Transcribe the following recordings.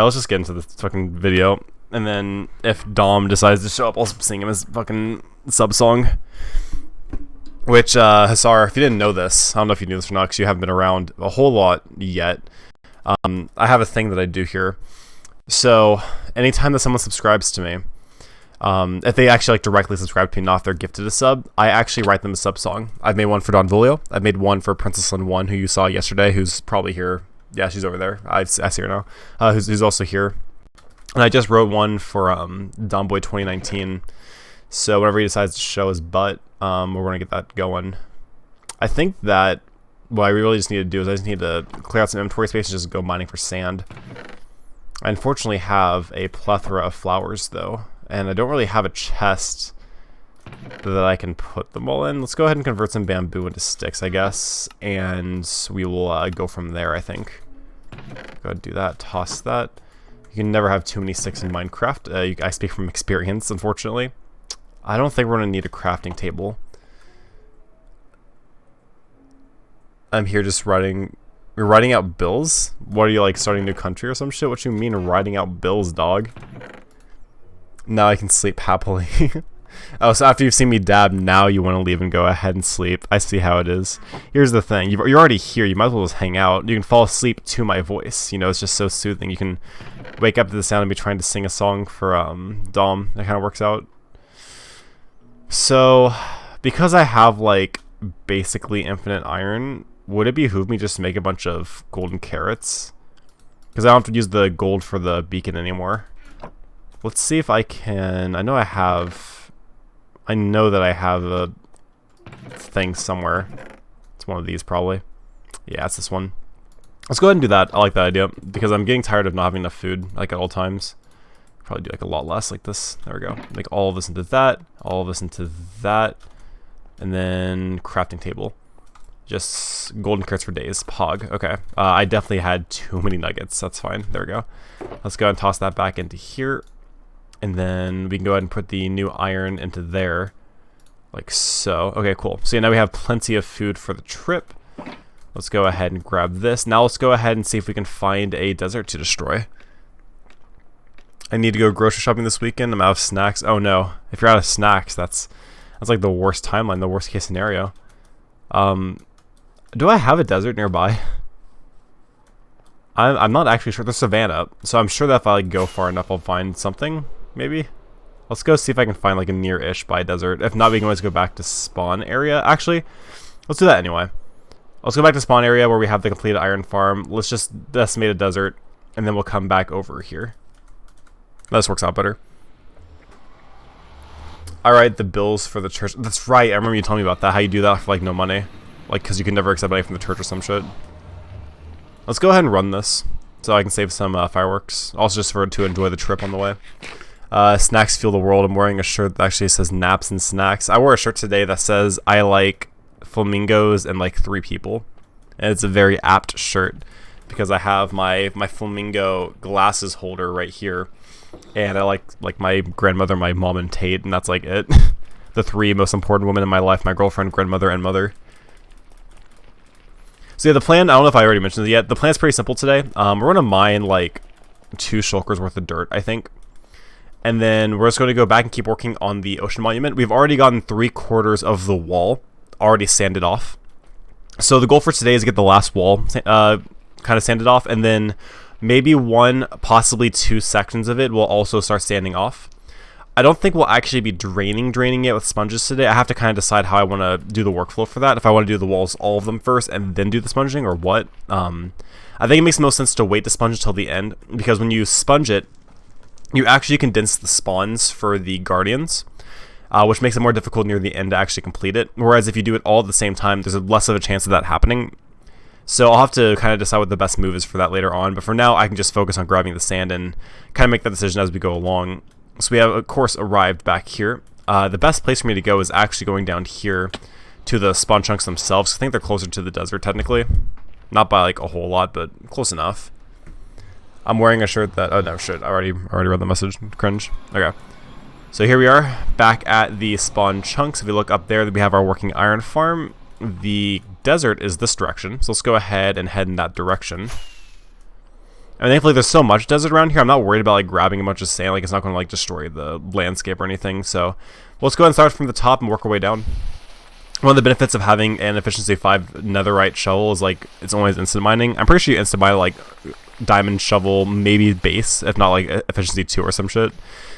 let's just get into this fucking video. And then if Dom decides to show up, I'll sing him his fucking sub song. Which, Hassar, if you didn't know this, I don't know if you knew this or not because you haven't been around a whole lot yet. I have a thing that I do here. So, anytime that someone subscribes to me, if they actually like directly subscribe to me, not if they're gifted a sub, I actually write them a sub song. I've made one for Don Volio. I've made one for Princess Lin 1, who you saw yesterday, who's probably here. Yeah, she's over there. I see her now. Who's also here. And I just wrote one for Domboy 2019. So whenever he decides to show his butt, we're going to get that going. I think that what I really just need to do is I just need to clear out some inventory space and just go mining for sand. I unfortunately have a plethora of flowers, though. And I don't really have a chest that I can put them all in. Let's go ahead and convert some bamboo into sticks, I guess. And we will go from there, I think. Go ahead and do that. Toss that. You can never have too many sticks in Minecraft. I speak from experience, unfortunately. I don't think we're going to need a crafting table. I'm here just writing... You're writing out bills? What are you, like, starting a new country or some shit? What you mean writing out bills, dog? Now I can sleep happily. Oh, so after you've seen me dab, now you want to leave and go ahead and sleep. I see how it is. Here's the thing. You're already here. You might as well just hang out. You can fall asleep to my voice. You know, it's just so soothing. You can wake up to the sound of me trying to sing a song for Dom. That kind of works out. So, because I have, like, basically infinite iron, would it behoove me just to make a bunch of golden carrots? Because I don't have to use the gold for the beacon anymore. Let's see if I can... I know that I have a thing somewhere. It's one of these, probably. Yeah, it's this one. Let's go ahead and do that. I like that idea, because I'm getting tired of not having enough food, like, at all times. Probably do, like, a lot less, like this. There we go. Make all of this into that, all of this into that, and then crafting table. Just golden carrots for days. Pog. Okay. I definitely had too many nuggets. That's fine. There we go. Let's go ahead and toss that back into here. And then we can go ahead and put the new iron into there. Like so. Okay, cool. So yeah, now we have plenty of food for the trip. Let's go ahead and grab this. Now let's go ahead and see if we can find a desert to destroy. I need to go grocery shopping this weekend. I'm out of snacks. Oh no. If you're out of snacks, that's like the worst timeline, the worst case scenario. Do I have a desert nearby? I'm not actually sure. There's savannah, so I'm sure that if I like, go far enough, I'll find something, maybe? Let's go see if I can find like a near-ish by desert. If not, we can always go back to spawn area. Actually, let's do that anyway. Let's go back to spawn area where we have the completed iron farm. Let's just estimate a desert, and then we'll come back over here. This works out better. Alright, the bills for the church. That's right, I remember you telling me about that, how you do that for like no money. Like, because you can never accept money from the church or some shit. Let's go ahead and run this, so I can save some fireworks. Also just to enjoy the trip on the way. Snacks fuel the world. I'm wearing a shirt that actually says naps and snacks. I wore a shirt today that says, I like flamingos and like 3 people. And it's a very apt shirt, because I have my flamingo glasses holder right here. And I like my grandmother, my mom, and Tate, and that's like it. The 3 most important women in my life: my girlfriend, grandmother, and mother. So yeah, the plan, I don't know if I already mentioned it yet, the plan's pretty simple today. We're going to mine like 2 shulkers worth of dirt, I think. And then we're just going to go back and keep working on the ocean monument. We've already gotten 3/4 of the wall already sanded off. So the goal for today is to get the last wall kind of sanded off, and then maybe 1, possibly 2 sections of it will also start sanding off. I don't think we'll actually be draining it with sponges today. I have to kind of decide how I want to do the workflow for that. If I want to do the walls, all of them first, and then do the sponging, or what. I think it makes most sense to wait to sponge until the end, because when you sponge it, you actually condense the spawns for the guardians, which makes it more difficult near the end to actually complete it. Whereas if you do it all at the same time, there's less of a chance of that happening. So I'll have to kind of decide what the best move is for that later on. But for now, I can just focus on grabbing the sand and kind of make that decision as we go along. So we have, of course, arrived back here. The best place for me to go is actually going down here to the spawn chunks themselves. I think they're closer to the desert, technically. Not by, like, a whole lot, but close enough. I'm wearing a shirt that... Oh, no, shit. I already read the message. Cringe. Okay. So here we are, back at the spawn chunks. If you look up there, we have our working iron farm. The desert is this direction, so let's go ahead and head in that direction. And thankfully there's so much desert around here, I'm not worried about like grabbing a bunch of sand, like it's not going to like destroy the landscape or anything. So let's go ahead and start from the top and work our way down. One of the benefits of having an efficiency 5 netherite shovel is like it's always instant mining. I'm pretty sure you instant mine like diamond shovel, maybe base, if not like efficiency 2 or some shit.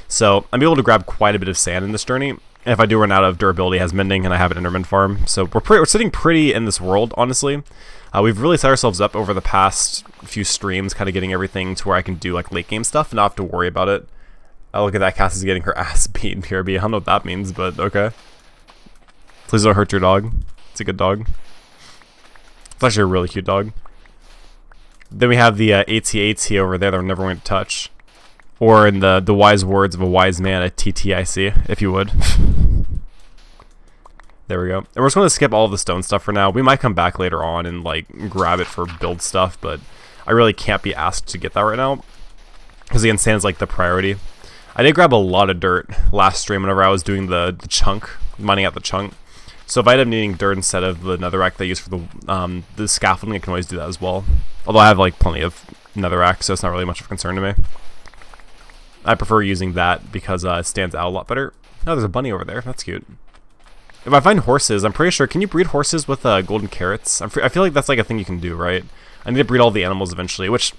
So I'm able to grab quite a bit of sand in this journey. And if I do run out of durability, it has mending, and I have an enderman farm. So we're sitting pretty in this world, honestly. We've really set ourselves up over the past few streams, kind of getting everything to where I can do like late game stuff and not have to worry about it. Oh, look at that, Cass is getting her ass beat in PRB. I don't know what that means, but okay. Please don't hurt your dog. It's a good dog. It's actually a really cute dog. Then we have the AT-AT over there that we're never going to touch. Or in the wise words of a wise man, a TTIC, if you would. There we go. And we're just going to skip all of the stone stuff for now. We might come back later on and like grab it for build stuff, but I really can't be asked to get that right now. Because again, sand's like the priority. I did grab a lot of dirt last stream whenever I was doing the chunk, mining out the chunk. So if I end up needing dirt instead of the netherrack that I use for the scaffolding, I can always do that as well. Although I have like plenty of netherrack, so it's not really much of a concern to me. I prefer using that because it stands out a lot better. Oh, there's a bunny over there. That's cute. If I find horses, I'm pretty sure, can you breed horses with golden carrots? I feel like that's like a thing you can do, right? I need to breed all the animals eventually, which,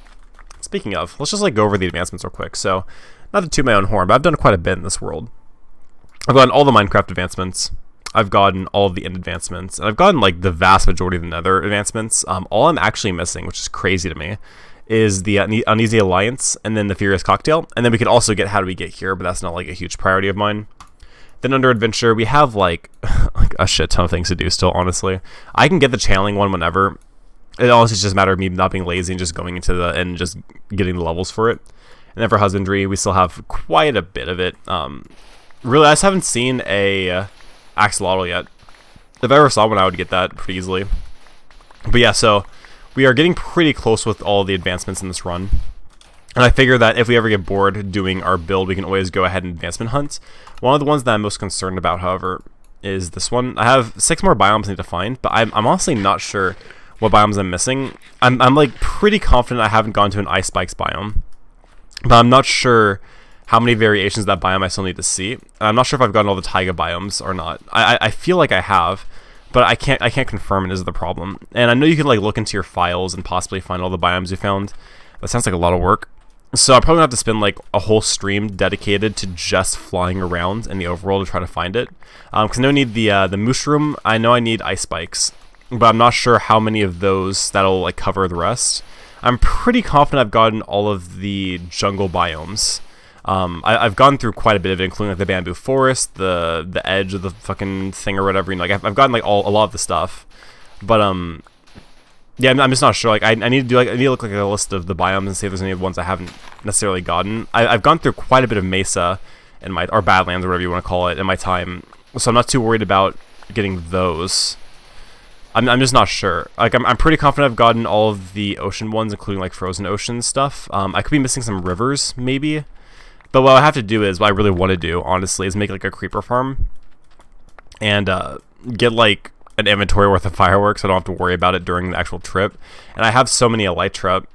speaking of, let's just like go over the advancements real quick. So, not to toot my own horn, but I've done quite a bit in this world. I've gotten all the Minecraft advancements. I've gotten all of the end advancements, and I've gotten like the vast majority of the nether advancements. All I'm actually missing, which is crazy to me, is the Uneasy Alliance and then the Furious Cocktail. And then we could also get How Do We Get Here, but that's not like a huge priority of mine. Then under Adventure, we have like, like a shit ton of things to do still, honestly. I can get the channeling one whenever. It honestly just a matter of me not being lazy and just going into the and just getting the levels for it. And then for Husbandry, we still have quite a bit of it. Really, I just haven't seen a axolotl yet. If I ever saw one, I would get that pretty easily. But yeah, so we are getting pretty close with all the advancements in this run. And I figure that if we ever get bored doing our build, we can always go ahead and advancement hunt. One of the ones that I'm most concerned about, however, is this one. I have 6 more biomes I need to find, but I'm honestly not sure what biomes I'm missing. I'm like pretty confident I haven't gone to an ice spikes biome, but I'm not sure how many variations of that biome I still need to see. And I'm not sure if I've gotten all the taiga biomes or not. I feel like I have, but I can't confirm it is the problem. And I know you can like look into your files and possibly find all the biomes you found. That sounds like a lot of work. So I'm probably gonna have to spend like a whole stream dedicated to just flying around in the overworld to try to find it. Because I know I need the mushroom. I know I need ice spikes, but I'm not sure how many of those that'll like cover the rest. I'm pretty confident I've gotten all of the jungle biomes. I've gone through quite a bit of it, including like the bamboo forest, the edge of the fucking thing or whatever. You know, like I've gotten like a lot of the stuff, but yeah, I'm just not sure. Like I need to do like I need to look like a list of the biomes and see if there's any ones I haven't necessarily gotten. I've gone through quite a bit of mesa in my or badlands or whatever you want to call it in my time, so I'm not too worried about getting those. I'm just not sure. Like I'm pretty confident I've gotten all of the ocean ones, including like frozen ocean stuff. I could be missing some rivers maybe. But what I have to do is, what I really want to do, honestly, is make like a creeper farm and get like an inventory worth of fireworks. So I don't have to worry about it during the actual trip. And I have so many elytra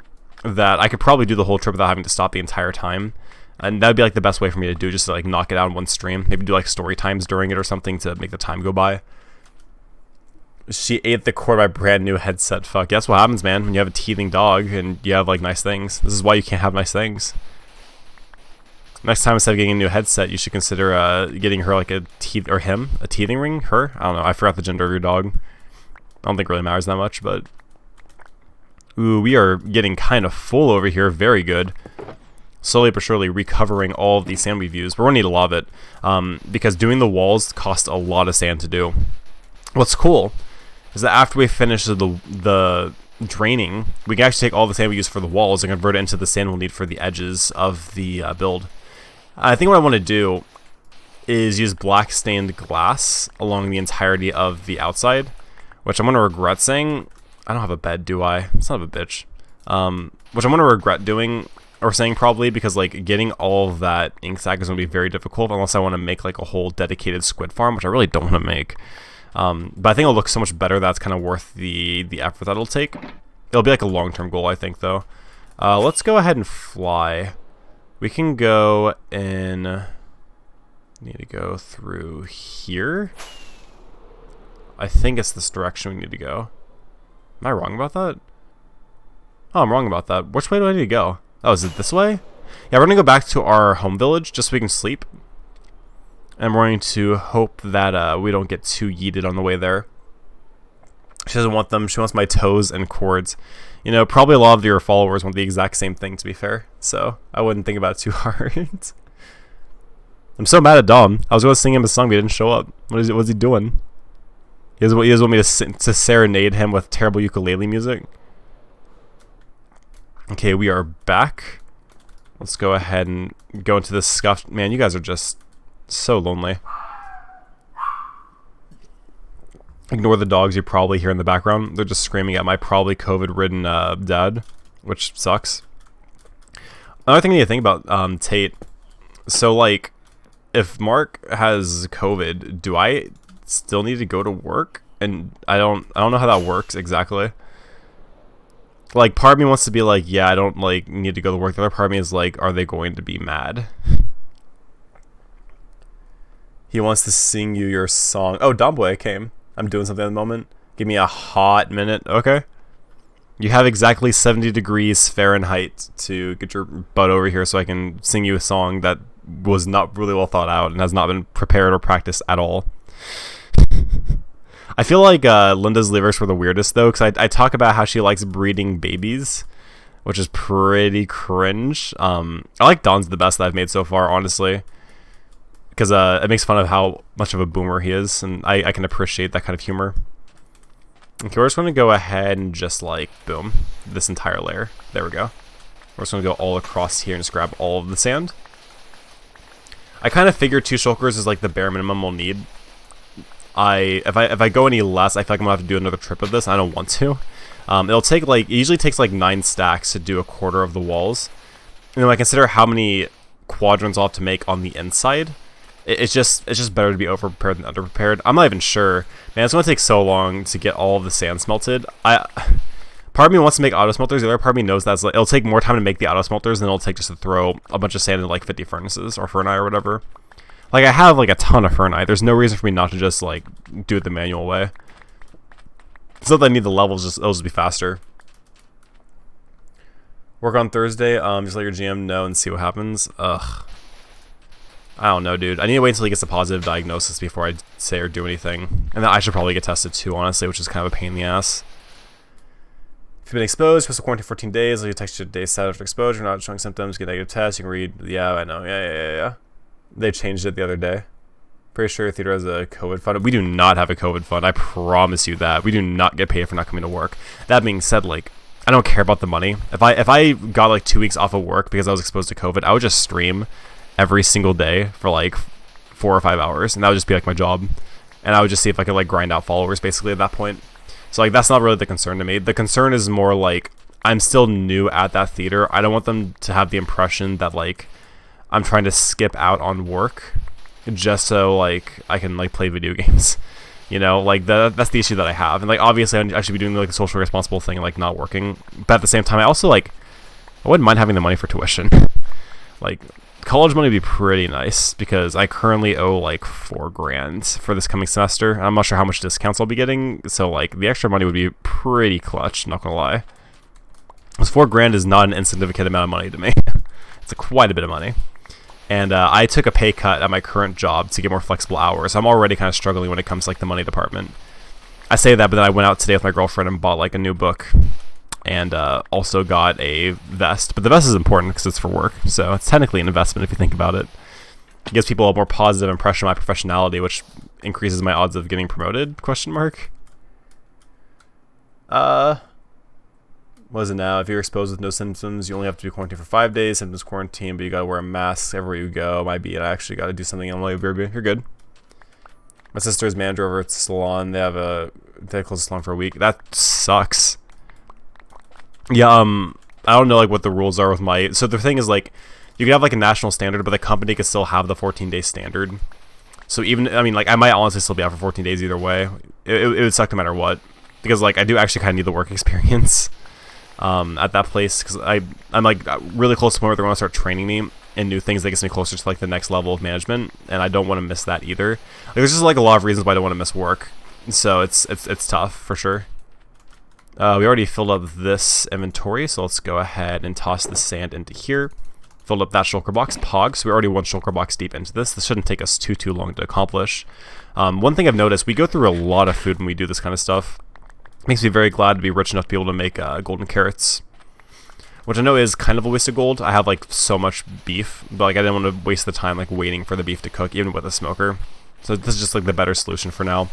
that I could probably do the whole trip without having to stop the entire time. And that would be like the best way for me to do, just to like knock it out in one stream. Maybe do like story times during it or something to make the time go by. She ate the core of my brand new headset. Fuck, that's what happens, man, when you have a teething dog and you have like nice things. This is why you can't have nice things. Next time, instead of getting a new headset, you should consider getting her like a teething ring. Her? I don't know. I forgot the gender of your dog. I don't think it really matters that much, but ooh, we are getting kind of full over here. Very good. Slowly but surely recovering all of the sand we've used. We're gonna need a lot of it because doing the walls cost a lot of sand to do. What's cool is that after we finish the draining, we can actually take all the sand we use for the walls and convert it into the sand we'll need for the edges of the build. I think what I want to do is use black stained glass along the entirety of the outside, which I'm going to regret saying. I don't have a bed, do I? Son of a bitch. Which I'm going to regret doing or saying probably because like getting all of that ink sac is going to be very difficult unless I want to make like a whole dedicated squid farm, which I really don't want to make. But I think it'll look so much better that's kind of worth the effort that it'll take. It'll be like a long-term goal, I think, though. Let's go ahead and fly. We can go in... Need to go through here? I think it's this direction we need to go. Am I wrong about that? Oh, I'm wrong about that. Which way do I need to go? Oh, is it this way? Yeah, we're going to go back to our home village just so we can sleep. And we're going to hope that we don't get too yeeted on the way there. She doesn't want them. She wants my toes and cords. You know, probably a lot of your followers want the exact same thing, to be fair. So I wouldn't think about it too hard. I'm so mad at Dom. I was going to sing him a song, but he didn't show up. What's he doing? He doesn't want me to serenade him with terrible ukulele music. Okay, we are back. Let's go ahead and go into this scuffed... Man, you guys are just so lonely. Ignore the dogs you probably hear in the background. They're just screaming at my probably COVID-ridden dad, which sucks. Another thing I need to think about, Tate. So, like, if Mark has COVID, do I still need to go to work? And I don't know how that works exactly. Like, part of me wants to be like, yeah, I don't like need to go to work. The other part of me is like, are they going to be mad? He wants to sing you your song. Oh, Domboy came. I'm doing something at the moment. Give me a hot minute. Okay. You have exactly 70 degrees Fahrenheit to get your butt over here so I can sing you a song that was not really well thought out and has not been prepared or practiced at all. I feel like Linda's lyrics were the weirdest, though, because I talk about how she likes breeding babies, which is pretty cringe. I like Don's the best that I've made so far, honestly, because it makes fun of how much of a boomer he is, and I can appreciate that kind of humor. Okay, we're just going to go ahead and just, like, boom, this entire layer. There we go. We're just going to go all across here and just grab all of the sand. I kind of figured 2 shulkers is, like, the bare minimum we'll need. If I go any less, I feel like I'm gonna have to do another trip of this. I don't want to. It usually takes like 9 stacks to do a quarter of the walls. And then when I consider how many quadrants I'll have to make on the inside, it's just better to be over prepared than under prepared. I'm not even sure, man. It's gonna take so long to get all of the sand smelted. Part of me wants to make auto smelters. The other part of me knows that it'll take more time to make the auto smelters than it'll take just to throw a bunch of sand in like 50 furnaces or furnace or whatever. Like, I have, like, a ton of Fernite. There's no reason for me not to just, like, do it the manual way. It's not that I need the levels, it'll just be faster. Work on Thursday, just let your GM know and see what happens. Ugh. I don't know, dude. I need to wait until he gets a positive diagnosis before I say or do anything. And then I should probably get tested too, honestly, which is kind of a pain in the ass. If you've been exposed, supposed to quarantine 14 days, like you text your day set after exposure, not showing symptoms, get a negative test, you can read, yeah, I know, yeah. They changed it the other day. Pretty sure theater has a COVID fund. We do not have a COVID fund. I promise you that. We do not get paid for not coming to work. That being said, like, I don't care about the money. If I got like 2 weeks off of work because I was exposed to COVID, I would just stream every single day for like 4 or 5 hours, and that would just be like my job. And I would just see if I could like grind out followers basically at that point. So like that's not really the concern to me. The concern is more like I'm still new at that theater. I don't want them to have the impression that like I'm trying to skip out on work just so like I can like play video games, you know, like that's the issue that I have. And like obviously I should be doing like the socially responsible thing and like not working, but at the same time I also like I wouldn't mind having the money for tuition. Like college money would be pretty nice because I currently owe like $4,000 for this coming semester. I'm not sure how much discounts I'll be getting, so like the extra money would be pretty clutch, not gonna lie. Because $4,000 is not an insignificant amount of money to me. It's quite a bit of money. And I took a pay cut at my current job to get more flexible hours. I'm already kind of struggling when it comes to like the money department. I say that, but then I went out today with my girlfriend and bought like a new book, and also got a vest. But the vest is important because it's for work, so it's technically an investment if you think about it. It gives people a more positive impression of my professionality, which increases my odds of getting promoted? Question mark. What is it now? If you're exposed with no symptoms, you only have to be quarantined for 5 days. Symptoms quarantine, but you gotta wear a mask everywhere you go. Might be, I actually gotta do something. I'm like, you're good. My sister's manager over at the salon. They closed the salon for a week. That sucks. Yeah, I don't know like what the rules are with my. So the thing is like, you can have like a national standard, but the company could still have the 14-day standard. So even, I mean, like I might honestly still be out for 14 days either way. It would suck no matter what, because like I do actually kind of need the work experience. at that place, because I'm like really close to the point where they want to start training me in new things that gets me closer to like the next level of management, and I don't want to miss that either. Like, there's just like a lot of reasons why I don't want to miss work, so it's tough for sure. We already filled up this inventory, so let's go ahead and toss the sand into here. Filled up that shulker box, pog, so we're already one shulker box deep into this. This shouldn't take us too long to accomplish. One thing I've noticed, we go through a lot of food when we do this kind of stuff. Makes me very glad to be rich enough to be able to make golden carrots, which I know is kind of a waste of gold. I have like so much beef, but like I didn't want to waste the time like waiting for the beef to cook, even with a smoker. So this is just like the better solution for now.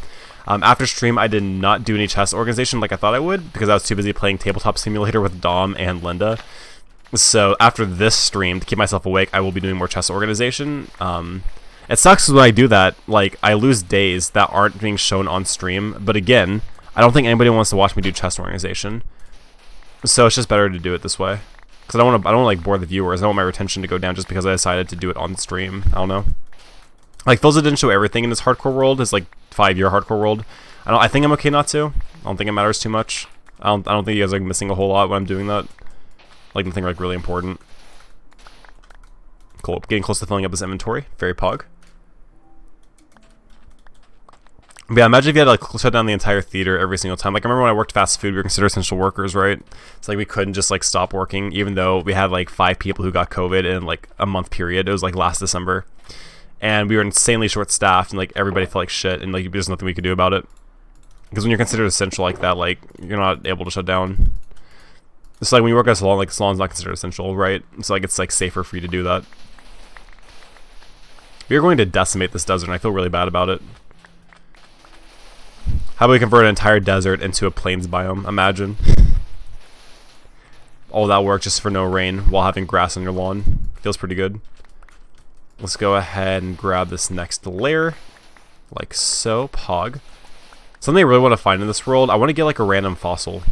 After stream, I did not do any chest organization like I thought I would, because I was too busy playing Tabletop Simulator with Dom and Linda. So after this stream, to keep myself awake, I will be doing more chest organization. It sucks when I do that, like I lose days that aren't being shown on stream, but again, I don't think anybody wants to watch me do chest organization. So it's just better to do it this way, because I don't want to like bore the viewers. I don't want my retention to go down just because I decided to do it on stream. I don't know. Like Philza didn't show everything in this hardcore world, his like 5-year hardcore world. I think I'm okay not to. I don't think it matters too much. I don't think you guys are like, missing a whole lot when I'm doing that. Like nothing like really important. Cool. Getting close to filling up this inventory. Very pog. But yeah, imagine if you had to like shut down the entire theater every single time. Like I remember when I worked fast food, we were considered essential workers, right? It's like we couldn't just like stop working, even though we had like 5 people who got COVID in like a month period. It was like last December. And we were insanely short-staffed, and like everybody felt like shit, and like there's nothing we could do about it. Because when you're considered essential like that, like you're not able to shut down. It's like when you work at a salon, like the salon's not considered essential, right? So like it's like safer for you to do that. We are going to decimate this desert, and I feel really bad about it. How about we convert an entire desert into a plains biome? Imagine. All that work just for no rain while having grass on your lawn. Feels pretty good. Let's go ahead and grab this next layer. Like so. Pog. Something I really want to find in this world, I want to get like a random fossil.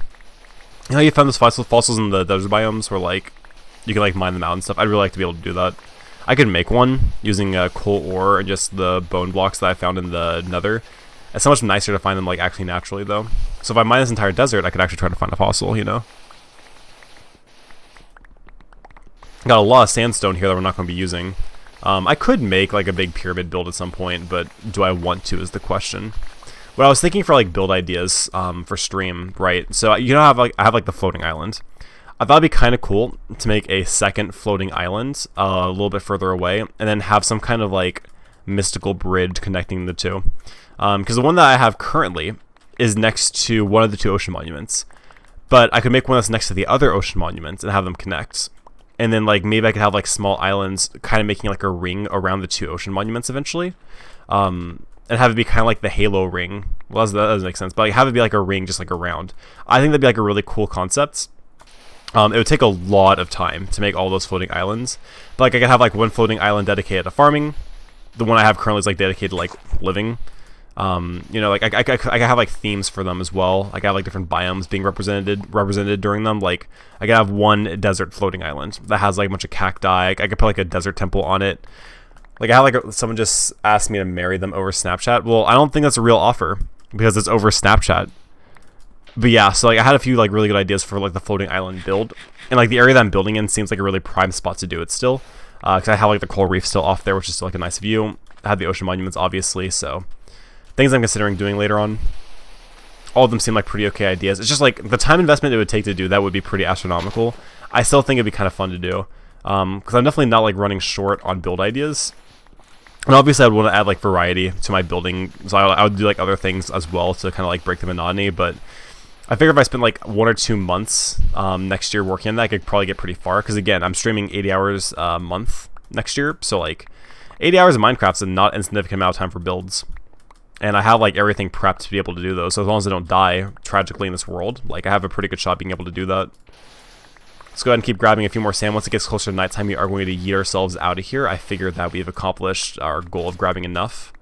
You know how you found those fossils in the desert biomes where like you can like mine them out and stuff? I'd really like to be able to do that. I could make one using coal ore and just the bone blocks that I found in the nether. It's so much nicer to find them like actually naturally though. So if I mine this entire desert, I could actually try to find a fossil, you know? Got a lot of sandstone here that we're not going to be using. I could make like a big pyramid build at some point, but do I want to is the question. What I was thinking for like build ideas for stream, right? So you know I have like the floating island. I thought it'd be kind of cool to make a second floating island a little bit further away, and then have some kind of like mystical bridge connecting the two. Because the one that I have currently is next to one of the 2 ocean monuments, but I could make one that's next to the other ocean monuments and have them connect. And then like maybe I could have like small islands kind of making like a ring around the 2 ocean monuments eventually. And have it be kind of like the halo ring. Well, that doesn't make sense, but like have it be like a ring just like around. I think that'd be like a really cool concept. It would take a lot of time to make all those floating islands. But like I could have like one floating island dedicated to farming. The one I have currently is like dedicated to like living. You know, like I have like themes for them as well. Like I have like different biomes being represented during them. Like I could have one desert floating island that has like a bunch of cacti. I could put like a desert temple on it. Like I have like someone just asked me to marry them over Snapchat. Well, I don't think that's a real offer because it's over Snapchat. But yeah, so like I had a few like really good ideas for like the floating island build, and like the area that I'm building in seems like a really prime spot to do it still. Because I have like the coral reef still off there, which is still like a nice view. I have the ocean monuments obviously, so things I'm considering doing later on. All of them seem like pretty okay ideas. It's just like the time investment it would take to do that would be pretty astronomical. I still think it'd be kind of fun to do. Because I'm definitely not like running short on build ideas. And obviously I'd want to add like variety to my building. So I would do like other things as well to kind of like break the monotony. But I figure if I spend like 1 or 2 months next year working on that, I could probably get pretty far. Because again, I'm streaming 80 hours a month next year. So like 80 hours of Minecraft's a not insignificant amount of time for builds. And I have like everything prepped to be able to do those. So as long as I don't die tragically in this world, like I have a pretty good shot being able to do that. Let's go ahead and keep grabbing a few more sand. Once it gets closer to nighttime, we are going to yeet ourselves out of here. I figured that we've accomplished our goal of grabbing enough.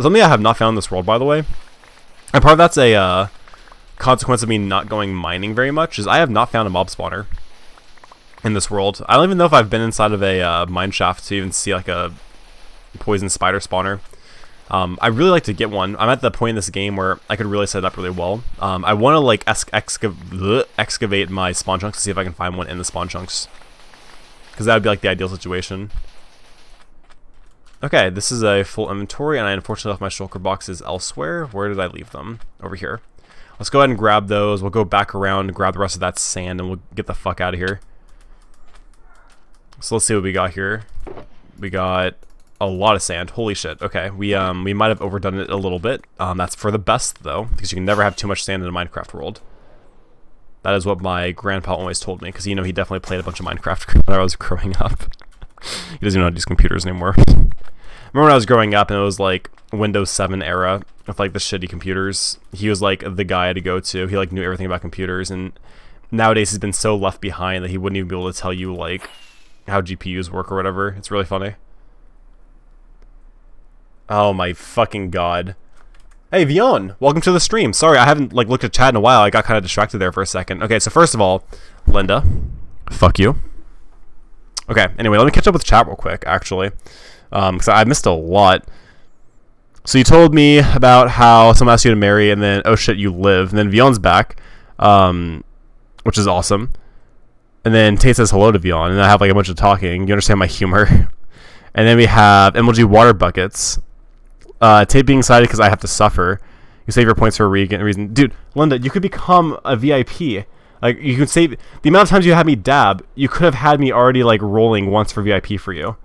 Something I have not found in this world, by the way, and part of that's a consequence of me not going mining very much, is I have not found a mob spawner in this world. I don't even know if I've been inside of a mine shaft to even see like a poison spider spawner. I really like to get one. I'm at the point in this game where I could really set it up really well. I want to like excavate my spawn chunks to see if I can find one in the spawn chunks, because that would be like the ideal situation. Okay, this is a full inventory, and I unfortunately left my shulker boxes elsewhere. Where did I leave them? Over here. Let's go ahead and grab those. We'll go back around and grab the rest of that sand, and we'll get the fuck out of here. So let's see what we got here. We got a lot of sand. Holy shit. Okay, we might have overdone it a little bit. That's for the best, though, because you can never have too much sand in a Minecraft world. That is what my grandpa always told me, because, you know, he definitely played a bunch of Minecraft when I was growing up. He doesn't even know how to use computers anymore. Remember when I was growing up and it was like Windows 7 era with like the shitty computers? He was like the guy to go to. He like knew everything about computers, and nowadays he's been so left behind that he wouldn't even be able to tell you like how GPUs work or whatever. It's really funny. Oh my fucking god. Hey Vion, welcome to the stream. Sorry, I haven't like looked at chat in a while. I got kind of distracted there for a second. Okay, so first of all, Linda, fuck you. Okay, anyway, let me catch up with chat real quick, actually. Because I missed a lot. So you told me about how someone asked you to marry, and then, oh shit, you live. And then Vion's back, which is awesome. And then Tate says hello to Vion, and I have like a bunch of talking. You understand my humor. And then we have MLG water buckets. Tate being excited because I have to suffer. You save your points for a reason. Dude, Linda, you could become a VIP. Like, you could save... The amount of times you had me dab, you could have had me already, like, rolling once for VIP for you.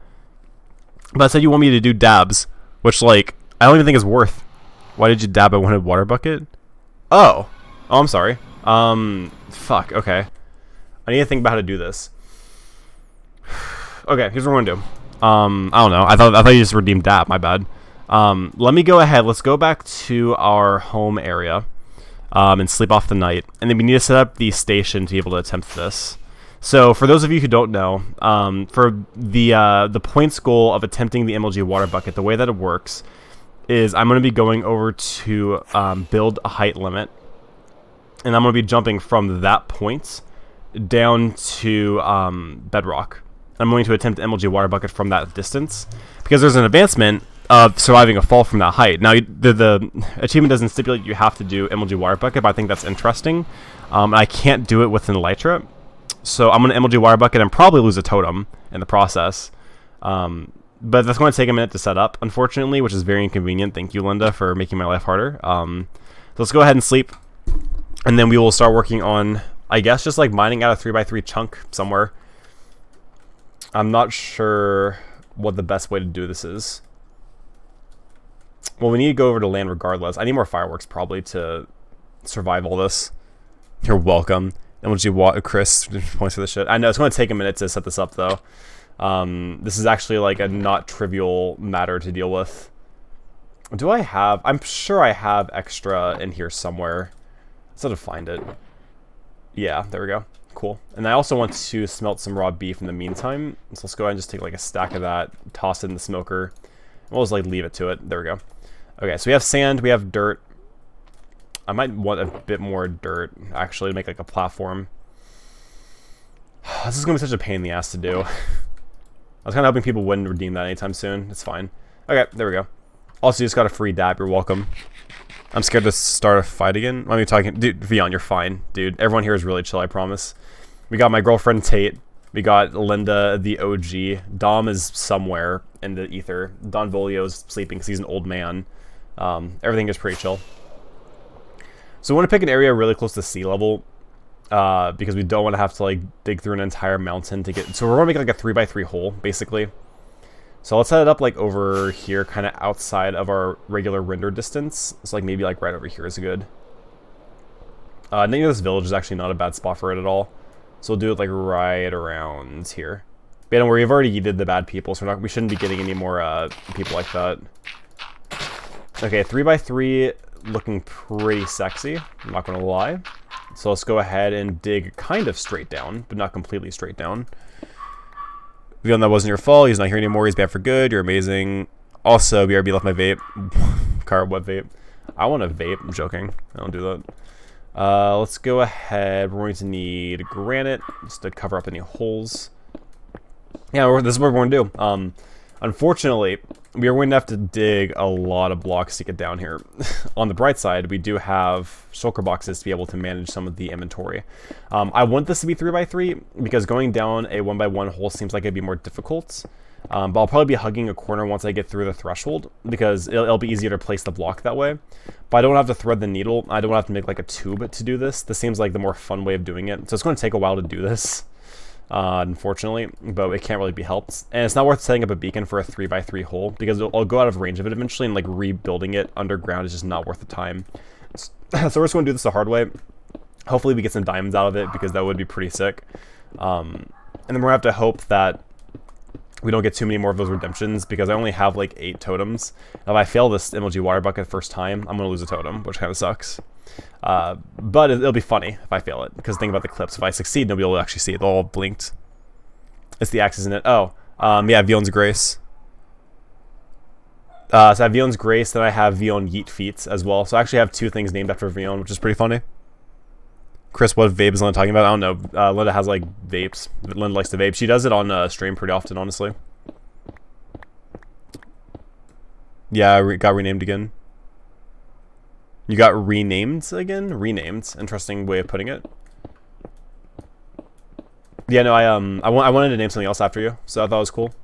But I said you want me to do dabs, which, like, I don't even think is worth. Why did you dab at one water bucket? Oh, I'm sorry. Fuck, okay. I need to think about how to do this. Okay, here's what we're gonna do. I don't know. I thought you just redeemed dab, my bad. Let me go ahead. Let's go back to our home area, and sleep off the night. And then we need to set up the station to be able to attempt this. So, for those of you who don't know, for the points goal of attempting the MLG water bucket, the way that it works is I'm going to be going over to build a height limit, and I'm going to be jumping from that point down to bedrock. I'm going to attempt MLG water bucket from that distance, because there's an advancement of surviving a fall from that height. Now, the achievement doesn't stipulate you have to do MLG water bucket, but I think that's interesting. I can't do it with an elytra. So I'm going to MLG water bucket and probably lose a totem in the process. But that's going to take a minute to set up, unfortunately, which is very inconvenient. Thank you, Linda, for making my life harder. So let's go ahead and sleep. And then we will start working on, I guess, just like mining out a 3x3 chunk somewhere. I'm not sure what the best way to do this is. Well, we need to go over to land regardless. I need more fireworks probably to survive all this. You're welcome. MLG Chris points for the shit. I know it's going to take a minute to set this up though. This is actually like a not trivial matter to deal with. Do I have? I'm sure I have extra in here somewhere. Let's have to find it. Yeah, there we go. Cool. And I also want to smelt some raw beef in the meantime. So let's go ahead and just take like a stack of that, toss it in the smoker. We'll just like leave it to it. There we go. Okay, so we have sand, we have dirt. I might want a bit more dirt, actually, to make like a platform. This is going to be such a pain in the ass to do. I was kind of hoping people wouldn't redeem that anytime soon. It's fine. Okay, there we go. Also, you just got a free dab. You're welcome. I'm scared to start a fight again. Why are you talking? Dude, Vion, you're fine. Dude, everyone here is really chill, I promise. We got my girlfriend, Tate. We got Linda, the OG. Dom is somewhere in the ether. Don Volio's sleeping because he's an old man. Everything is pretty chill. So we want to pick an area really close to sea level, because we don't want to have to like dig through an entire mountain to get. So we're going to make like a 3x3 hole, basically. So let's set it up like over here, kind of outside of our regular render distance. It's like maybe like right over here is good. Near this village is actually not a bad spot for it at all. So we'll do it like right around here. But don't worry, we've already yeeted the bad people, so we shouldn't be getting any more people like that. Okay, 3x3 looking pretty sexy, I'm not gonna lie. So let's go ahead and dig kind of straight down, but not completely straight down. Vion, that wasn't your fault. He's not here anymore. He's bad for good. You're amazing. Also, BRB left my vape. Car, what vape? I want a vape. I'm joking. I don't do that. Let's go ahead. We're going to need granite just to cover up any holes. Yeah, this is what we're going to do. Unfortunately, we are going to have to dig a lot of blocks to get down here. On the bright side, we do have shulker boxes to be able to manage some of the inventory. I want this to be 3x3 because going down a 1x1 hole seems like it'd be more difficult. But I'll probably be hugging a corner once I get through the threshold because it'll be easier to place the block that way. But I don't have to thread the needle. I don't have to make like a tube to do this. This seems like the more fun way of doing it. So it's going to take a while to do this. Unfortunately, but it can't really be helped. And it's not worth setting up a beacon for a 3x3 hole because I'll go out of range of it eventually, and like rebuilding it underground is just not worth the time. So we're just going to do this the hard way. Hopefully we get some diamonds out of it because that would be pretty sick. And then we're going to have to hope that we don't get too many more of those redemptions because I only have like 8 totems. If I fail this MLG water bucket first time, I'm going to lose a totem, which kind of sucks. But it'll be funny if I fail it, because think about the clips. If I succeed, nobody will actually see it. They'll all blinked. It's the axe, isn't it? Oh, yeah, Vion's Grace. So I have Vion's Grace, then I have Vion Yeet Feats as well. So I actually have 2 things named after Vion, which is pretty funny. Chris, what vape is Linda talking about? I don't know. Linda has like vapes. Linda likes to vape. She does it on stream pretty often, honestly. Yeah, got renamed again. You got renamed again? Renamed. Interesting way of putting it. Yeah, no, I wanted to name something else after you, so I thought it was cool.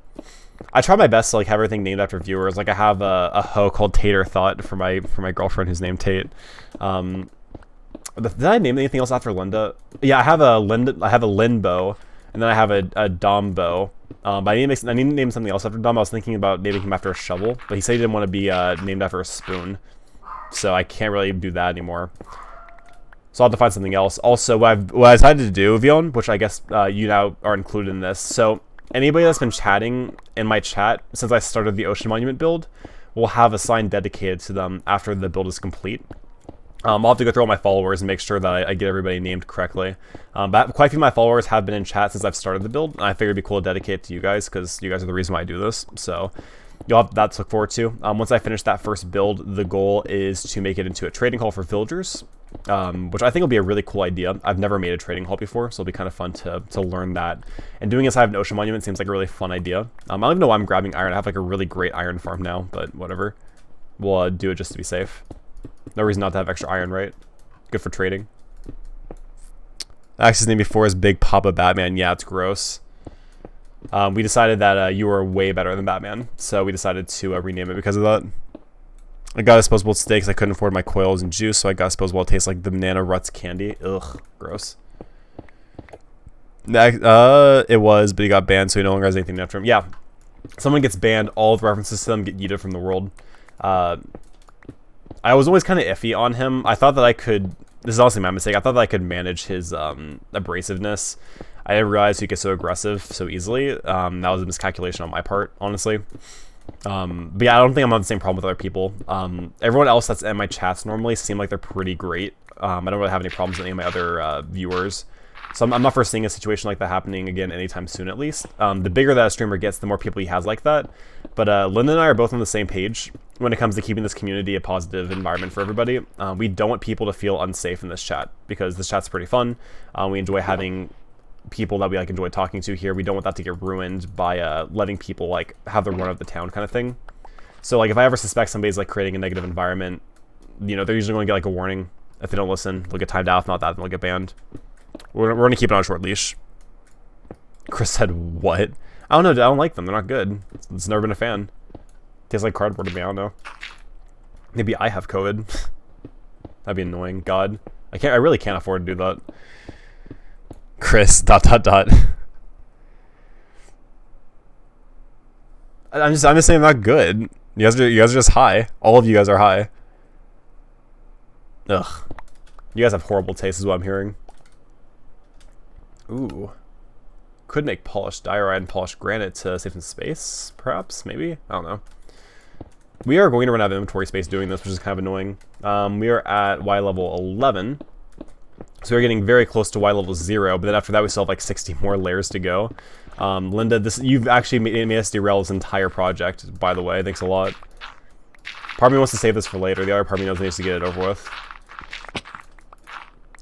I try my best to like have everything named after viewers. Like I have a hoe called Tater Thought for my girlfriend who's named Tate. Did I name anything else after Linda? Yeah, I have a Linbo, and then I have a Dombo. But I need to name something else after Dom. I was thinking about naming him after a shovel, but he said he didn't want to be named after a spoon. So I can't really do that anymore. So I'll have to find something else. Also, what I decided to do, Vion, which I guess you now are included in this. So anybody that's been chatting in my chat since I started the Ocean Monument build will have a sign dedicated to them after the build is complete. I'll have to go through all my followers and make sure that I get everybody named correctly. But quite a few of my followers have been in chat since I've started the build. And I figured it'd be cool to dedicate it to you guys because you guys are the reason why I do this. So you'll have that to look forward to. Once I finish that first build, the goal is to make it into a trading hall for villagers, which I think will be a really cool idea. I've never made a trading hall before, so it'll be kind of fun to learn that. And doing inside of an ocean monument seems like a really fun idea. I don't even know why I'm grabbing iron. I have like a really great iron farm now, but whatever. We'll do it just to be safe. No reason not to have extra iron, right? Good for trading. Axe's name before is Big Papa Batman. Yeah, it's gross. We decided that you were way better than Batman, so we decided to rename it because of that. I got disposable steaks. I couldn't afford my coils and juice, so I got disposable. It tastes like the Banana Ruts candy. Ugh, gross. It was, but he got banned, so he no longer has anything after him. Yeah, someone gets banned, all the references to them get yeeted from the world. I was always kind of iffy on him. I thought that I could... This is honestly my mistake. I thought that I could manage his abrasiveness. I didn't realize he gets so aggressive so easily. That was a miscalculation on my part, honestly. But yeah, I don't think I'm on the same problem with other people. Everyone else that's in my chats normally seem like they're pretty great. I don't really have any problems with any of my other viewers. So I'm not foreseeing a situation like that happening again anytime soon, at least. The bigger that a streamer gets, the more people he has like that. But Linda and I are both on the same page when it comes to keeping this community a positive environment for everybody. We don't want people to feel unsafe in this chat, because this chat's pretty fun. We enjoy having people that we like enjoy talking to here. We don't want that to get ruined by letting people like have the run of the town kind of thing. So like if I ever suspect somebody's like creating a negative environment, you know, they're usually going to get like a warning. If they don't listen, they'll get timed out. If not that, then they'll get banned. We're going to keep it on a short leash. Chris said, what? I don't know. I don't like them. They're not good. It's never been a fan. Tastes like cardboard to me. I don't know. Maybe I have COVID. That'd be annoying. God. I really can't afford to do that. Chris, ... I'm just saying I'm not good. You guys are just high. All of you guys are high. Ugh. You guys have horrible taste is what I'm hearing. Ooh. Could make polished diorite and polished granite to save some space, perhaps, maybe? I don't know. We are going to run out of inventory space doing this, which is kind of annoying. We are at Y level 11. So we're getting very close to Y level 0, but then after that we still have like 60 more layers to go. Linda, you've actually made us derail this entire project, by the way. Thanks a lot. Part of me wants to save this for later. The other part of me knows he needs to get it over with.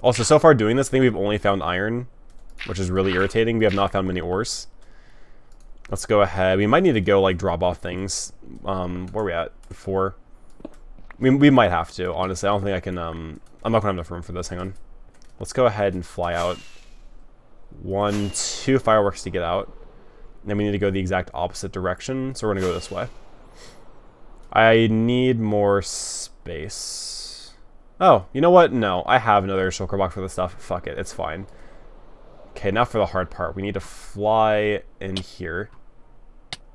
Also, so far doing this, I think we've only found iron, which is really irritating. We have not found many ores. Let's go ahead. We might need to go, like, drop off things. Where are we at? 4. We might have to, honestly. I don't think I can, I'm not gonna have enough room for this. Hang on. Let's go ahead and fly out. 1, 2 fireworks to get out. Then we need to go the exact opposite direction, so we're gonna go this way. I need more space. Oh, you know what? No, I have another shulker box for this stuff. Fuck it, it's fine. Okay, now for the hard part. We need to fly in here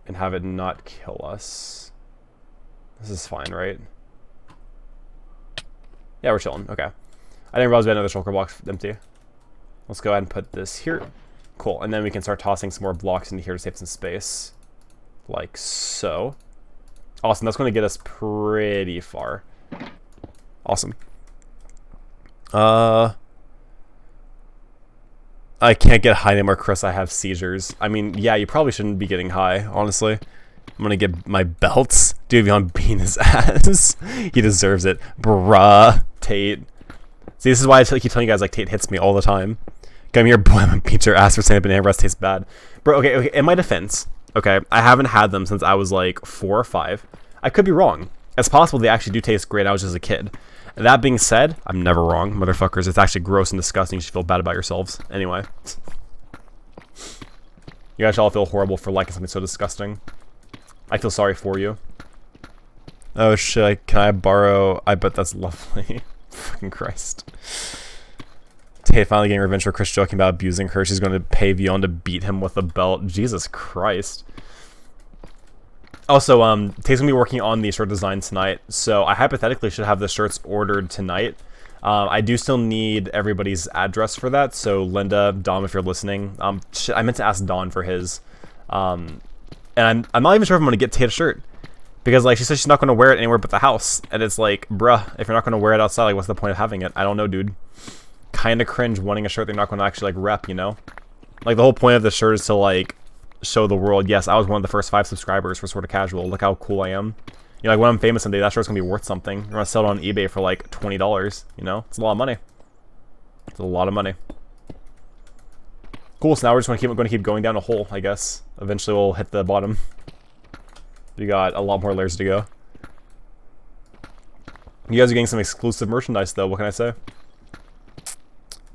and have it not kill us. This is fine, right? Yeah, we're chilling. Okay. I didn't realize we had another shulker box empty. Let's go ahead and put this here. Cool. And then we can start tossing some more blocks into here to save some space. Like so. Awesome. That's going to get us pretty far. Awesome. I can't get high anymore, Chris. I have seizures. I mean, yeah, you probably shouldn't be getting high, honestly. I'm gonna get my belts. Dude, on beating his ass. He deserves it. Bruh. Tate. See, this is why I keep telling you guys, like, Tate hits me all the time. Come here, boy, I'm gonna beat your ass for saying banana breast tastes bad. Bro, okay, in my defense, okay, I haven't had them since I was, like, 4 or 5. I could be wrong. It's possible they actually do taste great. I was just a kid. That being said, I'm never wrong, motherfuckers. It's actually gross and disgusting. You should feel bad about yourselves. Anyway. You guys all feel horrible for liking something so disgusting. I feel sorry for you. Oh shit, can I borrow? I bet that's lovely. Fucking Christ. Tate finally getting revenge for Chris joking about abusing her. She's going to pay Vion to beat him with a belt. Jesus Christ. Also, Tate's gonna be working on the shirt design tonight, so I hypothetically should have the shirts ordered tonight. I do still need everybody's address for that, so Linda, Dom, if you're listening, shit, I meant to ask Dawn for his, and I'm not even sure if I'm gonna get Tate a shirt, because like she said she's not gonna wear it anywhere but the house, and it's like, bruh, if you're not gonna wear it outside, like what's the point of having it? I don't know, dude. Kind of cringe wanting a shirt they're not gonna actually like rep, you know? Like the whole point of the shirt is to like show the world, yes, I was one of the first 5 subscribers for Sort of Casual. Look how cool I am. You know, like when I'm famous someday, that shirt's gonna be worth something. You're gonna sell it on eBay for like $20. You know, it's a lot of money. It's a lot of money. Cool. So now we're just gonna keep going down a hole. I guess eventually we'll hit the bottom. We got a lot more layers to go. You guys are getting some exclusive merchandise though. What can I say?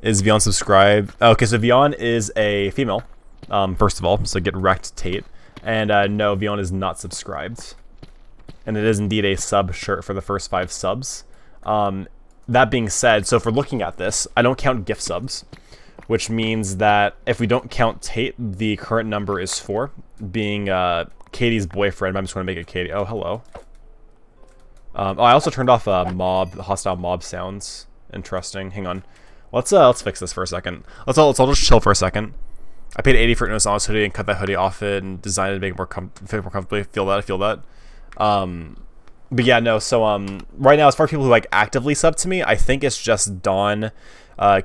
Is Vion subscribed? Oh, okay, so Vion is a female. First of all, so get wrecked, Tate. And no, Vion is not subscribed. And it is indeed a sub shirt for the first 5 subs. That being said, so if we're looking at this, I don't count gift subs, which means that if we don't count Tate, the current number is 4, being Katie's boyfriend. I'm just going to make it Katie. Oh, hello. Oh, I also turned off hostile mob sounds. Interesting. Hang on. Let's fix this for a second. Let's all just chill for a second. I paid 80 for an Honest hoodie and cut that hoodie off it and designed it to make it more comfortably. Feel that? I feel that. But yeah, no. So right now, as far as people who like actively sub to me, I think it's just Dawn,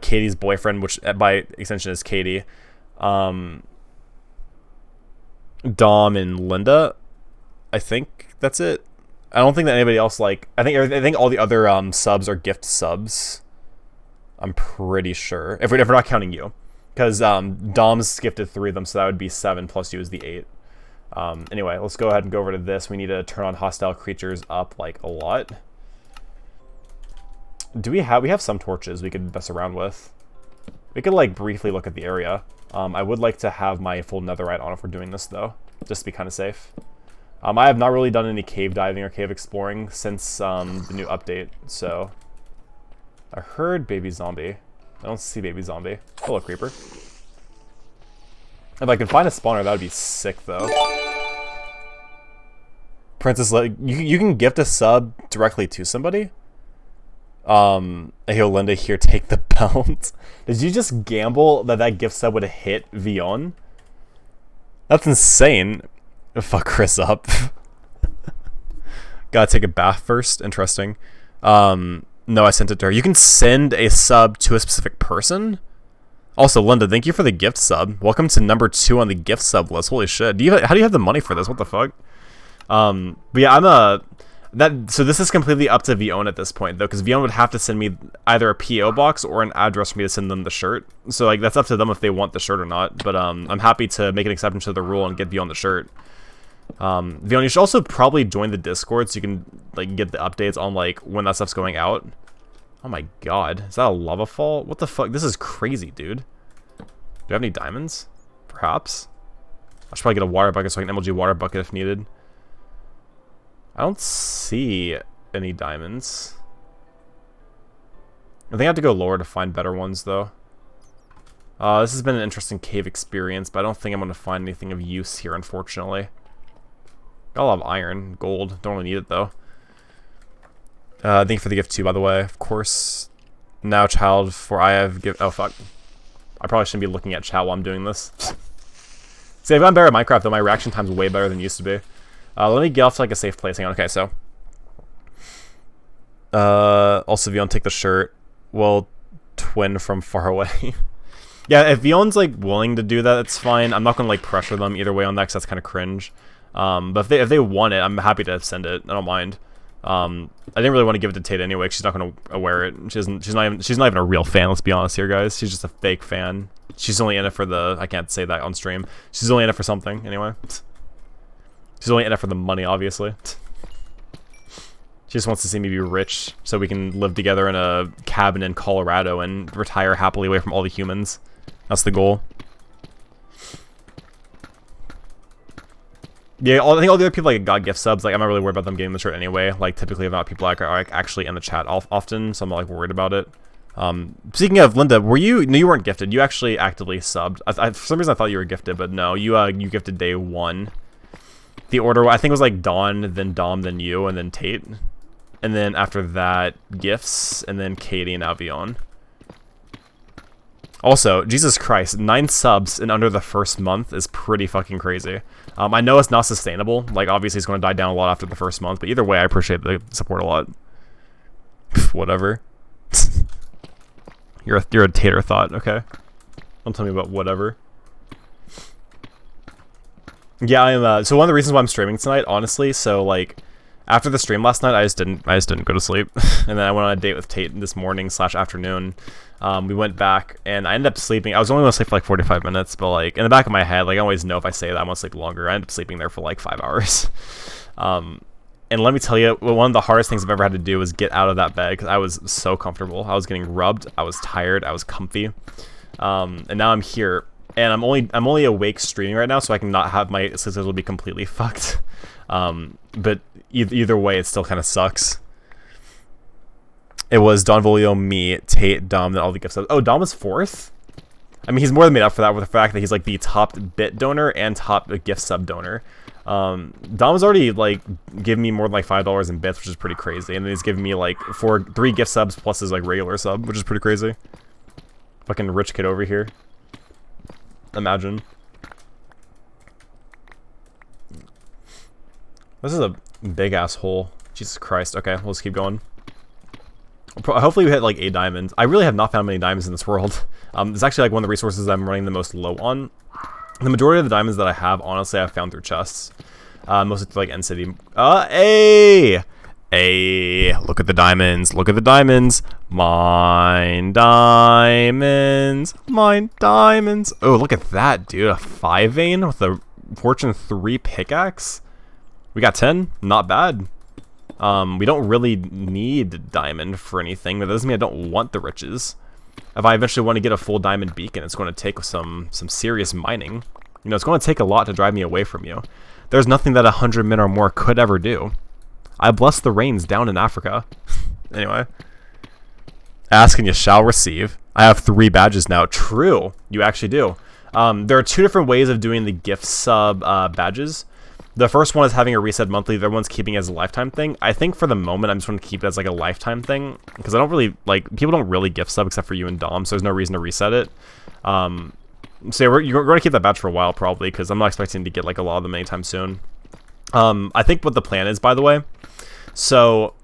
Katie's boyfriend, which by extension is Katie, Dom and Linda. I think that's it. I don't think that anybody else like. I think all the other subs are gift subs. I'm pretty sure if we're not counting you. Because Dom's gifted 3 of them, so that would be 7 plus you is the 8. Anyway, let's go ahead and go over to this. We need to turn on hostile creatures up like a lot. We have some torches we could mess around with. We could like briefly look at the area. I would like to have my full netherite on if we're doing this though, just to be kind of safe. I have not really done any cave diving or cave exploring since the new update, so I heard baby zombie. I don't see baby zombie. Hello, creeper. If I could find a spawner, that would be sick, though. Princess, you can gift a sub directly to somebody. Hey, Linda, here, take the belt. Did you just gamble that gift sub would hit Vion? That's insane. Fuck Chris up. Gotta take a bath first. Interesting. No, I sent it to her. You can send a sub to a specific person. Also, Linda, thank you for the gift sub. Welcome to number 2 on the gift sub list. Holy shit. How do you have the money for this? What the fuck? But yeah, So this is completely up to Vion at this point, though, because Vion would have to send me either a PO box or an address for me to send them the shirt. So like that's up to them if they want the shirt or not. But I'm happy to make an exception to the rule and get Vion the shirt. Vion, you should also probably join the Discord so you can like get the updates on like when that stuff's going out. Oh my god, is that a lava fall? What the fuck? This is crazy, dude. Do I have any diamonds? Perhaps. I should probably get a water bucket so I can MLG water bucket if needed. I don't see any diamonds. I think I have to go lower to find better ones, though. This has been an interesting cave experience, but I don't think I'm going to find anything of use here, unfortunately. Got a lot of iron, gold. Don't really need it, though. Thank you for the gift, too, by the way. Of course. Now, child, for I have gift... Oh, fuck. I probably shouldn't be looking at chat while I'm doing this. See, I've gotten better at Minecraft, though. My reaction time's way better than it used to be. Let me get off to like a safe place. Hang on. Okay, so. Also, Vion, take the shirt. Well, twin from far away. Yeah, if Vion's like willing to do that, it's fine. I'm not gonna like pressure them either way on that because that's kind of cringe. But if they want it, I'm happy to send it. I don't mind. I didn't really want to give it to Tate anyway. 'Cause she's not gonna wear it. She's not even a real fan. Let's be honest here, guys. She's just a fake fan. She's only in it for the. I can't say that on stream. She's only in it for something anyway. She's only in it for the money, obviously. She just wants to see me be rich so we can live together in a cabin in Colorado and retire happily away from all the humans. That's the goal. Yeah, I think all the other people like got gift subs. Like, I'm not really worried about them getting the shirt anyway. Like, typically, not people like are like, actually in the chat often, so I'm not like worried about it. Speaking of Linda, no, you weren't gifted. You actually actively subbed. For some reason, I thought you were gifted, but no, you gifted day 1. The order, I think, was like Dawn, then Dom, then you, and then Tate. And then after that, Gifts, and then Katie and Avion. Also, Jesus Christ, 9 subs in under the first month is pretty fucking crazy. I know it's not sustainable. Like, obviously, it's going to die down a lot after the first month, but either way, I appreciate the support a lot. Whatever. You're a tater thought, okay? Don't tell me about whatever. Yeah, I'm. So one of the reasons why I'm streaming tonight, honestly, so like, after the stream last night, I just didn't go to sleep, and then I went on a date with Tate this morning / afternoon. We went back, and I ended up sleeping. I was only going to sleep for like 45 minutes, but like in the back of my head, like I always know if I say that I'm going to sleep longer. I ended up sleeping there for like 5 hours. And let me tell you, one of the hardest things I've ever had to do was get out of that bed because I was so comfortable. I was getting rubbed. I was tired. I was comfy. And now I'm here. And I'm only awake streaming right now, so I can not have my schedule be completely fucked. But either way, it still kind of sucks. It was Don Volio, me, Tate, Dom, then all the gift subs. Oh, Dom was 4th? I mean, he's more than made up for that with the fact that he's like the top bit donor and top gift sub donor. Dom's already like given me more than like $5 in bits, which is pretty crazy. And then he's giving me like 3 gift subs plus his like regular sub, which is pretty crazy. Fucking rich kid over here. Imagine. This is a big ass hole. Jesus Christ. Okay, let's keep going. Hopefully we hit like 8 diamonds. I really have not found many diamonds in this world. It's actually like one of the resources I'm running the most low on. The majority of the diamonds that I have, honestly, I've found through chests. Mostly through like End City. Hey! Hey, look at the diamonds. Look at the diamonds. Mine diamonds. Mine diamonds. Oh, look at that, dude. A 5 vein with a Fortune 3 pickaxe. We got 10. Not bad. We don't really need diamond for anything, but that doesn't mean I don't want the riches. If I eventually want to get a full diamond beacon, it's going to take some serious mining. You know, it's going to take a lot to drive me away from you. There's nothing that 100 men or more could ever do. I bless the rains down in Africa. Anyway. Ask and you shall receive. I have 3 badges now. True. You actually do. There are 2 different ways of doing the gift sub badges. The first one is having a reset monthly. The other one's keeping it as a lifetime thing. I think for the moment, I'm just going to keep it as like a lifetime thing. Because I don't really, like, people don't really gift sub except for you and Dom. So there's no reason to reset it. So you're going to keep that badge for a while probably. Because I'm not expecting to get like a lot of them anytime soon. I think what the plan is, by the way. So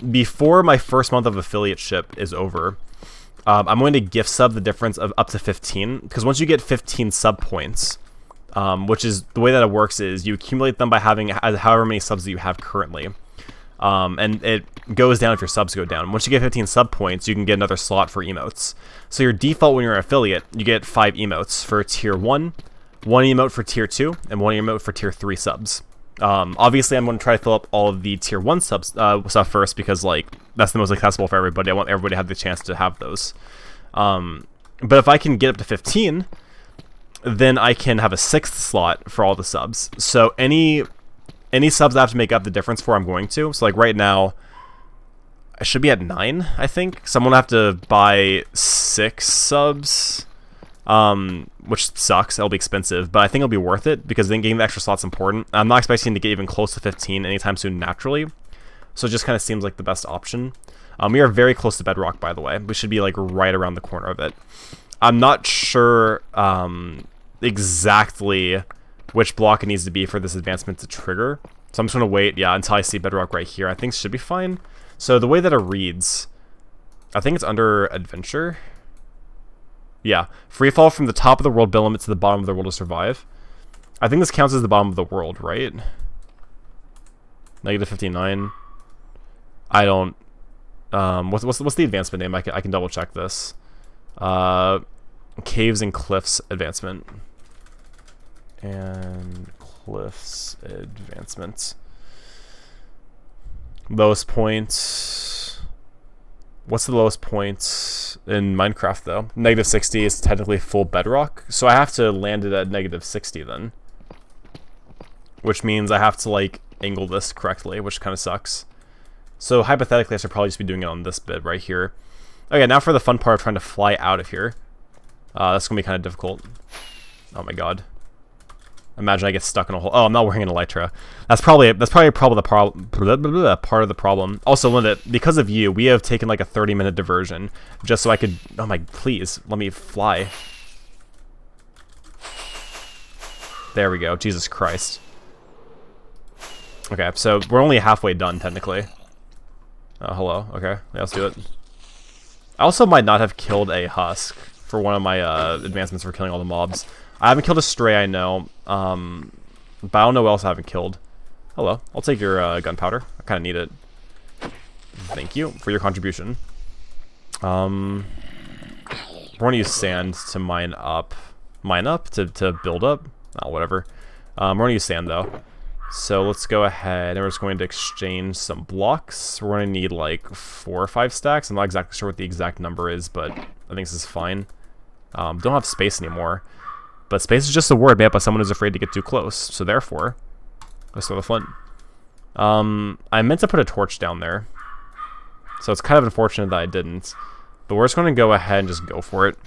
before my first month of affiliateship is over, I'm going to gift sub the difference of up to 15. Because once you get 15 sub points... which is the way that it works is you accumulate them by having however many subs that you have currently. And it goes down if your subs go down. Once you get 15 sub points, you can get another slot for emotes. So your default when you're an affiliate, you get 5 emotes for tier 1, 1 emote for tier 2, and 1 emote for tier 3 subs. Obviously, I'm going to try to fill up all of the tier 1 subs stuff first because like that's the most accessible for everybody. I want everybody to have the chance to have those. But if I can get up to 15, then I can have a 6th slot for all the subs. So any subs I have to make up the difference for, I'm going to. So like right now, I should be at 9, I think. So I'm going to have to buy 6 subs, which sucks. It'll be expensive, but I think it'll be worth it because then getting the extra slot's important. I'm not expecting to get even close to 15 anytime soon naturally. So it just kind of seems like the best option. We are very close to bedrock, by the way. We should be like right around the corner of it. I'm not sure exactly which block it needs to be for this advancement to trigger. So I'm just going to wait, until I see bedrock right here. I think it should be fine. So the way that it reads, I think it's under adventure. Yeah, free fall from the top of the world, build limit to the bottom of the world to survive. I think this counts as the bottom of the world, right? Negative 59. I don't... what's the advancement name? I can double check this. Caves and Cliffs advancement. And Cliffs advancement. Lowest point. What's the lowest point in Minecraft though? Negative 60 is technically full bedrock, so I have to land it at negative 60 then. Which means I have to like angle this correctly, which kind of sucks. So hypothetically, I should probably just be doing it on this bit right here. Okay, now for the fun part of trying to fly out of here. That's gonna be kind of difficult. Oh my god. Imagine I get stuck in a hole. Oh, I'm not wearing an elytra. That's probably part of the problem. Also, Linda, because of you, we have taken like a 30-minute diversion just so I could. Oh my, please let me fly. There we go. Jesus Christ. Okay, so we're only halfway done technically. Oh, hello. Okay, yeah, let's do it. I also might not have killed a husk for one of my advancements for killing all the mobs. I haven't killed a stray, I know, but I don't know what else I haven't killed. Hello, I'll take your gunpowder. I kind of need it. Thank you for your contribution. We're going to use sand to mine up to build up. Oh, whatever. We're going to use sand though. So let's go ahead and we're just going to exchange some blocks. We're going to need like 4 or 5 stacks. I'm not exactly sure what the exact number is, but I think this is fine. Don't have space anymore. But space is just a word made up by someone who's afraid to get too close. So therefore, let's throw the flint. I meant to put a torch down there. So it's kind of unfortunate that I didn't. But we're just going to go ahead and just go for it.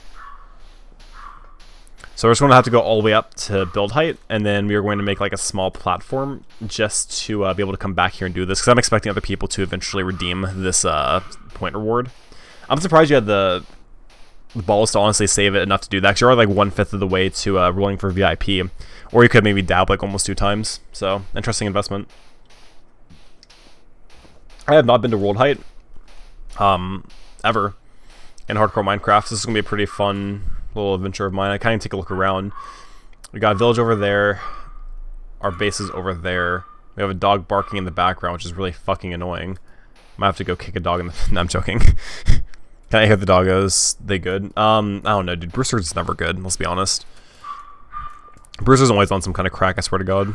So we're just going to have to go all the way up to build height. And then we are going to make like a small platform just to be able to come back here and do this. Because I'm expecting other people to eventually redeem this point reward. I'm surprised you had the balls to honestly save it enough to do that, because you're like 1/5 of the way to rolling for VIP, or you could maybe dab like almost 2 times. So interesting investment. I have not been to world height ever in hardcore Minecraft. So this is gonna be a pretty fun little adventure of mine. I kind of take a look around. We got a village over there, our base is over there, we have a dog barking in the background, which is really fucking annoying. Might have to go kick a dog in the no, I'm joking. Can I hear the doggos? They good? I don't know, dude. Brewster's never good, let's be honest. Brewster's always on some kind of crack, I swear to God.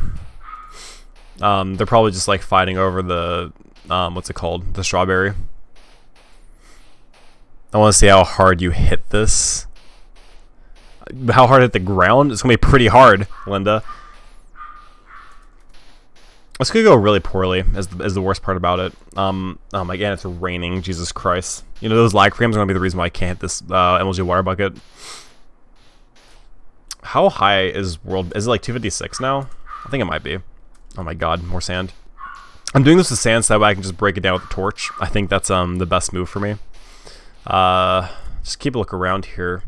They're probably just like fighting over the, what's it called? The strawberry. I want to see how hard you hit this. How hard hit the ground? It's going to be pretty hard, Linda. This could go really poorly, is the worst part about it. Oh my god, it's raining, Jesus Christ. You know, those lag frames are going to be the reason why I can't hit this MLG water bucket. How high is world? Is it like 256 now? I think it might be. Oh my god, more sand. I'm doing this with sand so that way I can just break it down with the torch. I think that's the best move for me. Just keep a look around here.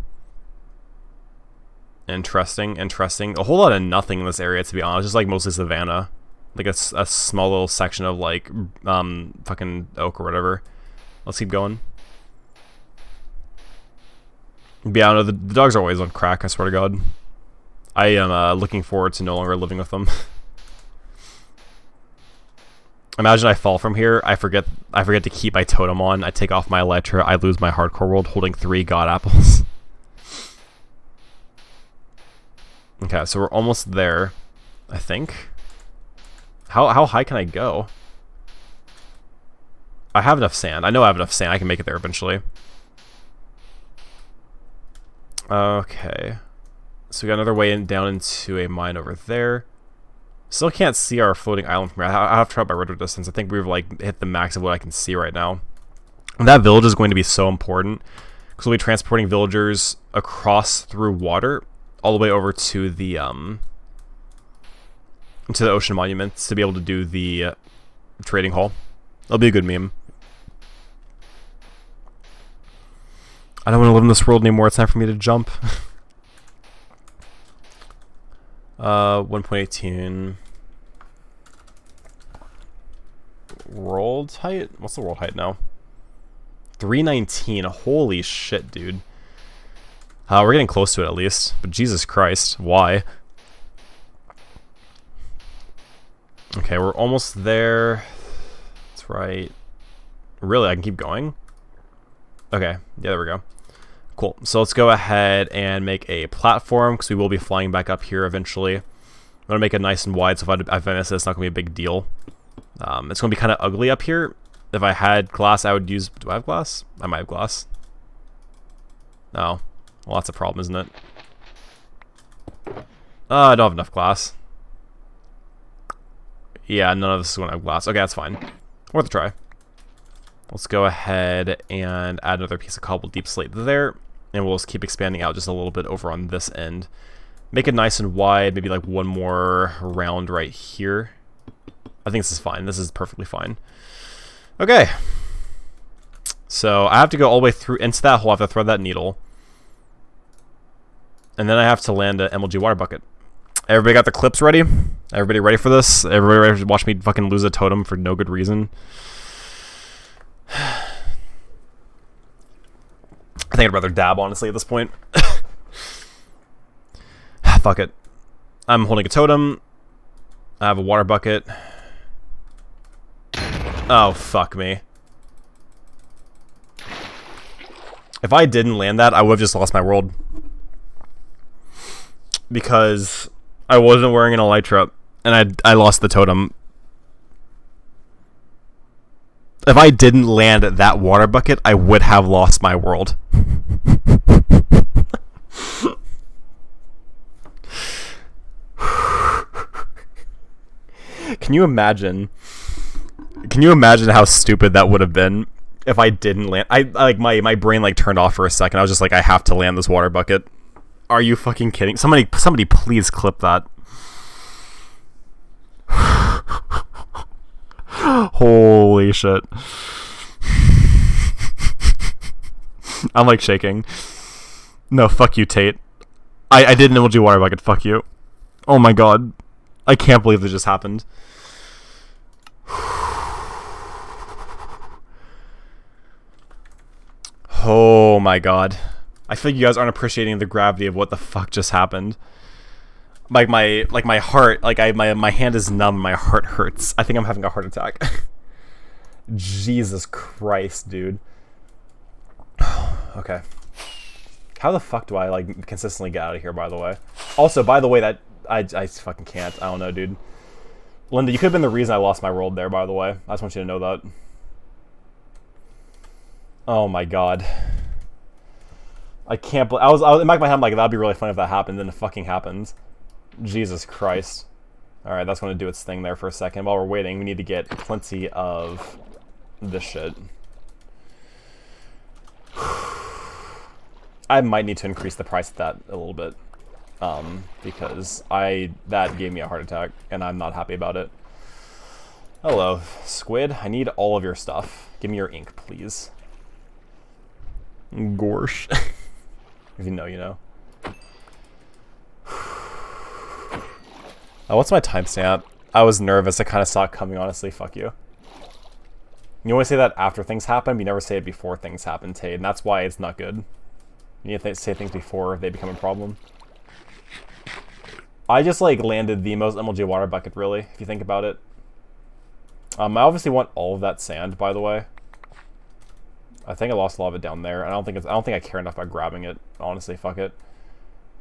Interesting. A whole lot of nothing in this area, to be honest. Just like mostly savanna. Like a small little section of like fucking oak or whatever. Let's keep going. But yeah, I don't know, the dogs are always on crack, I swear to God. I am looking forward to no longer living with them. Imagine I fall from here. I forget to keep my totem on. I take off my elytra. I lose my hardcore world holding 3 god apples. Okay, so we're almost there, I think. How high can I go? I have enough sand. I know I have enough sand. I can make it there eventually. Okay. So we got another way in down into a mine over there. Still can't see our floating island from here. I have to try by rudder distance. I think we've like hit the max of what I can see right now. And that village is going to be so important because we'll be transporting villagers across through water all the way over to the ocean monuments to be able to do the trading hall. That'll be a good meme. I don't want to live in this world anymore. It's time for me to jump. 1.18 world height? What's the world height now? 319. Holy shit, dude. We're getting close to it at least. But Jesus Christ, why? Okay, we're almost there. That's right. Really, I can keep going? Okay, yeah, there we go. Cool. So let's go ahead and make a platform because we will be flying back up here eventually. I'm going to make it nice and wide so if I miss it, it's not going to be a big deal. It's going to be kind of ugly up here. If I had glass, I would use... Do I have glass? I might have glass. No. Well, that's a problem, isn't it? I don't have enough glass. Yeah, none of this is going to have glass. Okay, that's fine. Worth a try. Let's go ahead and add another piece of cobbled deep slate there. And we'll just keep expanding out just a little bit over on this end. Make it nice and wide, maybe like one more round right here. I think this is fine. This is perfectly fine. Okay. So I have to go all the way through into that hole. I have to thread that needle. And then I have to land an MLG water bucket. Everybody got the clips ready? Everybody ready for this? Everybody ready to watch me fucking lose a totem for no good reason? I think I'd rather dab, honestly, at this point. Fuck it. I'm holding a totem. I have a water bucket. Oh, fuck me. If I didn't land that, I would have just lost my world. Because I wasn't wearing an elytra, and I lost the totem. If I didn't land that water bucket, I would have lost my world. Can you imagine? Can you imagine how stupid that would have been if I didn't land? I like my brain like turned off for a second. I was just like, I have to land this water bucket. Are you fucking kidding? Somebody please clip that. Holy shit. I'm like shaking. No, fuck you, Tate. I did an emoji water bucket, fuck you. Oh my god. I can't believe this just happened. Oh my god. I feel like you guys aren't appreciating the gravity of what the fuck just happened. Like my heart, like my hand is numb, my heart hurts. I think I'm having a heart attack. Jesus Christ, dude. Okay. How the fuck do I like consistently get out of here, by the way? Also, by the way, that I fucking can't. I don't know, dude. Linda, you could have been the reason I lost my world there, by the way. I just want you to know that. Oh my god. I can't believe I was in the back of my head, I'm like, that'd be really funny if that happened, then it fucking happened. Jesus Christ. Alright, that's going to do its thing there for a second. While we're waiting, we need to get plenty of this shit. I might need to increase the price of that a little bit. Because that gave me a heart attack, and I'm not happy about it. Hello, Squid. I need all of your stuff. Give me your ink, please. Gorsh. If you know, you know. What's my timestamp? I was nervous. I kind of saw it coming, honestly. Fuck you. You always say that after things happen, but you never say it before things happen, Tate, and that's why it's not good. You need to say things before they become a problem. I just, like, landed the most MLG water bucket, really, if you think about it. I obviously want all of that sand, by the way. I think I lost a lot of it down there. I don't think I care enough about grabbing it. Honestly, fuck it.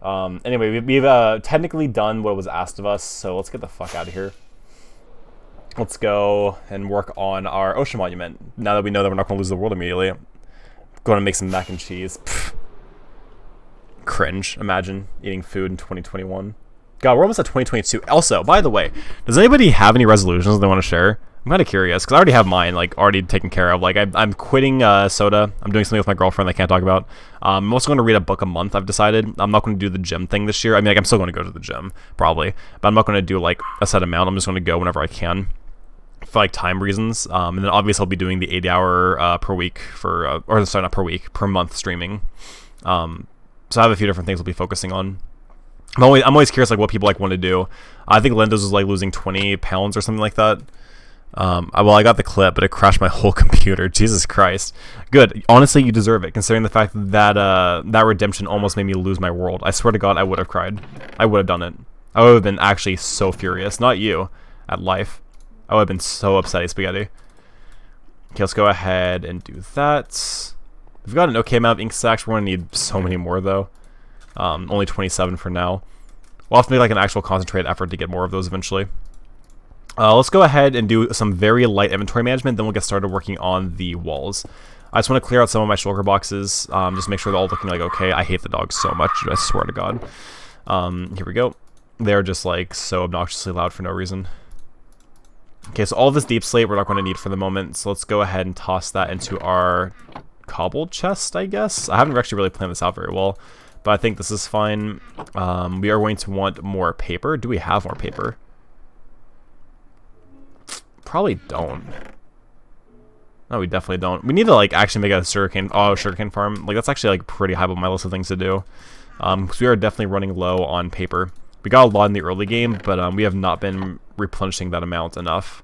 Anyway, we've technically done what was asked of us, so let's get the fuck out of here. Let's go and work on our ocean monument. Now that we know that we're not going to lose the world immediately. I'm going to make some mac and cheese. Pfft. Cringe. Imagine eating food in 2021. God, we're almost at 2022. Also, by the way, does anybody have any resolutions they want to share? I'm kind of curious, because I already have mine, like, already taken care of. Like, I'm quitting soda. I'm doing something with my girlfriend that I can't talk about. I'm also going to read a book a month, I've decided. I'm not going to do the gym thing this year. I mean, like, I'm still going to go to the gym, probably. But I'm not going to do, like, a set amount. I'm just going to go whenever I can for, like, time reasons. And then, obviously, I'll be doing the 80-hour per week for... or, sorry, not per week. Per month streaming. So I have a few different things I'll be focusing on. I'm always curious, like, what people, like, want to do. I think Linda's was, like, losing 20 pounds or something like that. Well, I got the clip, but it crashed my whole computer. Jesus Christ. Good. Honestly, you deserve it, considering the fact that that redemption almost made me lose my world. I swear to God, I would have cried. I would have done it. I would have been actually so furious. Not you, at life. I would have been so upset, spaghetti. Okay, let's go ahead and do that. We've got an okay amount of ink sacks. We're going to need so many more, though. Only 27 for now. We'll have to make, like, an actual concentrated effort to get more of those eventually. Let's go ahead and do some very light inventory management, then we'll get started working on the walls. I just want to clear out some of my shulker boxes, just make sure they're all looking like okay. I hate the dogs so much, I swear to God. Here we go. They're just like so obnoxiously loud for no reason. Okay, so all of this deep slate we're not going to need for the moment, so let's go ahead and toss that into our cobbled chest, I guess. I haven't actually really planned this out very well, but I think this is fine. We are going to want more paper. Do we have more paper? Probably don't. No, we definitely don't. We need to, like, actually make a sugarcane farm. Like, that's actually, like, pretty high on my list of things to do. Because we are definitely running low on paper. We got a lot in the early game, but we have not been replenishing that amount enough.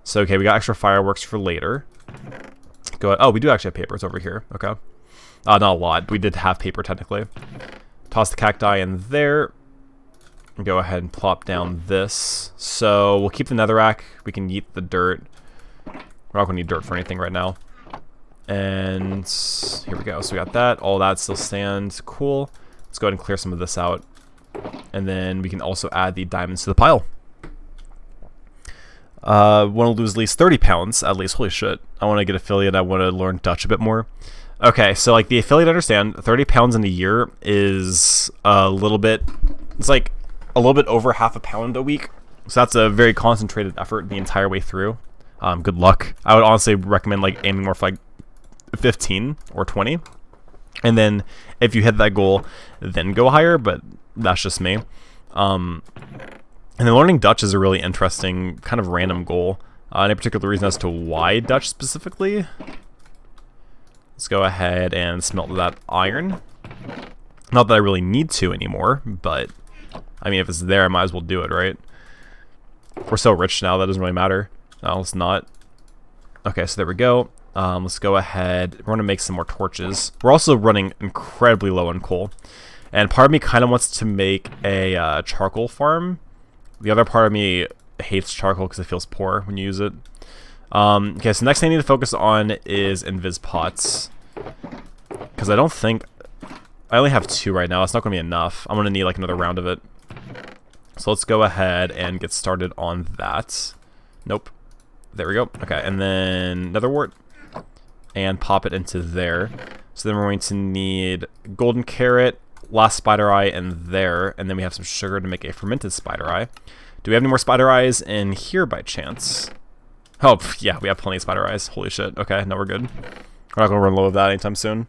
So, okay, we got extra fireworks for later. Go ahead. Oh, we do actually have paper. It's over here. Okay. Not a lot. We did have paper, technically. Toss the cacti in there. Go ahead and plop down this. So we'll keep the netherrack. We can yeet the dirt. We're not going to need dirt for anything right now. And here we go. So we got that. All that still stands. Cool. Let's go ahead and clear some of this out. And then we can also add the diamonds to the pile. Want to lose at least 30 pounds. At least. Holy shit. I want to get affiliate. I want to learn Dutch a bit more. Okay, so like the affiliate, understand, 30 pounds in a year is a little bit... It's like a little bit over half a pound a week. So that's a very concentrated effort the entire way through. Good luck. I would honestly recommend like aiming more for like 15 or 20. And then if you hit that goal, then go higher, but that's just me. And then learning Dutch is a really interesting kind of random goal. Any particular reason as to why Dutch specifically? Let's go ahead and smelt that iron. Not that I really need to anymore, but I mean, if it's there, I might as well do it, right? We're so rich now, that doesn't really matter. No, it's not. Okay, so there we go. Let's go ahead. We're going to make some more torches. We're also running incredibly low on coal. And part of me kind of wants to make a charcoal farm. The other part of me hates charcoal because it feels poor when you use it. Okay, so next thing I need to focus on is invis pots. Because I don't think... I only have 2 right now. It's not going to be enough. I'm going to need like another round of it. So let's go ahead and get started on that. Nope. There we go. Okay, and then nether wart. And pop it into there. So then we're going to need golden carrot, last spider eye in there. And then we have some sugar to make a fermented spider eye. Do we have any more spider eyes in here by chance? Oh, yeah, we have plenty of spider eyes. Holy shit. Okay, now we're good. We're not going to run low of that anytime soon.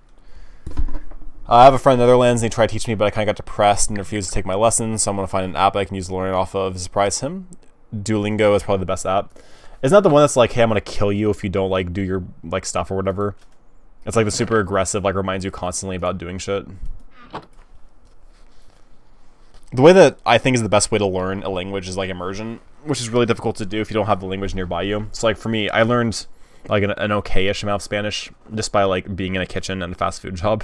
I have a friend in the Netherlands, and he tried to teach me, but I kind of got depressed and refused to take my lessons, so I'm going to find an app I can use to learn it off of to surprise him. Duolingo is probably the best app. It's not the one that's like, hey, I'm going to kill you if you don't, like, do your, like, stuff or whatever. It's like the super aggressive, like, reminds you constantly about doing shit. The way that I think is the best way to learn a language is, like, immersion, which is really difficult to do if you don't have the language nearby you. So, like, for me, I learned, like, an okay-ish amount of Spanish just by, like, being in a kitchen and a fast food job.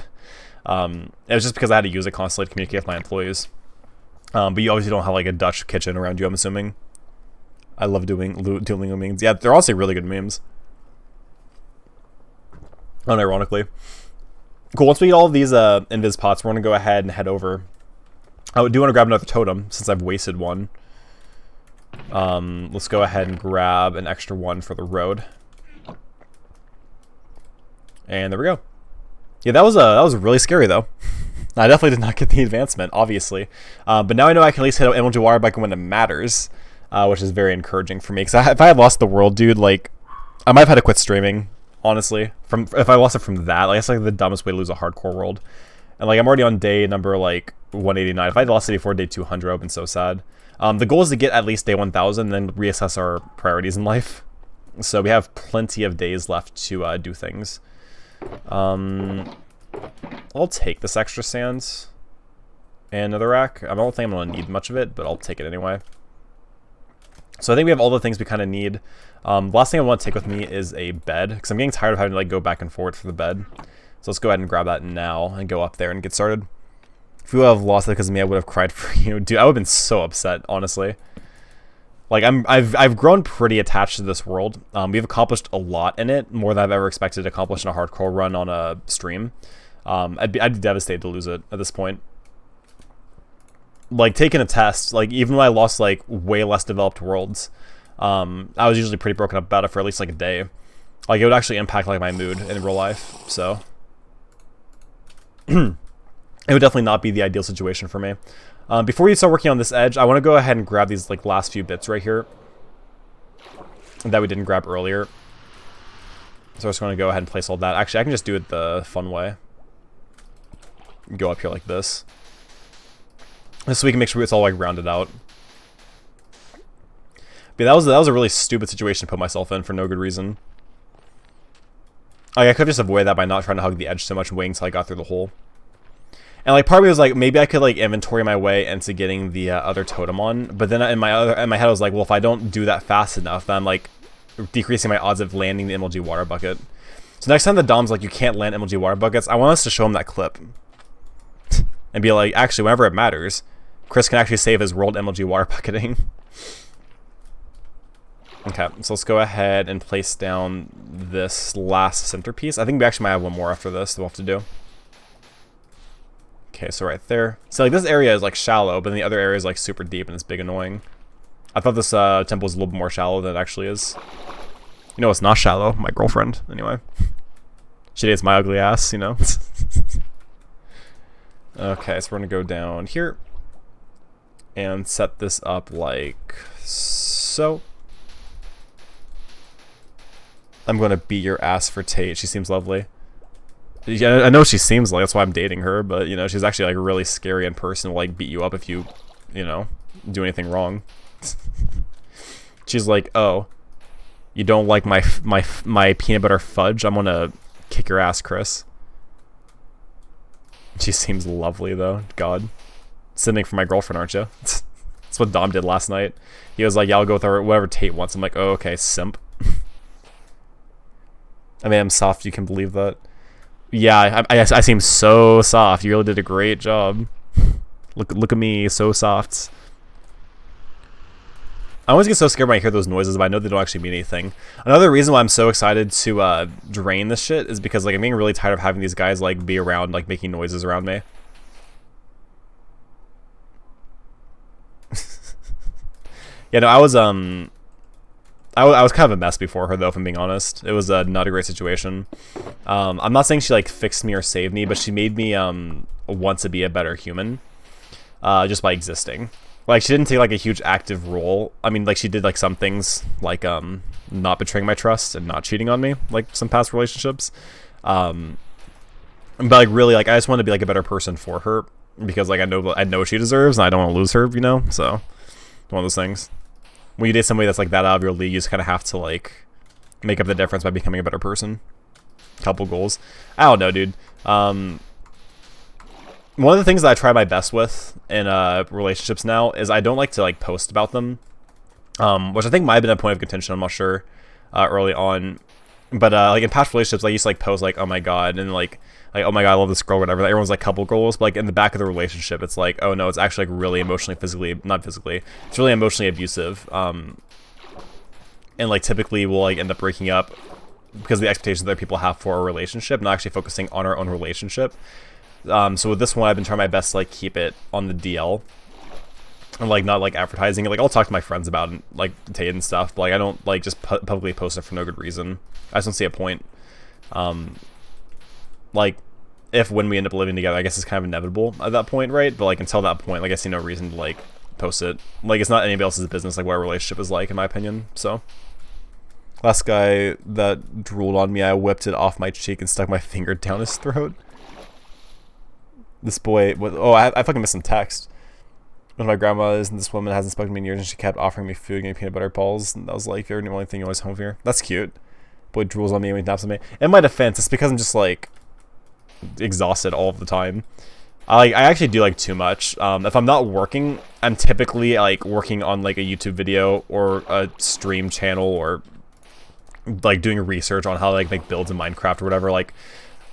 It was just because I had to use it constantly to communicate with my employees. But you obviously don't have like a Dutch kitchen around you, I'm assuming. I love doing Duolingo memes. Yeah, they're honestly really good memes. Unironically. Cool, once we get all of these invis pots, we're going to go ahead and head over. I do want to grab another totem, since I've wasted one. Let's go ahead and grab an extra one for the road. And there we go. Yeah, that was really scary, though. I definitely did not get the advancement, obviously. But now I know I can at least hit an MLG water bucket when it matters, which is very encouraging for me. Because if I had lost the world, dude, like, I might have had to quit streaming, honestly. If I lost it from that, like, that's like the dumbest way to lose a hardcore world. And like, I'm already on day number like 189. If I had lost it before day 200, I would have been so sad. The goal is to get at least day 1000, and then reassess our priorities in life. So we have plenty of days left to do things. I'll take this extra sand and another rack. I don't think I'm going to need much of it, but I'll take it anyway. So I think we have all the things we kind of need. Last thing I want to take with me is a bed, because I'm getting tired of having to like go back and forth for the bed. So let's go ahead and grab that now and go up there and get started. If you would have lost it because of me, I would have cried for you. Dude, I would have been so upset, honestly. Like, I've grown pretty attached to this world. We've accomplished a lot in it, more than I've ever expected to accomplish in a hardcore run on a stream. I'd be devastated to lose it at this point. Like, taking a test, like, even when I lost, like, way less developed worlds, I was usually pretty broken up about it for at least, like, a day. Like, it would actually impact, like, my mood in real life, so. It would definitely not be the ideal situation for me. Before we start working on this edge, I want to go ahead and grab these like last few bits right here that we didn't grab earlier. So I'm just going to go ahead and place all that. Actually, I can just do it the fun way. Go up here like this. Just so we can make sure it's all like rounded out. But that was a really stupid situation to put myself in for no good reason. Like, I could have just avoided that by not trying to hug the edge so much and waiting until I got through the hole. And like part of me was like, maybe I could like inventory my way into getting the other totem on, but then in my head I was like, well, if I don't do that fast enough, then I'm like decreasing my odds of landing the MLG water bucket. So next time the Dom's like, you can't land MLG water buckets, I want us to show him that clip and be like, actually, whenever it matters, Chris can actually save his world MLG water bucketing. Okay, so let's go ahead and place down this last centerpiece. I think we actually might have one more after this that we'll have to do. Okay, so right there. So like this area is like shallow, but then the other area is like super deep and it's big annoying. I thought this temple was a little bit more shallow than it actually is. You know it's not shallow? My girlfriend, anyway. She dates my ugly ass, you know? Okay, so we're gonna go down here and set this up like so. I'm gonna beat your ass for Tate. She seems lovely. Yeah, I know she seems like, that's why I'm dating her, but, you know, she's actually, like, really scary in person, will, like, beat you up if you know, do anything wrong. She's like, oh, you don't like my peanut butter fudge? I'm gonna kick your ass, Chris. She seems lovely, though. God. Simming for my girlfriend, aren't you? That's what Dom did last night. He was like, yeah, I'll go with her, whatever Tate wants. I'm like, oh, okay, simp. I mean, I'm soft, you can believe that. Yeah, I seem so soft. You really did a great job. Look at me, so soft. I always get so scared when I hear those noises, but I know they don't actually mean anything. Another reason why I'm so excited to drain this shit is because like I'm getting really tired of having these guys like be around, like making noises around me. Yeah, no, I was kind of a mess before her, though, if I'm being honest. It was not a great situation. I'm not saying she, like, fixed me or saved me, but she made me want to be a better human just by existing. Like, she didn't take, like, a huge active role. I mean, like, she did, like, some things, like, not betraying my trust and not cheating on me, like some past relationships. But, like, really, like, I just want to be, like, a better person for her because, like, I know what she deserves and I don't want to lose her, you know? So, one of those things. When you date somebody that's like that out of your league, you just kind of have to like make up the difference by becoming a better person. Couple goals. I don't know, dude. One of the things that I try my best with in relationships now is I don't like to like post about them, which I think might have been a point of contention. I'm not sure early on, but like in past relationships, I used to like post like, oh my god, and like oh my god, I love this girl, whatever. Everyone's like couple goals, but like in the back of the relationship, it's like, oh no, it's actually like really emotionally, physically, not physically, it's really emotionally abusive. and like typically we'll like end up breaking up because of the expectations that people have for a relationship, not actually focusing on our own relationship. So with this one, I've been trying my best to like keep it on the DL and like not like advertising it. Like I'll talk to my friends about it, like Tate and stuff, but like I don't like just publicly post it for no good reason. I just don't see a point. Like when we end up living together, I guess it's kind of inevitable at that point, right? But like until that point, like I see no reason to like post it. Like it's not anybody else's business like what our relationship is like, in my opinion. So last guy that drooled on me, I whipped it off my cheek and stuck my finger down his throat. This boy, I fucking missed some text. When my grandma is, and this woman hasn't spoken to me in years, and she kept offering me food and peanut butter balls, and I was like, "You're the only thing you always home here." That's cute. Boy drools on me and he naps on me. In my defense, it's because I'm just like exhausted all of the time. I actually do like too much. If I'm not working, I'm typically like working on like a YouTube video or a stream channel, or like doing research on how to like make builds in Minecraft or whatever. Like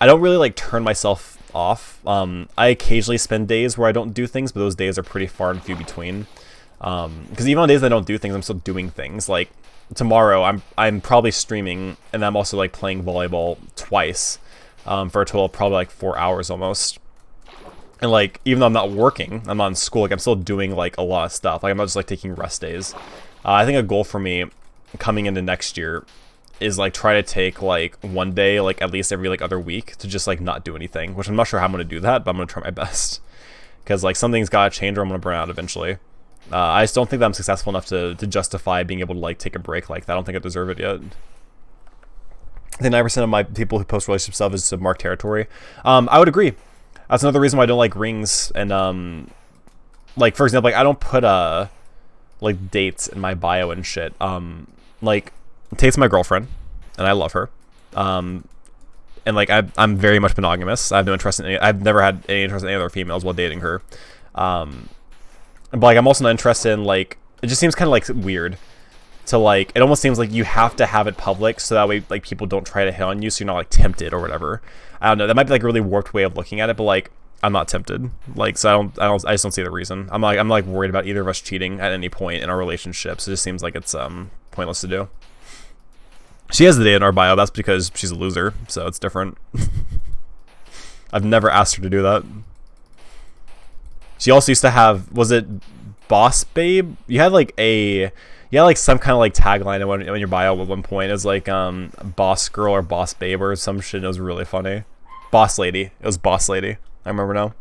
I don't really like turn myself off. I occasionally spend days where I don't do things, but those days are pretty far and few between. Because even on days I don't do things, I'm still doing things. Like tomorrow, I'm probably streaming, and I'm also like playing volleyball twice, for a total of probably like 4 hours almost. And like even though I'm not working, I'm not in school, like I'm still doing like a lot of stuff. Like I'm not just like taking rest days. I think a goal for me coming into next year is like try to take like one day like at least every like other week to just like not do anything, which I'm not sure how I'm gonna do that, but I'm gonna try my best, because like something's gotta change or I'm gonna burn out eventually. I just don't think that I'm successful enough to justify being able to like take a break like that. I don't think I deserve it yet. I think 9% of my people who post relationship stuff is to mark territory. I would agree. That's another reason why I don't like rings. And like for example, like I don't put like dates in my bio and shit. Like Tate's my girlfriend, and I love her. And like I'm very much monogamous. I have no interest in I've never had any interest in any other females while dating her. But like I'm also not interested in like, it just seems kind of like weird to like, it almost seems like you have to have it public so that way like people don't try to hit on you, so you're not like tempted or whatever. I don't know, that might be like a really warped way of looking at it, but like I'm not tempted. Like so I just don't see the reason. I'm like worried about either of us cheating at any point in our relationship, so it just seems like it's pointless to do. She has the date in our bio, that's because she's a loser, so it's different. I've never asked her to do that. She also used to have, was it Boss Babe? You had like some kind of like tagline in your bio at one point. It was like Boss Girl or Boss Babe or some shit. It was really funny. Boss Lady. It was Boss Lady. I remember now.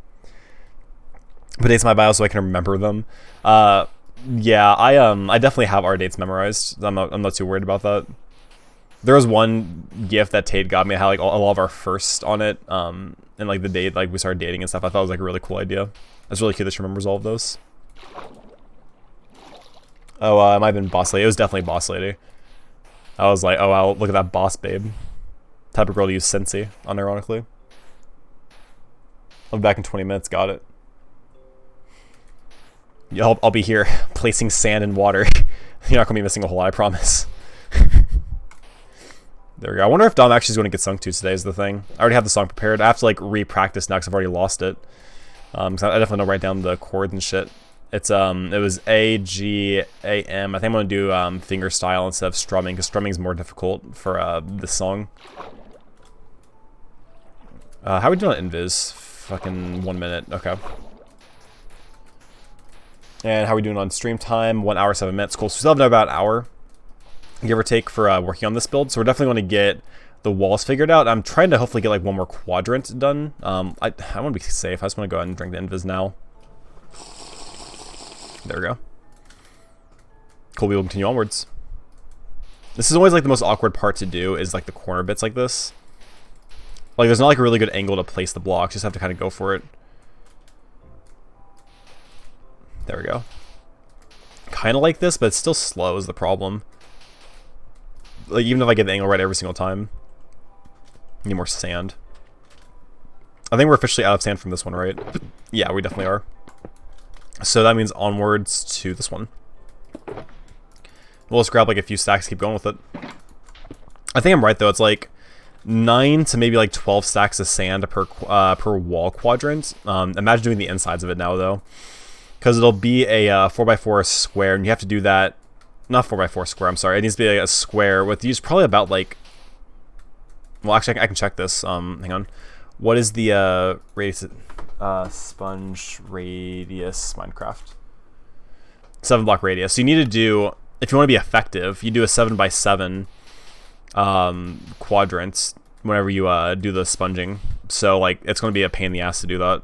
But dates in my bio so I can remember them. Yeah, I definitely have our dates memorized. I'm not too worried about that. There was one gift that Tate got me. I had like all of our first on it, and like the date, like we started dating and stuff. I thought it was like a really cool idea. It's really cute that she remembers all of those. Oh, it might have been Boss Lady. It was definitely Boss Lady. I was like, oh wow, look at that Boss Babe. Type of girl to use Sensi, unironically. I'll be back in 20 minutes, got it. Yeah, I'll be here placing sand and water. You're not going to be missing a whole lot, I promise. There we go. I wonder if Dom actually is going to get sung to today is the thing. I already have the song prepared. I have to like re-practice now because I've already lost it. I definitely don't write down the chords and shit. It was A, G, A, M. I think I'm going to do finger style instead of strumming, because strumming is more difficult for this song. How are we doing on Invis? Fucking 1 minute. Okay. And how are we doing on stream time? 1 hour, 7 minutes. Cool. So we still have about an hour, give or take, for working on this build. So we're definitely going to get the walls figured out. I'm trying to hopefully get like one more quadrant done. I want to be safe. I just want to go ahead and drink the Invis now. There we go. Cool, we will continue onwards. This is always like the most awkward part to do, is like the corner bits like this. Like there's not like a really good angle to place the blocks, you just have to kind of go for it. There we go. Kind of like this, but it's still slow is the problem. Like even if I get the angle right every single time. Need more sand. I think we're officially out of sand from this one, right? Yeah, we definitely are. So that means onwards to this one. We'll just grab like a few stacks, keep going with it. I think I'm right though, it's like 9 to maybe like 12 stacks of sand per wall quadrant. Imagine doing the insides of it now though, because it'll be a 4x4 square, and you have to do that not 4x4 square, I'm sorry. It needs to be like a square with these probably about like, well, actually I can check this. Hang on. What is the radius, sponge radius Minecraft? 7 block radius. So you need to do, if you want to be effective, you do a 7x7 quadrants whenever you do the sponging. So like it's going to be a pain in the ass to do that.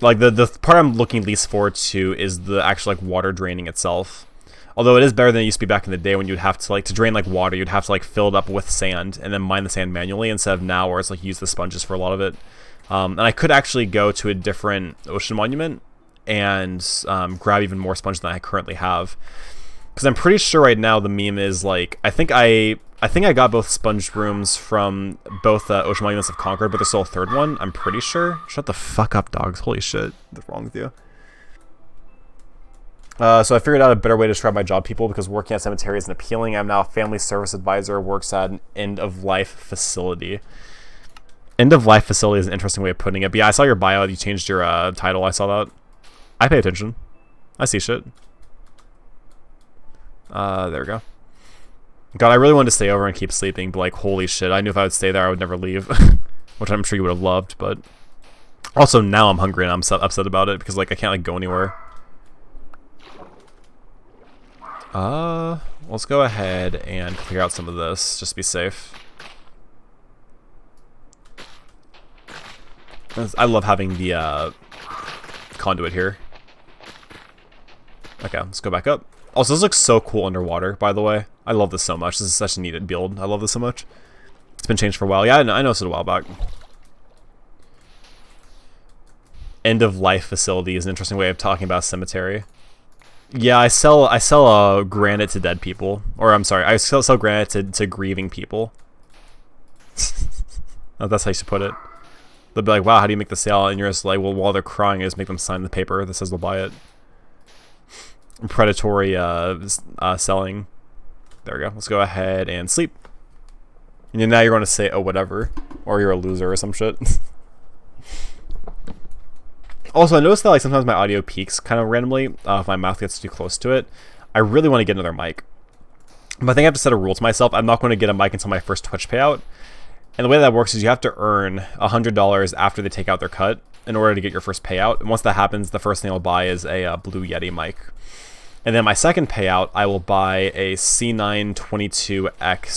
Like the part I'm looking least forward to is the actual like water draining itself. Although it is better than it used to be back in the day when you'd have to like to drain like water, you'd have to like fill it up with sand and then mine the sand manually instead of now where it's like use the sponges for a lot of it. And I could actually go to a different ocean monument and grab even more sponge than I currently have. Because I'm pretty sure right now the meme is like I think I got both sponge rooms from both ocean monuments of Concord, but there's still a third one. I'm pretty sure. Shut the fuck up, dogs! Holy shit, what's wrong with you? So I figured out a better way to describe my job, people, because working at cemetery isn't appealing. I'm now a family service advisor, works at an end-of-life facility. End-of-life facility is an interesting way of putting it. But yeah, I saw your bio. You changed your title. I saw that. I pay attention. I see shit. There we go. God, I really wanted to stay over and keep sleeping, but like, holy shit, I knew if I would stay there, I would never leave. Which I'm sure you would have loved, but... Also, now I'm hungry and I'm upset about it, because like, I can't like go anywhere. Let's go ahead and clear out some of this, just to be safe. I love having the, conduit here. Okay, let's go back up. Also, this looks so cool underwater, by the way. I love this so much. This is such a neat build. I love this so much. It's been changed for a while. Yeah, I noticed it a while back. End-of-life facility is an interesting way of talking about a cemetery. Yeah, I sell granite to dead people. Or, I'm sorry, I sell granite to grieving people. That's how you should put it. They'll be like, wow, how do you make the sale? And you're just like, well, while they're crying, I just make them sign the paper that says they'll buy it. Predatory selling. There we go. Let's go ahead and sleep. And now you're going to say, oh, whatever. Or you're a loser or some shit. Also, I noticed that like sometimes my audio peaks kind of randomly if my mouth gets too close to it. I really want to get another mic. But I think I have to set a rule to myself. I'm not going to get a mic until my first Twitch payout. And the way that works is you have to earn $100 after they take out their cut in order to get your first payout. And once that happens, the first thing I'll buy is a Blue Yeti mic. And then my second payout, I will buy a C922X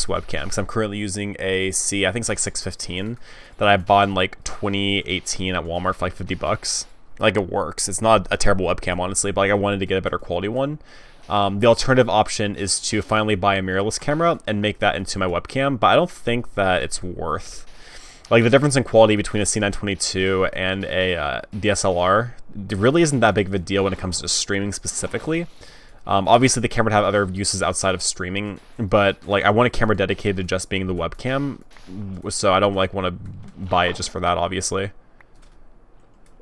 webcam because I'm currently using a I think it's like 615 that I bought in like 2018 at Walmart for like $50. Like it works. It's not a terrible webcam, honestly, but like I wanted to get a better quality one. The alternative option is to finally buy a mirrorless camera and make that into my webcam, but I don't think that it's worth. Like the difference in quality between a C922 and a DSLR really isn't that big of a deal when it comes to streaming specifically. Obviously the camera would have other uses outside of streaming, but like I want a camera dedicated to just being the webcam, so I don't like want to buy it just for that, obviously.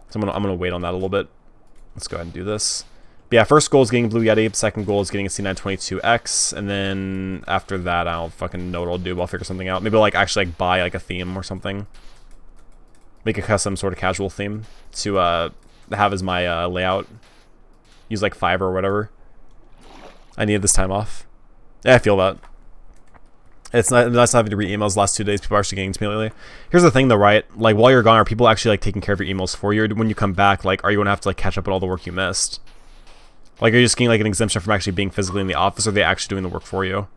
So I'm gonna wait on that a little bit. Let's go ahead and do this. But yeah, first goal is getting Blue Yeti, second goal is getting a C922X, and then after that I don't fucking know what I'll do, but I'll figure something out. Maybe I'll like actually like buy like a theme or something. Make a custom sort of casual theme to have as my layout. Use like Fiverr or whatever. I needed this time off. Yeah, I feel that. It's nice having to read emails the last 2 days. People are actually getting to me lately. Here's the thing though, right? Like while you're gone, are people actually like taking care of your emails for you? Or when you come back, like are you gonna have to like catch up on all the work you missed? Like are you just getting like an exemption from actually being physically in the office, or are they actually doing the work for you?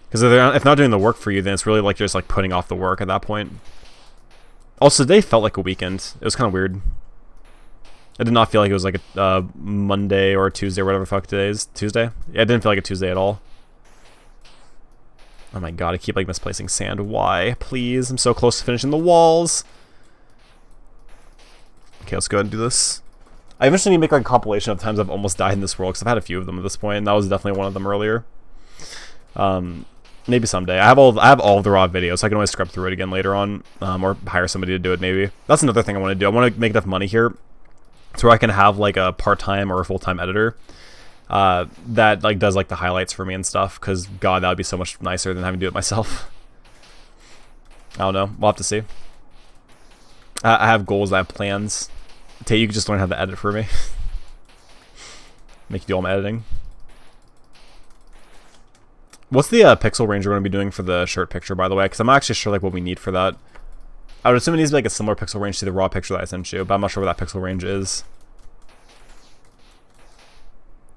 Because if not doing the work for you, then it's really like just like putting off the work at that point. Also, today felt like a weekend. It was kind of weird. I did not feel like it was like a Monday or a Tuesday or whatever the fuck today is. Tuesday? Yeah, it didn't feel like a Tuesday at all. Oh my god, I keep like misplacing sand. Why? Please, I'm so close to finishing the walls. Okay, let's go ahead and do this. I eventually need to make like a compilation of times I've almost died in this world, because I've had a few of them at this point, and that was definitely one of them earlier. Maybe someday. I have all of the raw videos, so I can always scrub through it again later on, or hire somebody to do it maybe. That's another thing I want to do. I want to make enough money here so I can have like a part-time or a full-time editor that like does like the highlights for me and stuff, because god, that would be so much nicer than having to do it myself. I don't know, we'll have to see. I have goals, I have plans. Tay, you can just learn how to edit for me. Make you do all my editing. What's the pixel range we're going to be doing for the shirt picture, by the way? Because I'm not actually sure like what we need for that. I would assume it needs to be like a similar pixel range to the raw picture that I sent you, but I'm not sure what that pixel range is.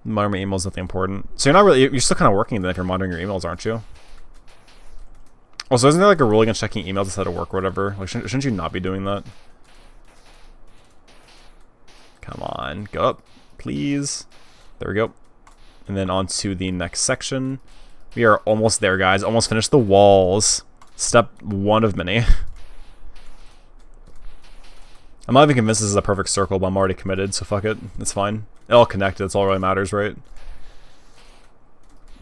Monitoring my emails, nothing important. So you're still kind of working then if you're monitoring your emails, aren't you? Also, isn't there like a rule against checking emails instead of work or whatever? Like, shouldn't you not be doing that? Come on, go up, please. There we go. And then on to the next section. We are almost there, guys. Almost finished the walls. Step 1 of many. I'm not even convinced this is a perfect circle, but I'm already committed, so fuck it. It's fine. It all connected. That's all that really matters, right?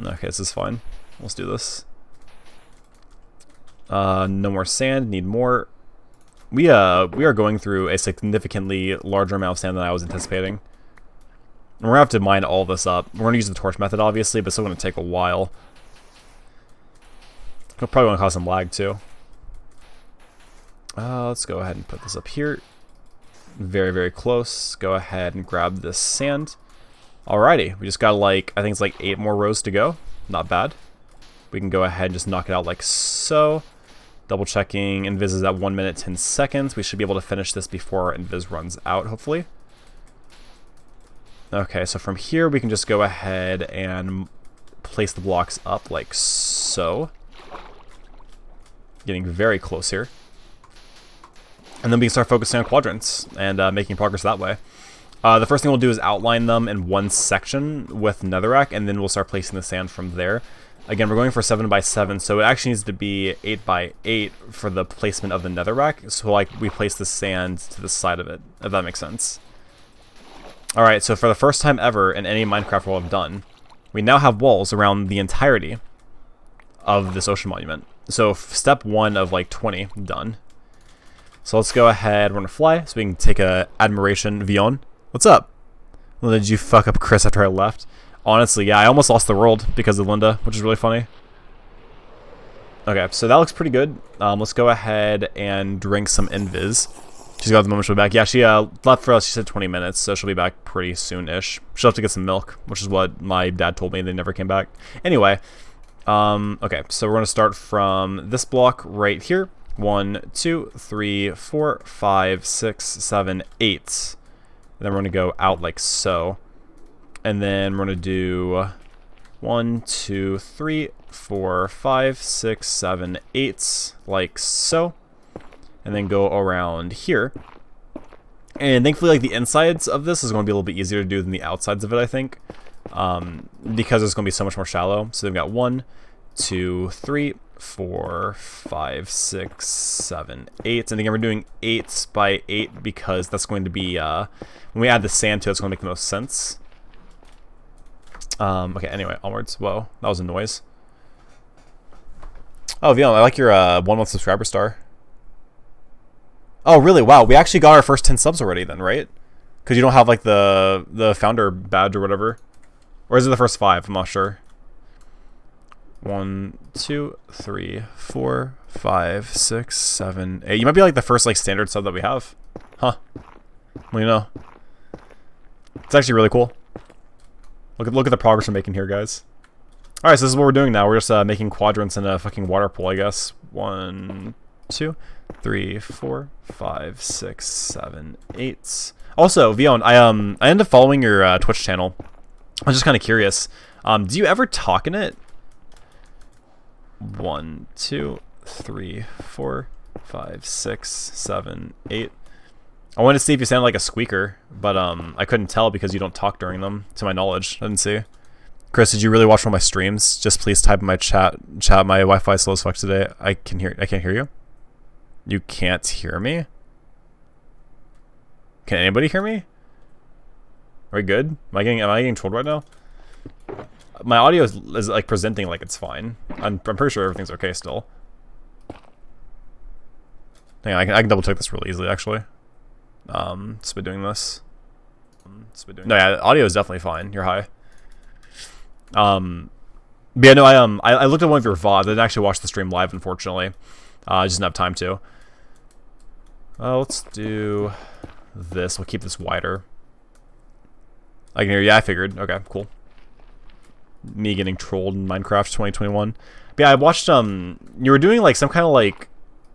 Okay, this is fine. Let's do this. No more sand. Need more. We are going through a significantly larger amount of sand than I was anticipating. And we're gonna have to mine all this up. We're gonna use the torch method, obviously, but it's still gonna take a while. It'll probably gonna cause some lag too. Let's go ahead and put this up here. Very, very close. Go ahead and grab this sand. Alrighty, we just got like, I think it's like 8 more rows to go. Not bad. We can go ahead and just knock it out like so. Double checking, invis is at 1 minute 10 seconds. We should be able to finish this before our invis runs out, hopefully. Okay, so from here we can just go ahead and place the blocks up like so. Getting very close here. And then we can start focusing on quadrants and making progress that way. The first thing we'll do is outline them in one section with netherrack, and then we'll start placing the sand from there. Again, we're going for 7 by 7, so it actually needs to be 8 by 8 for the placement of the netherrack. So like we place the sand to the side of it, if that makes sense. Alright, so for the first time ever in any Minecraft world I've done, we now have walls around the entirety of this ocean monument. So step 1 of like 20 done. So let's go ahead, we're gonna fly, so we can take a admiration. Vion, what's up? Well, did you fuck up Chris after I left? Honestly, yeah, I almost lost the world because of Linda, which is really funny. Okay, so that looks pretty good. Let's go ahead and drink some invis. She's got the moment she'll be back. Yeah, she left for us, she said 20 minutes, so she'll be back pretty soon-ish. She'll have to get some milk, which is what my dad told me, they never came back. Anyway, okay, so we're gonna start from this block right here. 1, 2, 3, 4, 5, 6, 7, 8. And then we're gonna go out like so. And then we're gonna do 1, 2, 3, 4, 5, 6, 7, 8, like so. And then go around here. And thankfully, like the insides of this is going to be a little bit easier to do than the outsides of it, I think. Because it's going to be so much more shallow. So we've got 1, 2, 3, 4, 5, 6, 7, 8. And again, we're doing 8 by 8 because that's going to be, when we add the sand to it, it's going to make the most sense. Okay, anyway, onwards. Whoa, that was a noise. Oh, Vion, I like your 1-month subscriber star. Oh, really? Wow, we actually got our first 10 subs already then, right? Because you don't have, like, the founder badge or whatever. Or is it the first 5? I'm not sure. 1, 2, 3, 4, 5, 6, 7, 8. You might be, like, the first, like, standard sub that we have. Huh. What do you know? It's actually really cool. Look at the progress we're making here, guys. Alright, so this is what we're doing now. We're just making quadrants in a fucking water pool, I guess. 1, 2, 3, 4, 5, 6, 7, 8. Also, Vion, I ended up following your Twitch channel. I was just kind of curious. Do you ever talk in it? 1, 2, 3, 4, 5, 6, 7, 8. I wanted to see if you sounded like a squeaker, but I couldn't tell because you don't talk during them, to my knowledge. I didn't see. Chris, did you really watch one of my streams? Just please type in my chat. My Wi-Fi is slow as fuck today. I can't hear you. You can't hear me? Can anybody hear me? Are we good? Am I getting trolled right now? My audio is like presenting like it's fine. I'm pretty sure everything's okay still. Hang on, I can double check this really easily actually. Just been doing this. No, yeah, audio is definitely fine. You're high. But yeah, no, I looked at one of your VODs. I didn't actually watch the stream live, unfortunately. I just didn't have time to. Let's do this. We'll keep this wider. I can hear you. Yeah, I figured. Okay, cool. Me getting trolled in Minecraft 2021. But yeah, I watched you were doing like some kind of like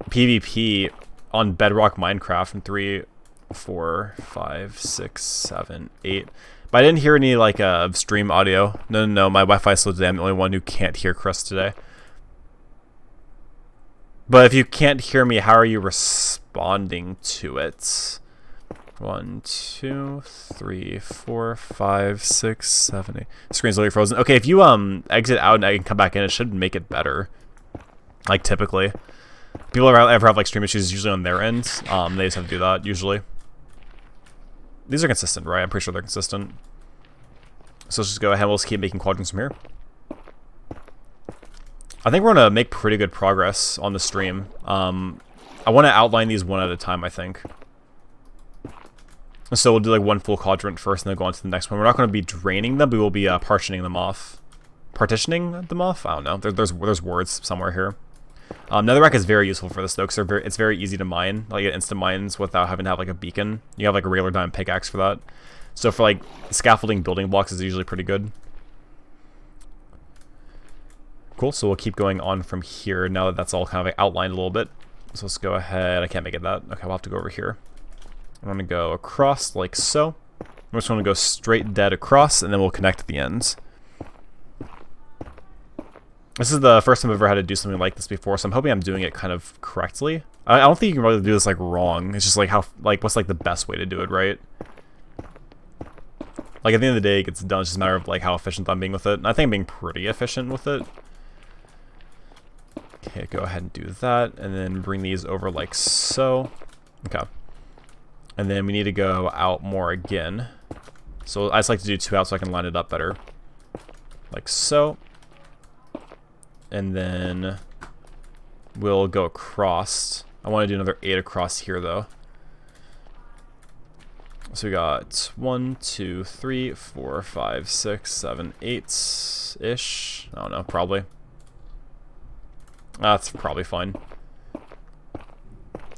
PvP on Bedrock Minecraft in 3, 4, 5, 6, 7, 8. But I didn't hear any like stream audio. No, my Wi-Fi slow today. I'm the only one who can't hear Chris today. But if you can't hear me, how are you responding to it? 1, 2, 3, 4, 5, 6, 7, 8. Screen's literally frozen. Okay, if you exit out and I can come back in, it should make it better. Like typically, people ever have like stream issues usually on their end. They just have to do that usually. These are consistent, right? I'm pretty sure they're consistent. So let's just go ahead. We'll just keep making quadrants from here. I think we're gonna make pretty good progress on the stream. I want to outline these one at a time, I think. So we'll do like one full quadrant first and then go on to the next one. We're not going to be draining them, but we will be partitioning them off. Partitioning them off? I don't know. There's words somewhere here. Netherrack is very useful for this though, because it's very easy to mine. Like it instant mines without having to have like a beacon. You have like a regular diamond pickaxe for that. So for like scaffolding building blocks is usually pretty good. Cool, so we'll keep going on from here now that that's all kind of like outlined a little bit. So let's go ahead. I can't make it that. Okay, we'll have to go over here. I'm going to go across like so. I'm just going to go straight dead across, and then we'll connect at the ends. This is the first time I've ever had to do something like this before, so I'm hoping I'm doing it kind of correctly. I don't think you can really do this like wrong. It's just like how, like, what's like the best way to do it, right? Like at the end of the day, it gets done. It's just a matter of like how efficient I'm being with it. And I think I'm being pretty efficient with it. Okay, go ahead and do that, and then bring these over like so. Okay. And then we need to go out more again. So I just like to do 2 out so I can line it up better. Like so. And then we'll go across. I want to do another 8 across here though. So we got 1, 2, 3, 4, 5, 6, 7, 8-ish. I don't know, probably. That's probably fine.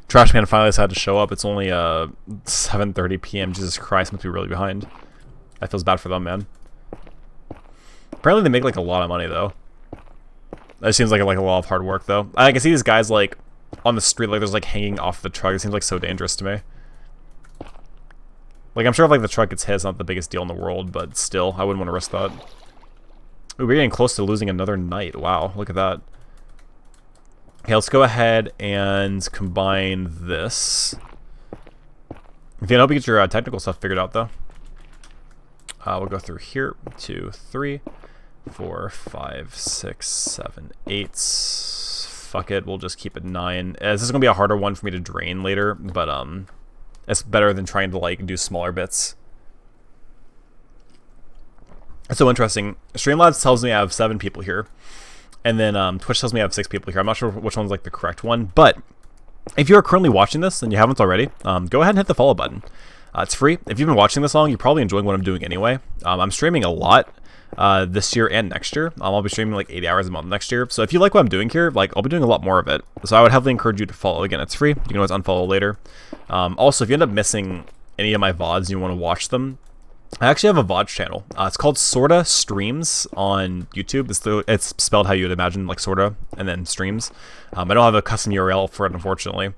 Trashman finally decided to show up. It's only 7:30 p.m. Jesus Christ, must be really behind. That feels bad for them, man. Apparently they make like a lot of money though. That seems like a lot of hard work though. I can see these guys like on the street, like there's like hanging off the truck. It seems like so dangerous to me. Like I'm sure if like the truck gets hit, it's not the biggest deal in the world, but still, I wouldn't want to risk that. Ooh, we're getting close to losing another night. Wow, look at that. Okay, let's go ahead and combine this. If you hope you get your technical stuff figured out, though. We'll go through here. 2, 3, 4, 5, 6, 7, 8. Fuck it, we'll just keep it 9. This is gonna be a harder one for me to drain later, but it's better than trying to like do smaller bits. It's so interesting. Streamlabs tells me I have 7 people here. And then Twitch tells me I have 6 people here. I'm not sure which one's like the correct one, but if you're currently watching this and you haven't already, go ahead and hit the follow button. It's free. If you've been watching this long, you're probably enjoying what I'm doing anyway. I'm streaming a lot this year and next year. I'll be streaming like 80 hours a month next year. So if you like what I'm doing here, like I'll be doing a lot more of it. So I would heavily encourage you to follow. Again, it's free. You can always unfollow later. Also, if you end up missing any of my VODs and you want to watch them, I actually have a VOD channel. It's called Sorta Streams on YouTube. It's spelled how you would imagine, like sorta, and then streams. I don't have a custom URL for it, unfortunately.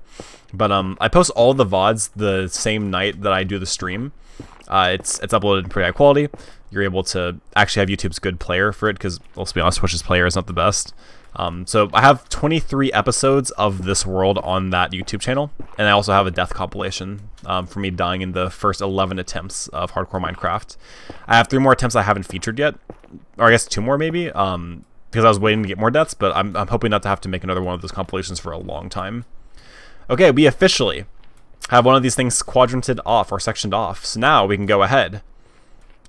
But I post all the VODs the same night that I do the stream. It's uploaded in pretty high quality. You're able to actually have YouTube's good player for it, because let's be honest, Twitch's player is not the best. So I have 23 episodes of this world on that YouTube channel, and I also have a death compilation for me dying in the first 11 attempts of Hardcore Minecraft. I have 3 more attempts I haven't featured yet, or I guess 2 more maybe, because I was waiting to get more deaths, but I'm hoping not to have to make another one of those compilations for a long time. Okay, we officially have one of these things quadranted off or sectioned off, so now we can go ahead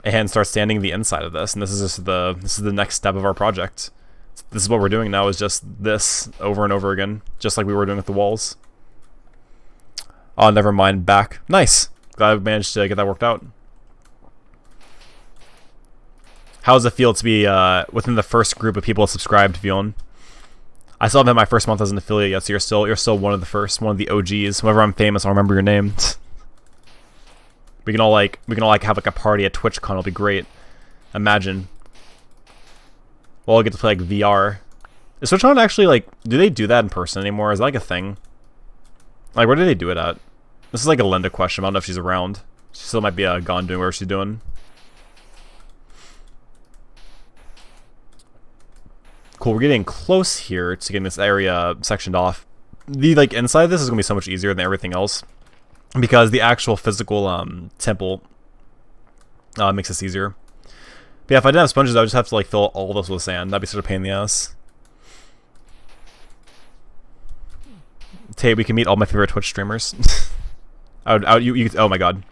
and start sanding the inside of this, and this is the next step of our project. This is what we're doing now, is just this over and over again, just like we were doing with the walls. Oh, never mind, back. Nice. Glad I managed to get that worked out. How does it feel to be within the first group of people subscribed, Vion? I still haven't had my first month as an affiliate yet, so you're still one of the first, one of the OGs. Whenever I'm famous, I'll remember your name. we can all have like a party at TwitchCon. It'll be great. Imagine. Well, I'll get to play like VR. Is Switch on actually like? Do they do that in person anymore? Is that like a thing? Like, where do they do it at? This is like a Linda question. I don't know if she's around. She still might be gone doing whatever she's doing. Cool. We're getting close here to getting this area sectioned off. The like inside of this is gonna be so much easier than everything else because the actual physical temple makes this easier. But yeah, if I didn't have sponges, I would just have to like fill all this with sand. That'd be such a pain in the ass. Tay, we can meet all my favorite Twitch streamers. You, oh my god.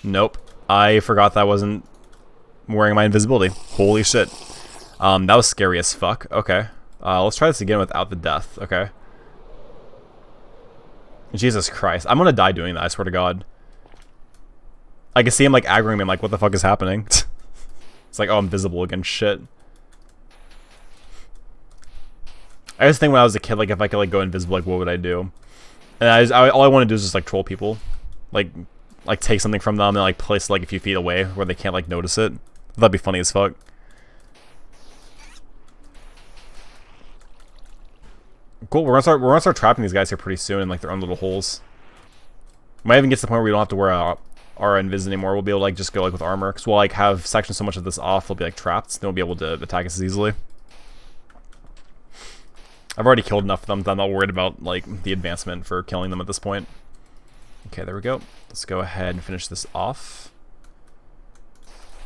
Nope. I forgot that I wasn't wearing my invisibility. Holy shit. That was scary as fuck. Okay. Let's try this again without the death. Okay. Jesus Christ. I'm gonna die doing that, I swear to god. I can see him like aggroing me. I'm like, what the fuck is happening? It's like, oh, I'm visible again. Shit. I just think when I was a kid, like if I could like go invisible, like what would I do? And all I want to do is just like troll people, like take something from them and like place it, like a few feet away where they can't like notice it. That'd be funny as fuck. Cool. We're gonna start trapping these guys here pretty soon in like their own little holes. Might even get to the point where we don't have to wear our invis anymore. We'll be able to like just go like with armor because we'll like have section so much of this off. They'll be like trapped. They won't be able to attack us as easily. I've already killed enough of them that I'm not worried about like the advancement for killing them at this point. Okay, there we go. Let's go ahead and finish this off.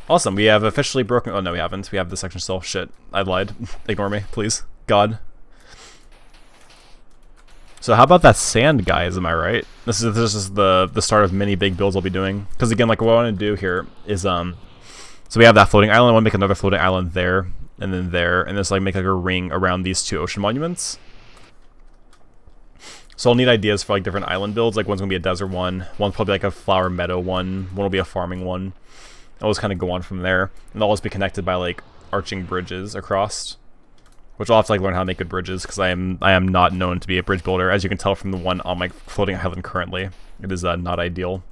Awesome. We have officially broken. Oh no, we haven't. We have this section still. Shit, I lied. Ignore me, please. God. So how about that sand, guys? Am I right? This is the start of many big builds I'll be doing. Because again, like what I want to do here is so we have that floating island. I want to make another floating island there, and then there, and just like make like a ring around these two ocean monuments. So I'll need ideas for like different island builds. Like one's gonna be a desert one, one's probably like a flower meadow one will be a farming one. I'll just kind of go on from there, and they'll always be connected by like arching bridges across. Which I'll have to like learn how to make good bridges because I am not known to be a bridge builder, as you can tell from the one on my floating island currently. It is not ideal.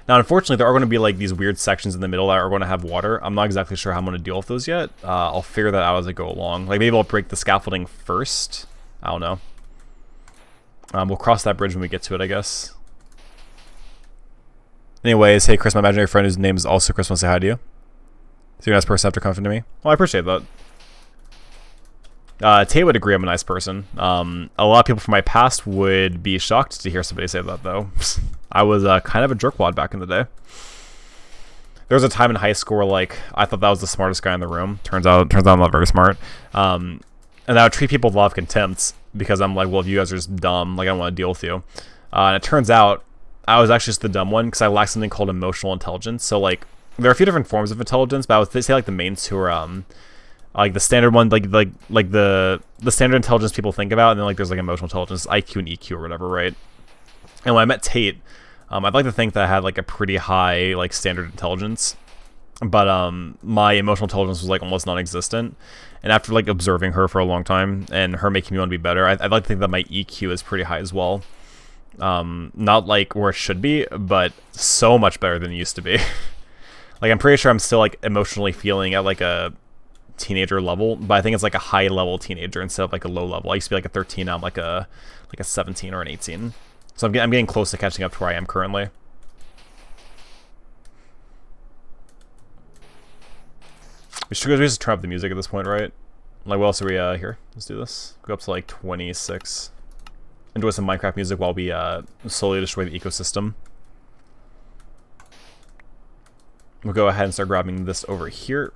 Now, unfortunately, there are going to be like these weird sections in the middle that are going to have water. I'm not exactly sure how I'm going to deal with those yet. I'll figure that out as I go along. Like maybe I'll break the scaffolding first. I don't know. We'll cross that bridge when we get to it, I guess. Anyways, hey Chris, my imaginary friend whose name is also Chris, wants to say hi to you. So you're a nice person after coming to me. Well, I appreciate that. Tay would agree I'm a nice person. A lot of people from my past would be shocked to hear somebody say that, though. I was kind of a jerkwad back in the day. There was a time in high school where, like, I thought that was the smartest guy in the room. Turns out I'm not very smart. And I would treat people with a lot of contempt because I'm like, well, if you guys are just dumb, like, I don't want to deal with you. And it turns out I was actually just the dumb one because I lacked something called emotional intelligence. So, like, there are a few different forms of intelligence, but I would say, like, the main two are, like the standard one, like the standard intelligence people think about, and then like there's like emotional intelligence, IQ and EQ or whatever, right? And when I met Tate, I'd like to think that I had like a pretty high like standard intelligence, but my emotional intelligence was like almost non-existent. And after like observing her for a long time and her making me want to be better, I'd like to think that my EQ is pretty high as well. Not like where it should be, but so much better than it used to be. Like I'm pretty sure I'm still like emotionally feeling at like a teenager level, but I think it's like a high level teenager instead of like a low level. I used to be like a 13, now I'm like a 17 or an 18. So I'm getting close to catching up to where I am currently. We should just turn up the music at this point, right? Like what else are we here? Let's do this. Go up to like 26. Enjoy some Minecraft music while we slowly destroy the ecosystem. We'll go ahead and start grabbing this over here.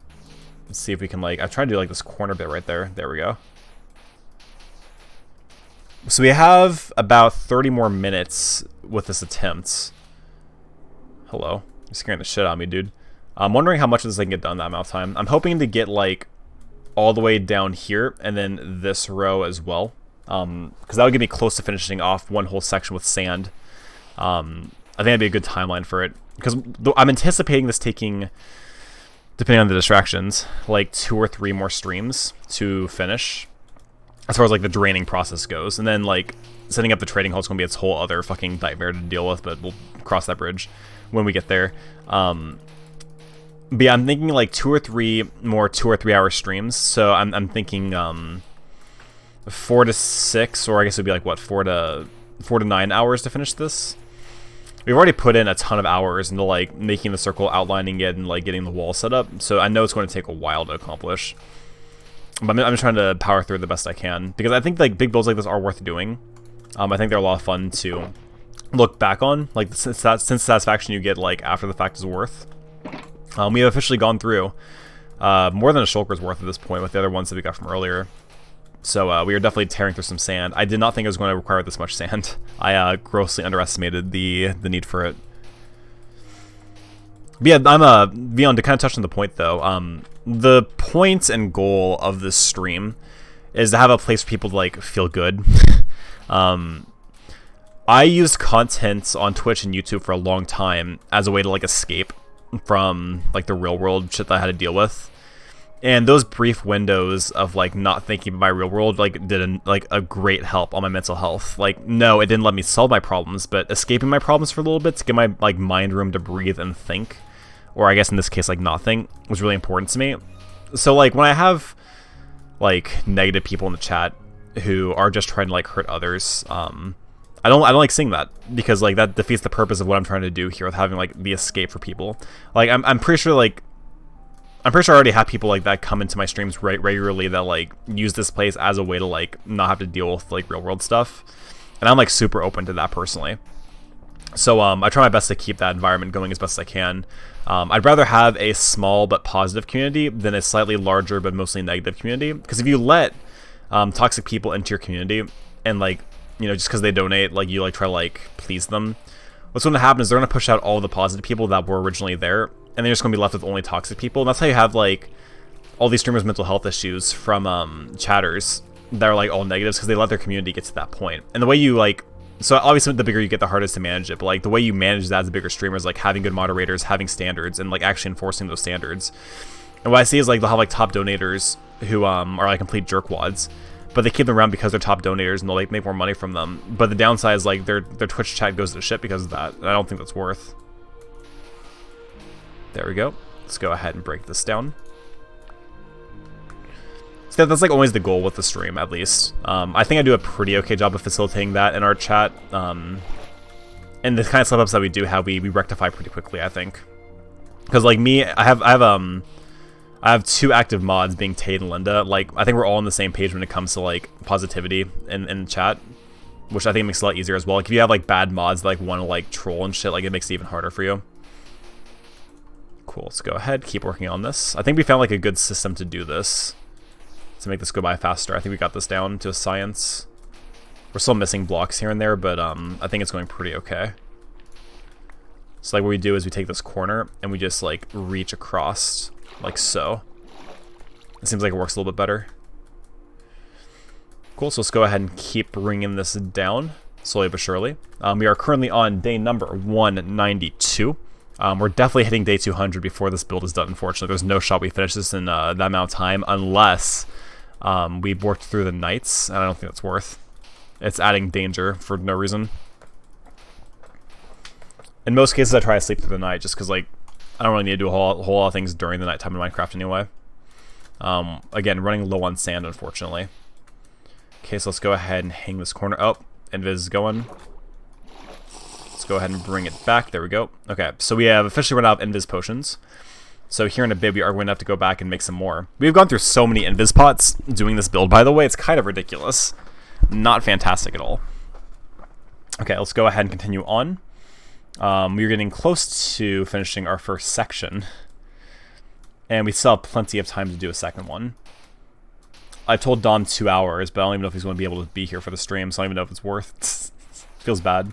Let's see if we can like, I tried to do like this corner bit right there. There we go. So we have about 30 more minutes with this attempt. Hello. You're scaring the shit out of me, dude. I'm wondering how much of this I can get done in that amount of time. I'm hoping to get like all the way down here and then this row as well. Because that would get me close to finishing off one whole section with sand. I think that'd be a good timeline for it. Because I'm anticipating this taking, depending on the distractions, like 2 or 3 more streams to finish, as far as like the draining process goes. And then like setting up the trading hall is going to be its whole other fucking nightmare to deal with, but we'll cross that bridge when we get there. But yeah, I'm thinking like 2 or 3 more 2 or 3 hour streams. So I'm thinking 4 to 6, or I guess it'd be like what, 4 to 9 hours to finish this. We've already put in a ton of hours into like making the circle, outlining it, and like getting the wall set up. So I know it's going to take a while to accomplish. But I'm just trying to power through the best I can, because I think like big builds like this are worth doing. I think they're a lot of fun to look back on, like since satisfaction you get like after the fact is worth. We have officially gone through more than a shulker's worth at this point with the other ones that we got from earlier. So we are definitely tearing through some sand. I did not think it was going to require this much sand. I grossly underestimated the need for it. But yeah, Vion, to kind of touch on the point though, the point and goal of this stream is to have a place for people to like feel good. I used content on Twitch and YouTube for a long time as a way to like escape from like the real world shit that I had to deal with. And those brief windows of like not thinking about my real world like did a great help on my mental health. Like, no, it didn't let me solve my problems, but escaping my problems for a little bit to give my like mind room to breathe and think, or I guess in this case like not think, was really important to me. So like when I have like negative people in the chat who are just trying to like hurt others, I don't like seeing that, because like that defeats the purpose of what I'm trying to do here with having like the escape for people. Like I'm pretty sure I already have people like that come into my streams regularly that like use this place as a way to like not have to deal with like real world stuff, and I'm like super open to that personally. So I try my best to keep that environment going as best as I can. I'd rather have a small but positive community than a slightly larger but mostly negative community, because if you let toxic people into your community and like, you know, just because they donate, like you like try to like please them, what's going to happen is they're going to push out all the positive people that were originally there, and they're just going to be left with only toxic people. And that's how you have like all these streamers' mental health issues from chatters that are like all negatives, because they let their community get to that point. And the way you like, so obviously the bigger you get, the harder it is to manage it, but like the way you manage that as a bigger streamer is like having good moderators, having standards, and like actually enforcing those standards. And what I see is like they'll have like top donators who are like complete jerkwads, but they keep them around because they're top donators and they'll like make more money from them. But the downside is like their Twitch chat goes to shit because of that, and I don't think that's worth. There we go. Let's go ahead and break this down. So that's like always the goal with the stream, at least. I think I do a pretty okay job of facilitating that in our chat. And the kind of slip-ups that we do have, we rectify pretty quickly, I think. Because like me, I have 2 active mods, being Tate and Linda. Like, I think we're all on the same page when it comes to like positivity in the chat, which I think makes it a lot easier as well. Like if you have like bad mods that like want to like troll and shit, like it makes it even harder for you. Cool, let's go ahead, keep working on this. I think we found like a good system to do this, to make this go by faster. I think we got this down to a science. We're still missing blocks here and there, but I think it's going pretty okay. So like what we do is we take this corner and we just like reach across like so. It seems like it works a little bit better. Cool, so let's go ahead and keep bringing this down slowly but surely. We are currently on day number 192. We're definitely hitting day 200 before this build is done, unfortunately. There's no shot we finish this in that amount of time, unless we've worked through the nights, and I don't think that's worth. It's adding danger for no reason. In most cases, I try to sleep through the night, just because like I don't really need to do a whole lot of things during the nighttime in Minecraft anyway. Again, running low on sand, unfortunately. Okay, so let's go ahead and hang this corner. Oh, invis is going. Let's go ahead and bring it back. There we go. Okay, so we have officially run out of invis potions. So here in a bit, we are going to have to go back and make some more. We've gone through so many invis pots doing this build, by the way. It's kind of ridiculous. Not fantastic at all. Okay, let's go ahead and continue on. We're getting close to finishing our first section, and we still have plenty of time to do a second one. I told Dom 2 hours, but I don't even know if he's going to be able to be here for the stream, so I don't even know if it's worth. Feels bad.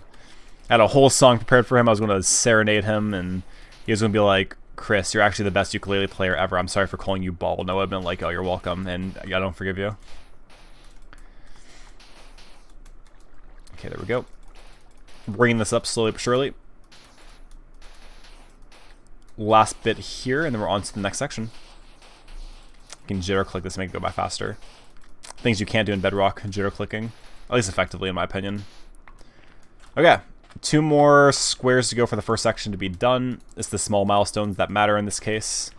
I had a whole song prepared for him. I was going to serenade him, and he was going to be like, Chris, you're actually the best ukulele player ever. I'm sorry for calling you bald. No, I've been like, oh, you're welcome, and I don't forgive you. Okay, there we go. Bringing this up slowly but surely. Last bit here, and then we're on to the next section. You can jitter click this to make it go by faster. Things you can't do in Bedrock, jitter clicking. At least effectively, in my opinion. Okay, 2 more squares to go for the first section to be done. It's the small milestones that matter in this case.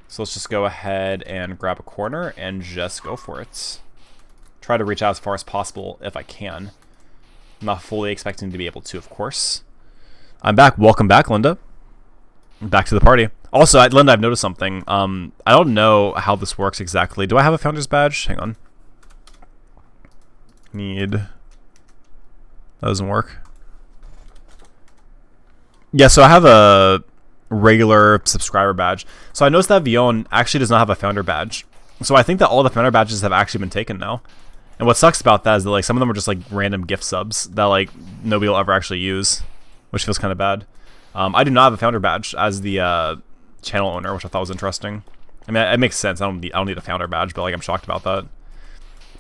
So let's just go ahead and grab a corner and just go for it. Try to reach out as far as possible if I can. I'm not fully expecting to be able to, of course. I'm back. Welcome back, Linda. Back to the party. Also, Linda, I've noticed something. I don't know how this works exactly. Do I have a founder's badge? Hang on. That doesn't work. Yeah, so I have a regular subscriber badge. So I noticed that Vion actually does not have a founder badge. So I think that all the founder badges have actually been taken now. And what sucks about that is that like some of them are just like random gift subs that like nobody will ever actually use, which feels kind of bad. I do not have a founder badge as the channel owner, which I thought was interesting. I mean, it makes sense. I don't need a founder badge, but like I'm shocked about that.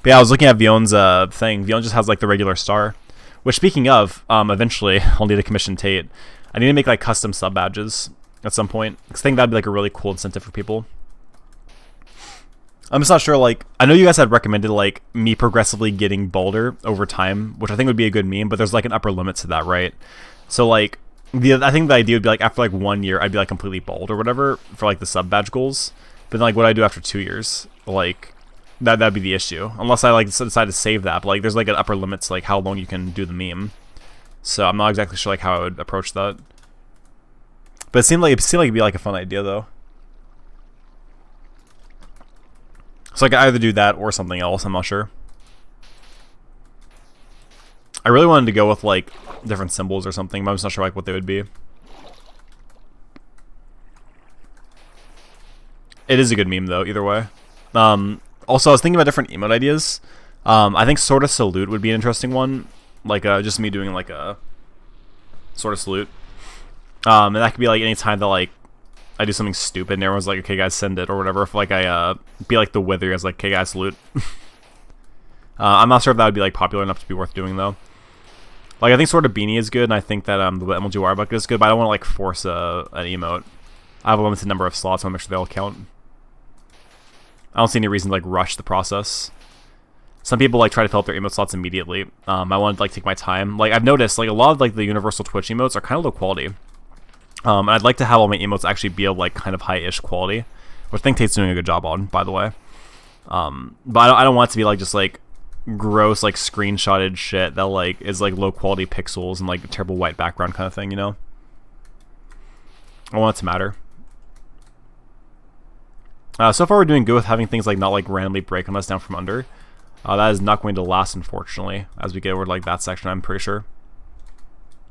But yeah, I was looking at Vion's thing. Vion just has like the regular star. Which, speaking of, eventually I'll need to commission Tate. I need to make like custom sub badges at some point. Because I think that'd be like a really cool incentive for people. I'm just not sure, like, I know you guys had recommended like me progressively getting balder over time, which I think would be a good meme, but there's like an upper limit to that, right? So like, I think the idea would be like after like 1 year, I'd be like completely bald or whatever for like the sub badge goals. But then like what I do after 2 years, like that'd be the issue. Unless I like decide to save that, but like there's like an upper limit to like how long you can do the meme. So I'm not exactly sure like how I would approach that. But it seemed like it'd be like a fun idea though. So I could either do that or something else, I'm not sure. I really wanted to go with like different symbols or something, but I'm just not sure like what they would be. It is a good meme though, either way. Also, I was thinking about different emote ideas. I think sort of salute would be an interesting one. Like just me doing like a sort of salute. And that could be like any time that like I do something stupid and everyone's like, okay guys, send it or whatever. If like I be like the wither as like, okay guys, salute. I'm not sure if that would be like popular enough to be worth doing though. Like I think sort of beanie is good, and I think that the MLG wire bucket is good, but I don't want to like force an emote. I have a limited number of slots, so I want to make sure they all count. I don't see any reason to like rush the process. Some people like try to fill up their emote slots immediately. I want to like take my time. Like I've noticed like a lot of like the universal Twitch emotes are kind of low quality. And I'd like to have all my emotes actually be of like kind of high-ish quality, which I think Tate's doing a good job on, by the way. But I don't want it to be like just like gross like screenshotted shit that like is like low quality pixels and like a terrible white background kind of thing, you know? I want it to matter. So far we're doing good with having things like not like randomly break on us down from under. That is not going to last, unfortunately, as we get over like that section, I'm pretty sure.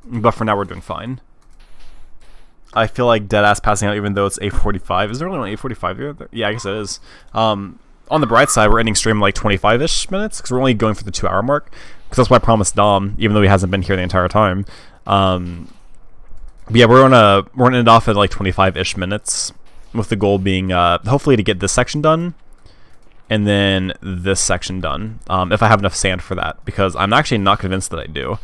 But for now we're doing fine. I feel like deadass passing out even though it's 8:45. Is there only 8:45 here? Yeah, I guess it is. On the bright side, we're ending stream in like 25-ish minutes because we're only going for the 2-hour mark. Because that's what I promised Dom, even though he hasn't been here the entire time. But yeah, we're gonna end off at like 25-ish minutes, with the goal being hopefully to get this section done, and then this section done. If I have enough sand for that, because I'm actually not convinced that I do.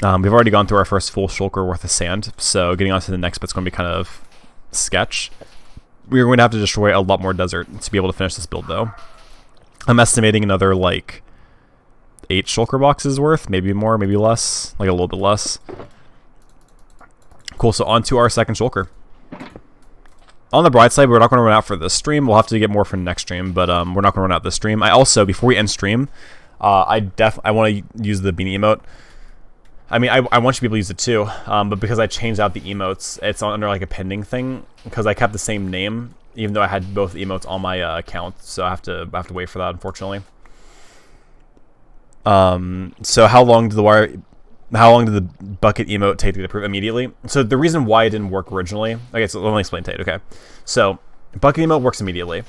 We've already gone through our first full shulker worth of sand, so getting on to the next bit's going to be kind of sketch. We're going to have to destroy a lot more desert to be able to finish this build, though. I'm estimating another, like, 8 shulker boxes worth, maybe more, maybe less, like a little bit less. Cool, so on to our second shulker. On the bright side, we're not going to run out for this stream. We'll have to get more for next stream, but we're not going to run out this stream. I also, before we end stream, I want to use the beanie emote. I mean, I want you to be able to use it too, but because I changed out the emotes, it's under like a pending thing, because I kept the same name, even though I had both emotes on my account, so I have to wait for that, unfortunately. So how long did the bucket emote take to get approved? Immediately? So the reason why it didn't work originally, okay, so let me explain Tate, okay. So, bucket emote works immediately.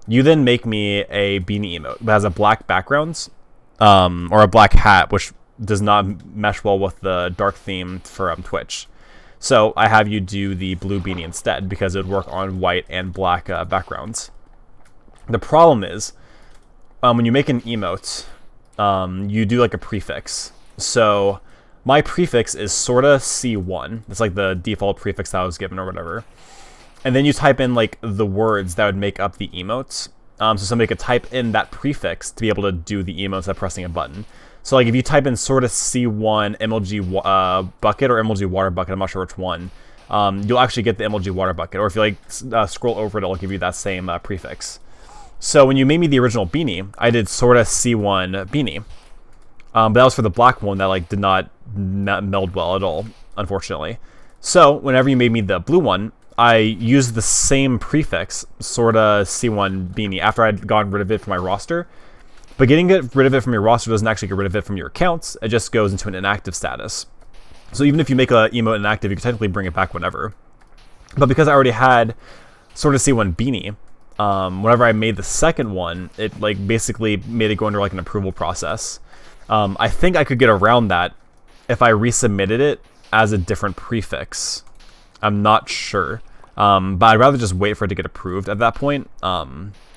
You then make me a beanie emote that has a black background, or a black hat, which does not mesh well with the dark theme for Twitch. So I have you do the blue beanie instead, because it would work on white and black backgrounds. The problem is, when you make an emote, you do like a prefix. So my prefix is sorta C1. It's like the default prefix that I was given or whatever. And then you type in like the words that would make up the emotes. So somebody could type in that prefix to be able to do the emotes by pressing a button. So like if you type in sort of C1 MLG bucket or MLG water bucket, I'm not sure which one, you'll actually get the MLG water bucket. Or if you like scroll over it, it'll give you that same prefix. So when you made me the original beanie, I did sorta C1 beanie. But that was for the black one that like did not meld well at all, unfortunately. So whenever you made me the blue one, I used the same prefix, sorta C1 beanie, after I'd gotten rid of it from my roster. But getting rid of it from your roster doesn't actually get rid of it from your accounts. It just goes into an inactive status. So even if you make a emote inactive, you can technically bring it back whenever. But because I already had sorta C1 beanie, whenever I made the second one, it like basically made it go under like an approval process. I think I could get around that if I resubmitted it as a different prefix. I'm not sure. But I'd rather just wait for it to get approved at that point.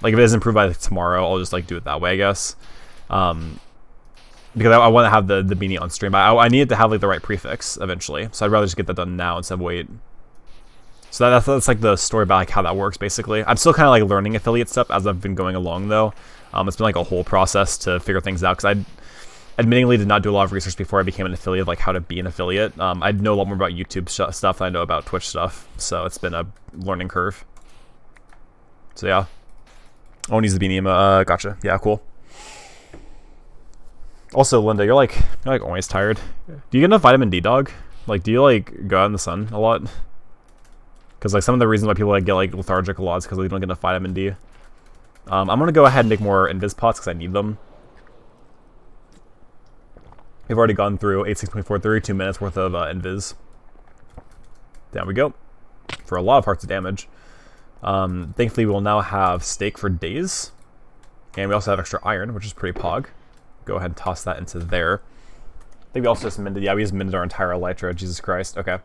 Like if it isn't approved by tomorrow, I'll just like do it that way, I guess. Because I want to have the beanie on stream. I need it to have like the right prefix eventually. So I'd rather just get that done now instead of wait. So that's like the story about like how that works basically. I'm still kind of like learning affiliate stuff as I've been going along though. It's been like a whole process to figure things out because I admittingly did not do a lot of research before I became an affiliate, like how to be an affiliate. I know a lot more about YouTube stuff than I know about Twitch stuff. So it's been a learning curve. So yeah. Oh, needs the beanie. Gotcha. Yeah, cool. Also, Linda, you're like always tired. Do you get enough vitamin D, dog? Like, do you like go out in the sun a lot? Because like some of the reasons why people like get like lethargic a lot is because they don't get enough vitamin D. I'm gonna go ahead and make more invis pots because I need them. We've already gone through 32 minutes worth of invis. There we go. For a lot of hearts of damage. Thankfully, we will now have steak for days. And we also have extra iron, which is pretty pog. Go ahead and toss that into there. I think we also just minted. Yeah, we just minted our entire elytra. Jesus Christ. Okay.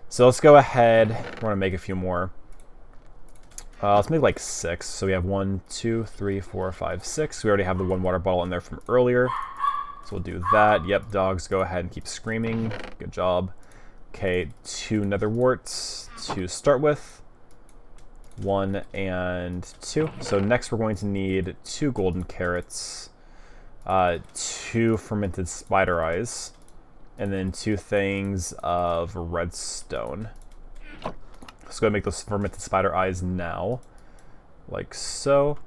So let's go ahead. We're going to make a few more. Let's make like 6. So we have 1, 2, 3, 4, 5, 6. We already have the 1 water bottle in there from earlier. So we'll do that. Yep, dogs, go ahead and keep screaming. Good job. Okay, 2 nether warts to start with. 1 and 2. So next we're going to need 2 golden carrots, 2 fermented spider eyes, and then 2 things of redstone. Let's go make those fermented spider eyes now, like so.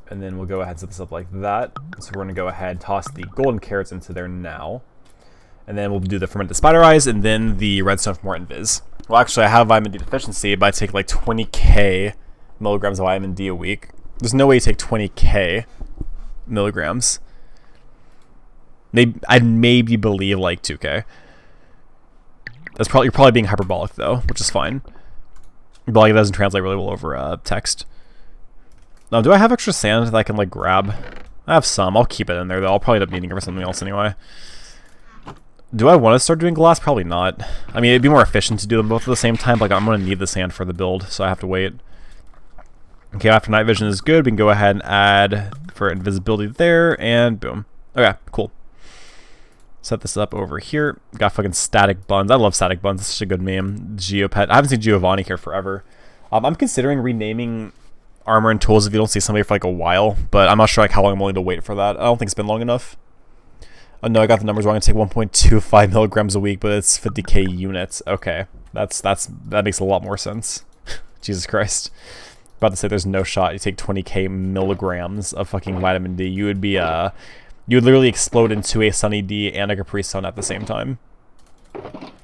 And then we'll go ahead and set this up like that. So we're going to go ahead and toss the golden carrots into there now. And then we'll do the fermented spider eyes and then the redstone for more invis. Well, actually, I have vitamin D deficiency, but I take like 20k milligrams of vitamin D a week. There's no way you take 20k milligrams. I'd maybe believe like 2k. You're probably being hyperbolic though, which is fine. But like it doesn't translate really well over text. Now, do I have extra sand that I can like grab? I have some. I'll keep it in there though. I'll probably end up needing it for something else anyway. Do I want to start doing glass? Probably not. I mean, it'd be more efficient to do them both at the same time. Like, I'm going to need the sand for the build, so I have to wait. Okay, after night vision is good, we can go ahead and add for invisibility there, and boom. Okay, cool. Set this up over here. Got fucking static buns. I love static buns. It's such a good meme. Geopet. I haven't seen Giovanni here forever. I'm considering renaming armor and tools if you don't see somebody for like a while, but I'm not sure like how long I'm willing to wait for that. I don't think it's been long enough. Oh no, I got the numbers wrong. I take 1.25 milligrams a week, but it's 50k units. Okay, that makes a lot more sense. Jesus Christ. About to say there's no shot. You take 20k milligrams of fucking vitamin D. You would be you would literally explode into a Sunny D and a Capri Sun at the same time.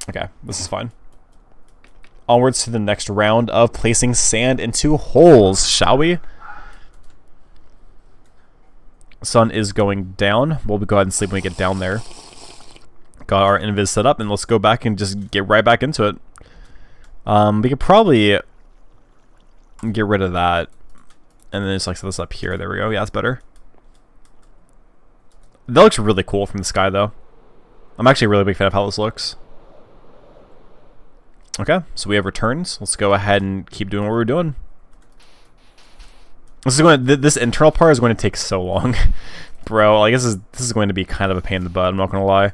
Okay, this is fine. Onwards to the next round of placing sand into holes, shall we? Sun is going down. We'll go ahead and sleep when we get down there. Got our invis set up, and let's go back and just get right back into it. We could probably get rid of that, and then just like set this up here. There we go. Yeah, that's better. That looks really cool from the sky, though. I'm actually a really big fan of how this looks. Okay, so we have returns. Let's go ahead and keep doing what we're doing. This internal part is going to take so long, bro. Like this is going to be kind of a pain in the butt. I'm not gonna lie.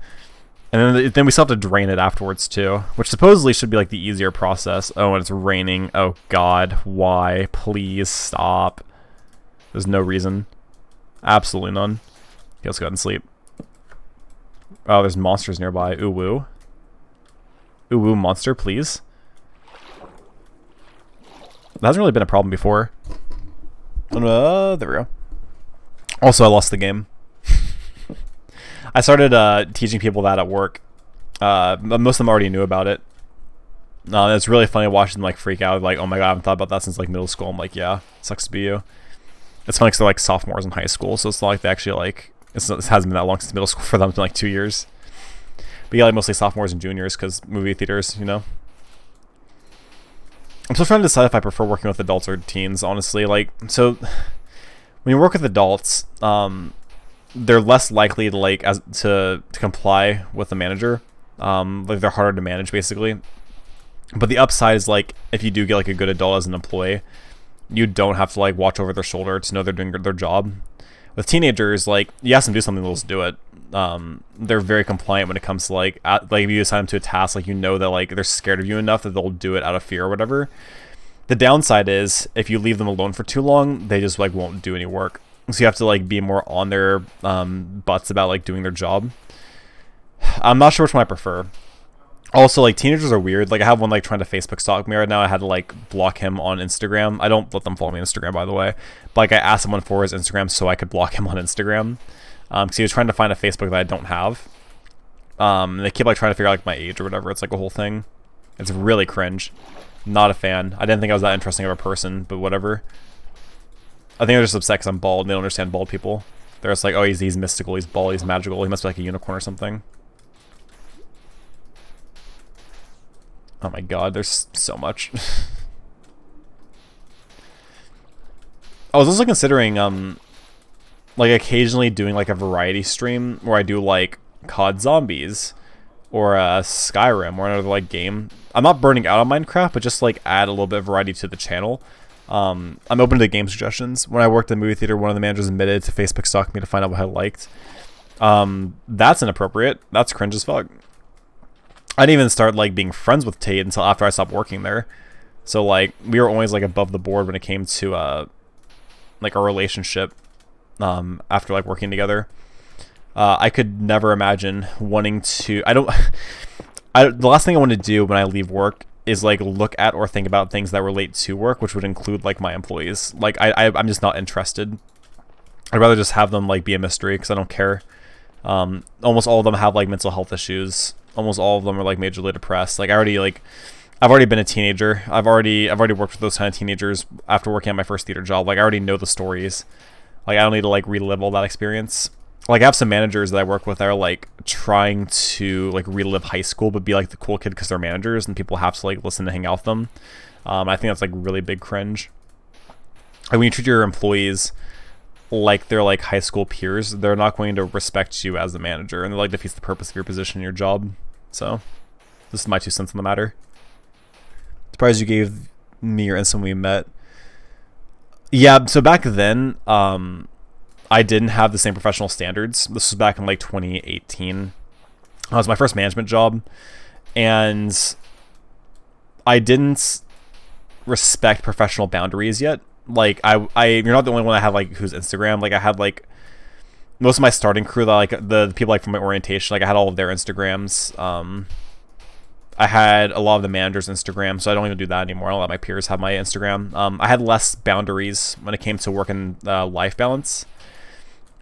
And then we still have to drain it afterwards too, which supposedly should be like the easier process. Oh, and it's raining. Oh God, why? Please stop. There's no reason. Absolutely none. Okay, let's go ahead and sleep. Oh, there's monsters nearby. Ooh woo. Ooh woo monster, please. That hasn't really been a problem before. There we go. Also, I lost the game. I started teaching people that at work. Most of them already knew about it. It's really funny watching them like freak out, like, oh my god, I haven't thought about that since like middle school. I'm like, yeah, sucks to be you. It's funny because they're like sophomores in high school, so it's not like they actually like, it hasn't been that long since middle school for them. It's been like 2 years. But yeah, like mostly sophomores and juniors because movie theaters, you know. I'm still trying to decide if I prefer working with adults or teens, honestly. Like, so when you work with adults, they're less likely to like to comply with the manager. Like they're harder to manage basically. But the upside is like if you do get like a good adult as an employee, you don't have to like watch over their shoulder to know they're doing their job. With teenagers, like you ask them to do something, they'll just do it. They're very compliant when it comes to like if you assign them to a task, like you know that like they're scared of you enough that they'll do it out of fear or whatever. The downside is if you leave them alone for too long, they just like won't do any work. So you have to like be more on their butts about like doing their job. I'm not sure which one I prefer. Also, like teenagers are weird. Like I have one like trying to Facebook stalk me right now. I had to like block him on Instagram. I don't let them follow me on Instagram, by the way. But like I asked someone for his Instagram so I could block him on Instagram. Because he was trying to find a Facebook that I don't have. They keep like trying to figure out like my age or whatever. It's like a whole thing. It's really cringe. Not a fan. I didn't think I was that interesting of a person, but whatever. I think they're just upset because I'm bald and they don't understand bald people. They're just like, oh, he's mystical, he's bald, he's magical, he must be like a unicorn or something. Oh my god, there's so much. I was also considering, like occasionally doing like a variety stream where I do like COD Zombies or Skyrim or another like game. I'm not burning out on Minecraft, but just like add a little bit of variety to the channel. I'm open to game suggestions. When I worked in the movie theater, one of the managers admitted to Facebook stalking me to find out what I liked. That's inappropriate. That's cringe as fuck. I didn't even start like being friends with Tate until after I stopped working there. So like we were always like above the board when it came to like a relationship after like working together. I could never imagine wanting to the last thing I want to do when I leave work is like look at or think about things that relate to work, which would include like my employees. Like I'm just not interested. I'd rather just have them like be a mystery because I don't care. Almost all of them have like mental health issues. Almost all of them are like majorly depressed. Like I've already been a teenager. I've already worked with those kind of teenagers after working at my first theater job. Like I already know the stories. Like I don't need to like relive all that experience. Like I have some managers that I work with that are like trying to like relive high school but be like the cool kid because they're managers and people have to like listen to hang out with them. I think that's like really big cringe. Like when you treat your employees like they're like high school peers, they're not going to respect you as the manager, and it like defeats the purpose of your position and your job. So this is my 2 cents on the matter. Surprised you gave me your instant when we met. Yeah, so back then I didn't have the same professional standards. This was back in like 2018. It was my first management job, and I didn't respect professional boundaries yet. Like you're not the only one I have like who's Instagram. Like I had like most of my starting crew, that like the people like from my orientation, like I had all of their Instagrams. I had a lot of the managers' Instagram, so I don't even do that anymore. I don't let my peers have my Instagram. I had less boundaries when it came to work and life balance.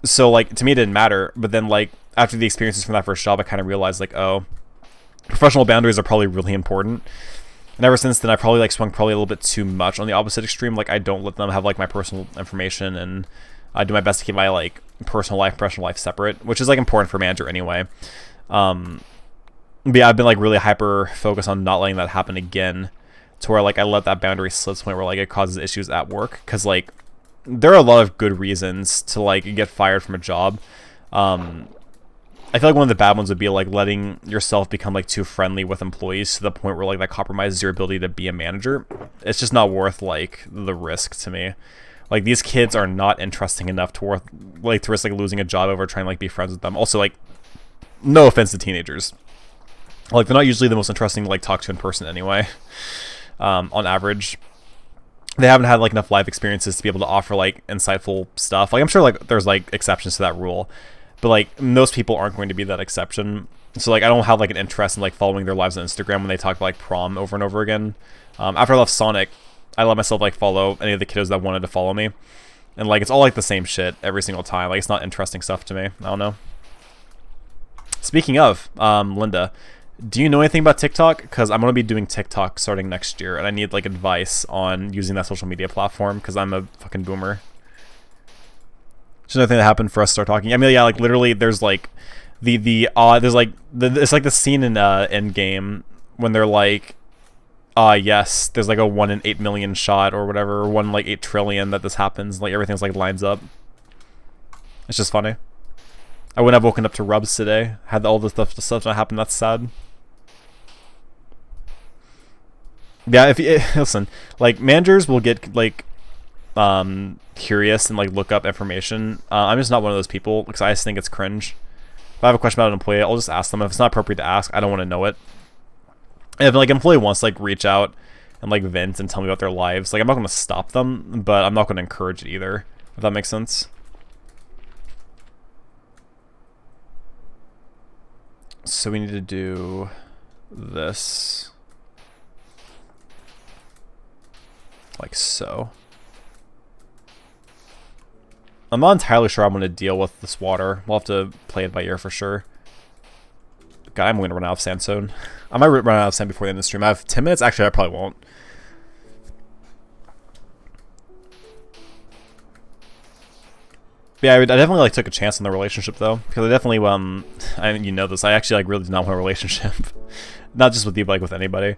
So like to me it didn't matter. But then like after the experiences from that first job, I kind of realized like, oh, professional boundaries are probably really important. And ever since then, I probably like swung probably a little bit too much on the opposite extreme. Like I don't let them have like my personal information, and I do my best to keep my like personal life, professional life separate, which is like important for a manager anyway. But yeah, I've been like really hyper focused on not letting that happen again, to where like I let that boundary slip to the point where like it causes issues at work, because like there are a lot of good reasons to like get fired from a job. I feel like one of the bad ones would be like letting yourself become like too friendly with employees to the point where like that compromises your ability to be a manager. It's just not worth like the risk to me. Like these kids are not interesting enough to risk like losing a job over trying to like be friends with them. Also, like, no offense to teenagers, like they're not usually the most interesting to like talk to in person anyway. On average, they haven't had like enough life experiences to be able to offer like insightful stuff. Like I'm sure like there's like exceptions to that rule. but like most people aren't going to be that exception. So like I don't have like an interest in like following their lives on Instagram when they talk about like prom over and over again. After I left Sonic, I let myself like follow any of the kiddos that wanted to follow me, and like it's all like the same shit every single time. Like it's not interesting stuff to me. I don't know. Speaking of, Linda, do you know anything about TikTok? Because I'm going to be doing TikTok starting next year, and I need like advice on using that social media platform because I'm a fucking boomer. There's nothing that happened for us to start talking. I mean, yeah, like literally, there's like there's like it's like the scene in Endgame when they're like, yes, there's like a 1 in 8 million shot or whatever, or 1 in like 8 trillion that this happens. Like everything's like lines up. It's just funny. I wouldn't have woken up to rubs today had all this stuff not happened. That's sad. Yeah, if you listen, like managers will get like curious and like look up information. I'm just not one of those people because I just think it's cringe. If I have a question about an employee, I'll just ask them. If it's not appropriate to ask, I don't want to know it. And if like an employee wants to like reach out and like vent and tell me about their lives, like I'm not going to stop them, but I'm not going to encourage it either. If that makes sense. So we need to do this like so. I'm not entirely sure I'm going to deal with this water. We'll have to play it by ear for sure. God, I'm going to run out of sandstone. I might run out of sand before the end of the stream. I have 10 minutes. Actually, I probably won't. Yeah, I definitely like took a chance on the relationship though, because I definitely I mean, you know this. I actually like really did not want a relationship, not just with you, but like with anybody.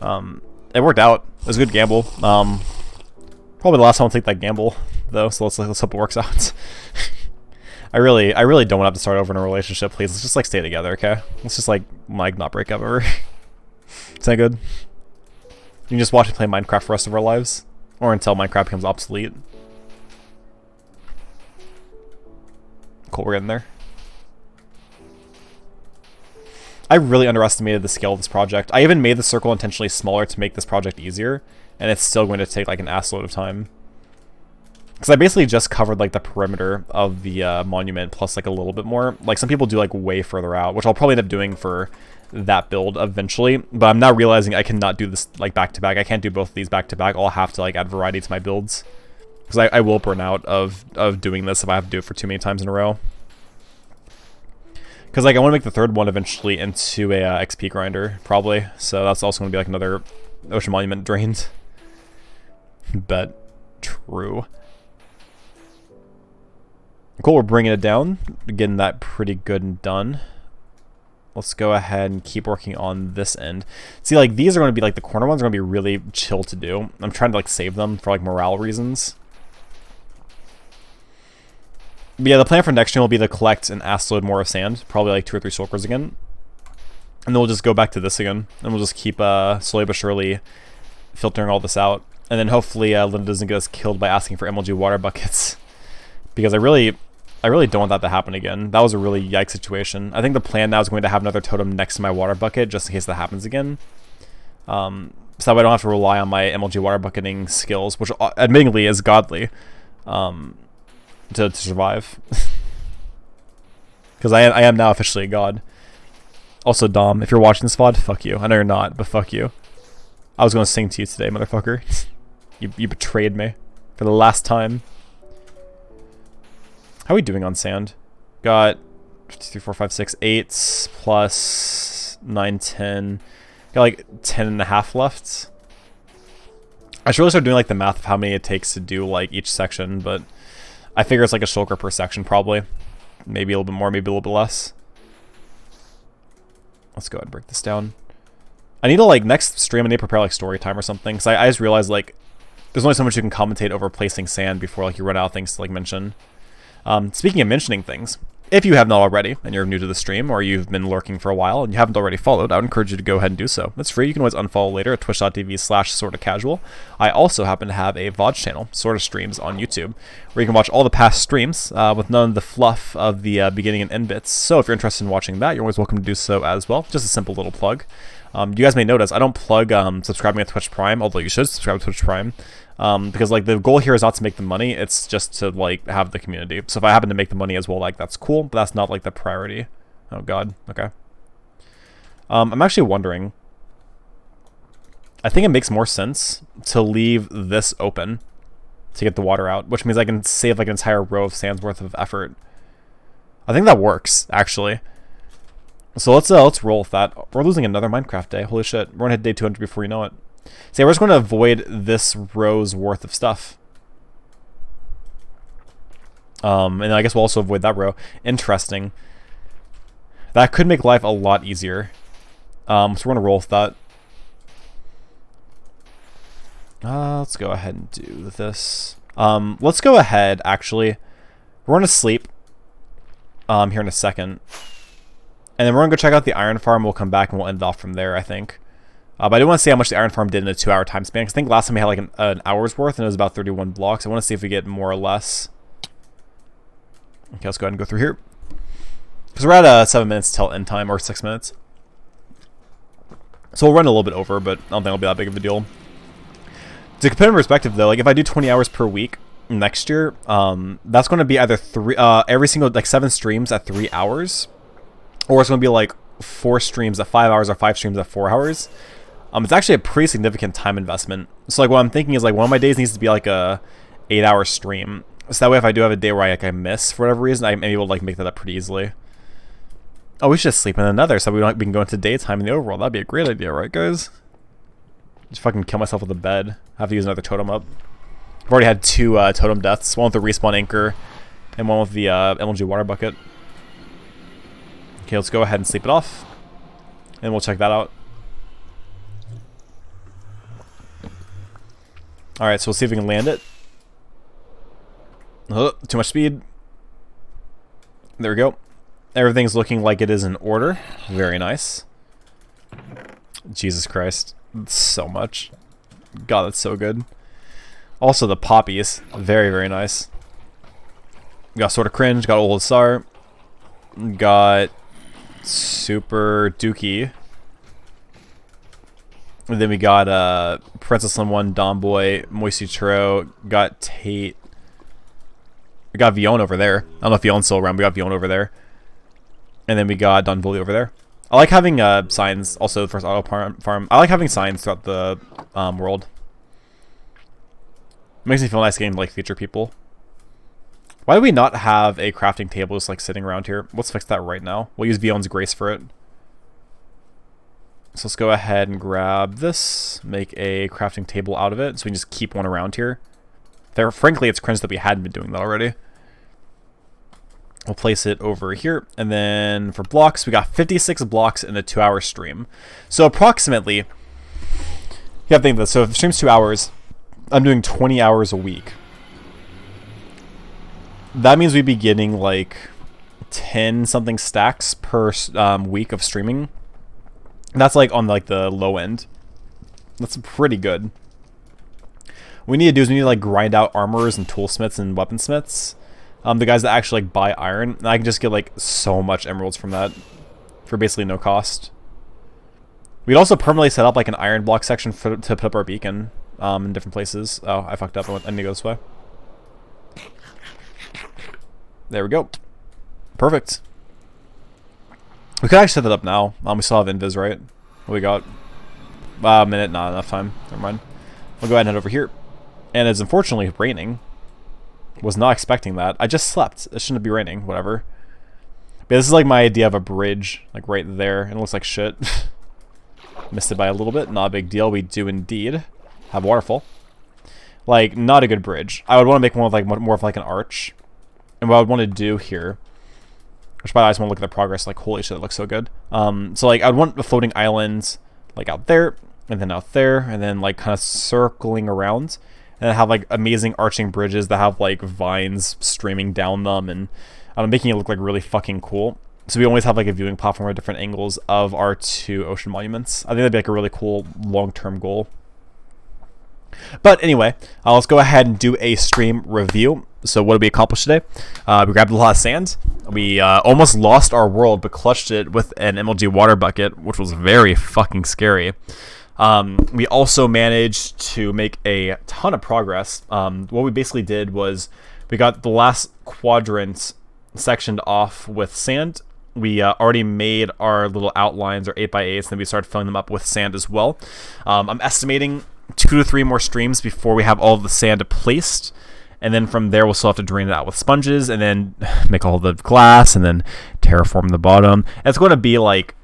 It worked out. It was a good gamble. Probably the last time I'll take that gamble though. So let's hope it works out. I really don't want to have to start over in a relationship. Please, let's just like stay together, okay? Let's just like not break up ever. Is that good? You can just watch me play Minecraft for the rest of our lives, or until Minecraft becomes obsolete. Cool, we're getting there. I really underestimated the scale of this project. I even made the circle intentionally smaller to make this project easier, and it's still going to take like an assload of time. Because I basically just covered like the perimeter of the monument plus like a little bit more. Like some people do like way further out, which I'll probably end up doing for that build eventually. But I'm now realizing I cannot do this like back to back. I can't do both of these back to back. I'll have to like add variety to my builds. Because I will burn out of doing this if I have to do it for too many times in a row. Because like I want to make the third one eventually into a XP grinder, probably. So that's also going to be like another ocean monument drained. But true. Cool, we're bringing it down. Getting that pretty good and done. Let's go ahead and keep working on this end. See, like these are going to be like the corner ones are going to be really chill to do. I'm trying to like save them for like morale reasons. But yeah, the plan for next stream will be to collect an assload more of sand, probably like 2 or 3 shulkers again. And then we'll just go back to this again, and we'll just keep slowly but surely filtering all this out. And then hopefully Linda doesn't get us killed by asking for MLG water buckets. Because I really don't want that to happen again. That was a really yikes situation. I think the plan now is going to have another totem next to my water bucket, just in case that happens again. So that way I don't have to rely on my MLG water bucketing skills, which admittingly is godly. To survive. Because I am now officially a god. Also, Dom, if you're watching this VOD, fuck you. I know you're not, but fuck you. I was going to sing to you today, motherfucker. You betrayed me. For the last time. How are we doing on sand? Got 3, 4, 5, 6, 8 plus 9, 10. Got like 10 and a half left. I should really start doing like the math of how many it takes to do like each section, but I figure it's like a shulker per section probably. Maybe a little bit more, maybe a little bit less. Let's go ahead and break this down. I need to like next stream I need to prepare like story time or something, because I just realized like there's only so much you can commentate over placing sand before like you run out of things to like mention. Speaking of mentioning things, if you have not already and you're new to the stream or you've been lurking for a while and you haven't already followed, I would encourage you to go ahead and do so. It's free. You can always unfollow later at twitch.tv/sortacasual. I also happen to have a VOD channel, Sorta Streams, on YouTube, where you can watch all the past streams with none of the fluff of the beginning and end bits. So if you're interested in watching that, you're always welcome to do so as well. Just a simple little plug. You guys may notice I don't plug subscribing to Twitch Prime, although you should subscribe to Twitch Prime. Because like the goal here is not to make the money, it's just to like have the community. So if I happen to make the money as well, like that's cool, but that's not like the priority. Oh god, okay. I'm actually wondering, I think it makes more sense to leave this open to get the water out, which means I can save like an entire row of sand's worth of effort. I think that works, actually. So let's roll with that. We're losing another Minecraft day. Holy shit. We're gonna hit day 200 before you know it. So yeah, we're just going to avoid this row's worth of stuff. And I guess we'll also avoid that row. Interesting. That could make life a lot easier. So we're going to roll with that. Let's go ahead and do this. Let's go ahead, actually. We're going to sleep here in a second. And then we're going to go check out the iron farm. We'll come back and we'll end it off from there, I think. But I do want to see how much the iron farm did in a 2-hour time span. Because I think last time we had like an hour's worth and it was about 31 blocks. I want to see if we get more or less. Okay, let's go ahead and go through here. Because we're at 7 minutes till end time, or 6 minutes. So we'll run a little bit over, but I don't think it'll be that big of a deal. To put in perspective though, like if I do 20 hours per week next year, that's going to be either every single, like 7 streams at 3 hours. Or it's going to be like 4 streams at 5 hours or 5 streams at 4 hours. It's actually a pretty significant time investment. So like what I'm thinking is like one of my days needs to be like a 8-hour stream. So that way if I do have a day where I miss for whatever reason, I'm able to like make that up pretty easily. Oh, we should just sleep in another so we can go into daytime in the overworld. That'd be a great idea, right guys? Just fucking kill myself with a bed. I have to use another totem up. I've already had 2 totem deaths. One with the respawn anchor and one with the LNG water bucket. Okay, let's go ahead and sleep it off. And we'll check that out. Alright, so we'll see if we can land it. Oh, too much speed. There we go. Everything's looking like it is in order. Very nice. Jesus Christ. So much. God, that's so good. Also, the poppies. Very, very nice. Got Sort of Cringe. Got Old Sar. Got Super Dookie. And then we got Princess Slim 1, Domboy, Moisty Churro, got Tate. We got Vion over there. I don't know if Vion's still around, but we got Vion over there. And then we got Don Bully over there. I like having signs, also the first auto farm. I like having signs throughout the world. It makes me feel nice getting to like feature people. Why do we not have a crafting table just like sitting around here? Let's fix that right now. We'll use Vion's Grace for it. So let's go ahead and grab this, make a crafting table out of it, so we can just keep one around here. Frankly, it's cringe that we hadn't been doing that already. We'll place it over here, and then for blocks, we got 56 blocks in a 2-hour stream. So approximately, you have to think of this, so if the stream's 2 hours, I'm doing 20 hours a week. That means we'd be getting like 10 something stacks per week of streaming. That's like on like the low end. That's pretty good. What we need to do is we need to like grind out armorers and toolsmiths and weaponsmiths. The guys that actually like buy iron. And I can just get like so much emeralds from that for basically no cost. We'd also permanently set up like an iron block section to put up our beacon in different places. Oh, I fucked up. I need to go this way. There we go. Perfect. We could actually set that up now. We still have invis, right? What we got? A minute, not enough time. Never mind. We'll go ahead and head over here. And it's unfortunately raining. Was not expecting that. I just slept. It shouldn't be raining. Whatever. But this is like my idea of a bridge, like right there. And it looks like shit. Missed it by a little bit. Not a big deal. We do indeed have waterfall. Like, not a good bridge. I would want to make one with like more of like an arch. And what I would want to do here, which by the way, I just want to look at the progress, like holy shit, it looks so good. So like I'd want the floating islands like out there, and then out there, and then like kind of circling around, and have like amazing arching bridges that have like vines streaming down them, and making it look like really fucking cool. So we always have like a viewing platform at different angles of our 2 ocean monuments. I think that'd be like a really cool long-term goal. But anyway, let's go ahead and do a stream review. So what did we accomplish today? We grabbed a lot of sand. We almost lost our world, but clutched it with an MLG water bucket, which was very fucking scary. We also managed to make a ton of progress. What we basically did was we got the last quadrant sectioned off with sand. We already made our little outlines, our 8x8s, and then we started filling them up with sand as well. I'm estimating 2 to 3 more streams before we have all of the sand placed. And then from there, we'll still have to drain it out with sponges and then make all the glass and then terraform the bottom. It's going to be like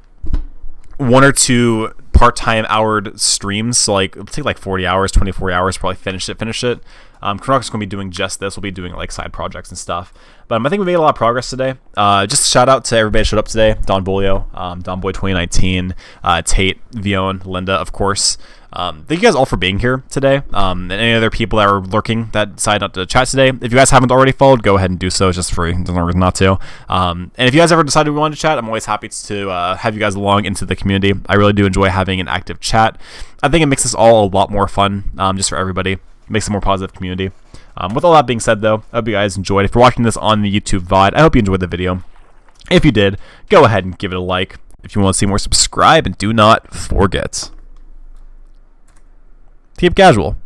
1 or 2 part-time houred streams. So like it'll take like 40 hours, 24 hours, probably finish it. Chronox is going to be doing just this. We'll be doing like side projects and stuff. But I think we made a lot of progress today. Just a shout out to everybody that showed up today. Don Bolio, Donboy2019, Tate, Vione, Linda, of course. Thank you guys all for being here today. And any other people that are lurking that decided not to chat today. If you guys haven't already followed, go ahead and do so. It's just free. There's no reason not to. And if you guys ever decided we wanted to chat, I'm always happy to have you guys along into the community. I really do enjoy having an active chat. I think it makes this all a lot more fun, just for everybody. It makes a more positive community. With all that being said, though, I hope you guys enjoyed. If you're watching this on the YouTube VOD, I hope you enjoyed the video. If you did, go ahead and give it a like. If you want to see more, subscribe, and do not forget, keep casual.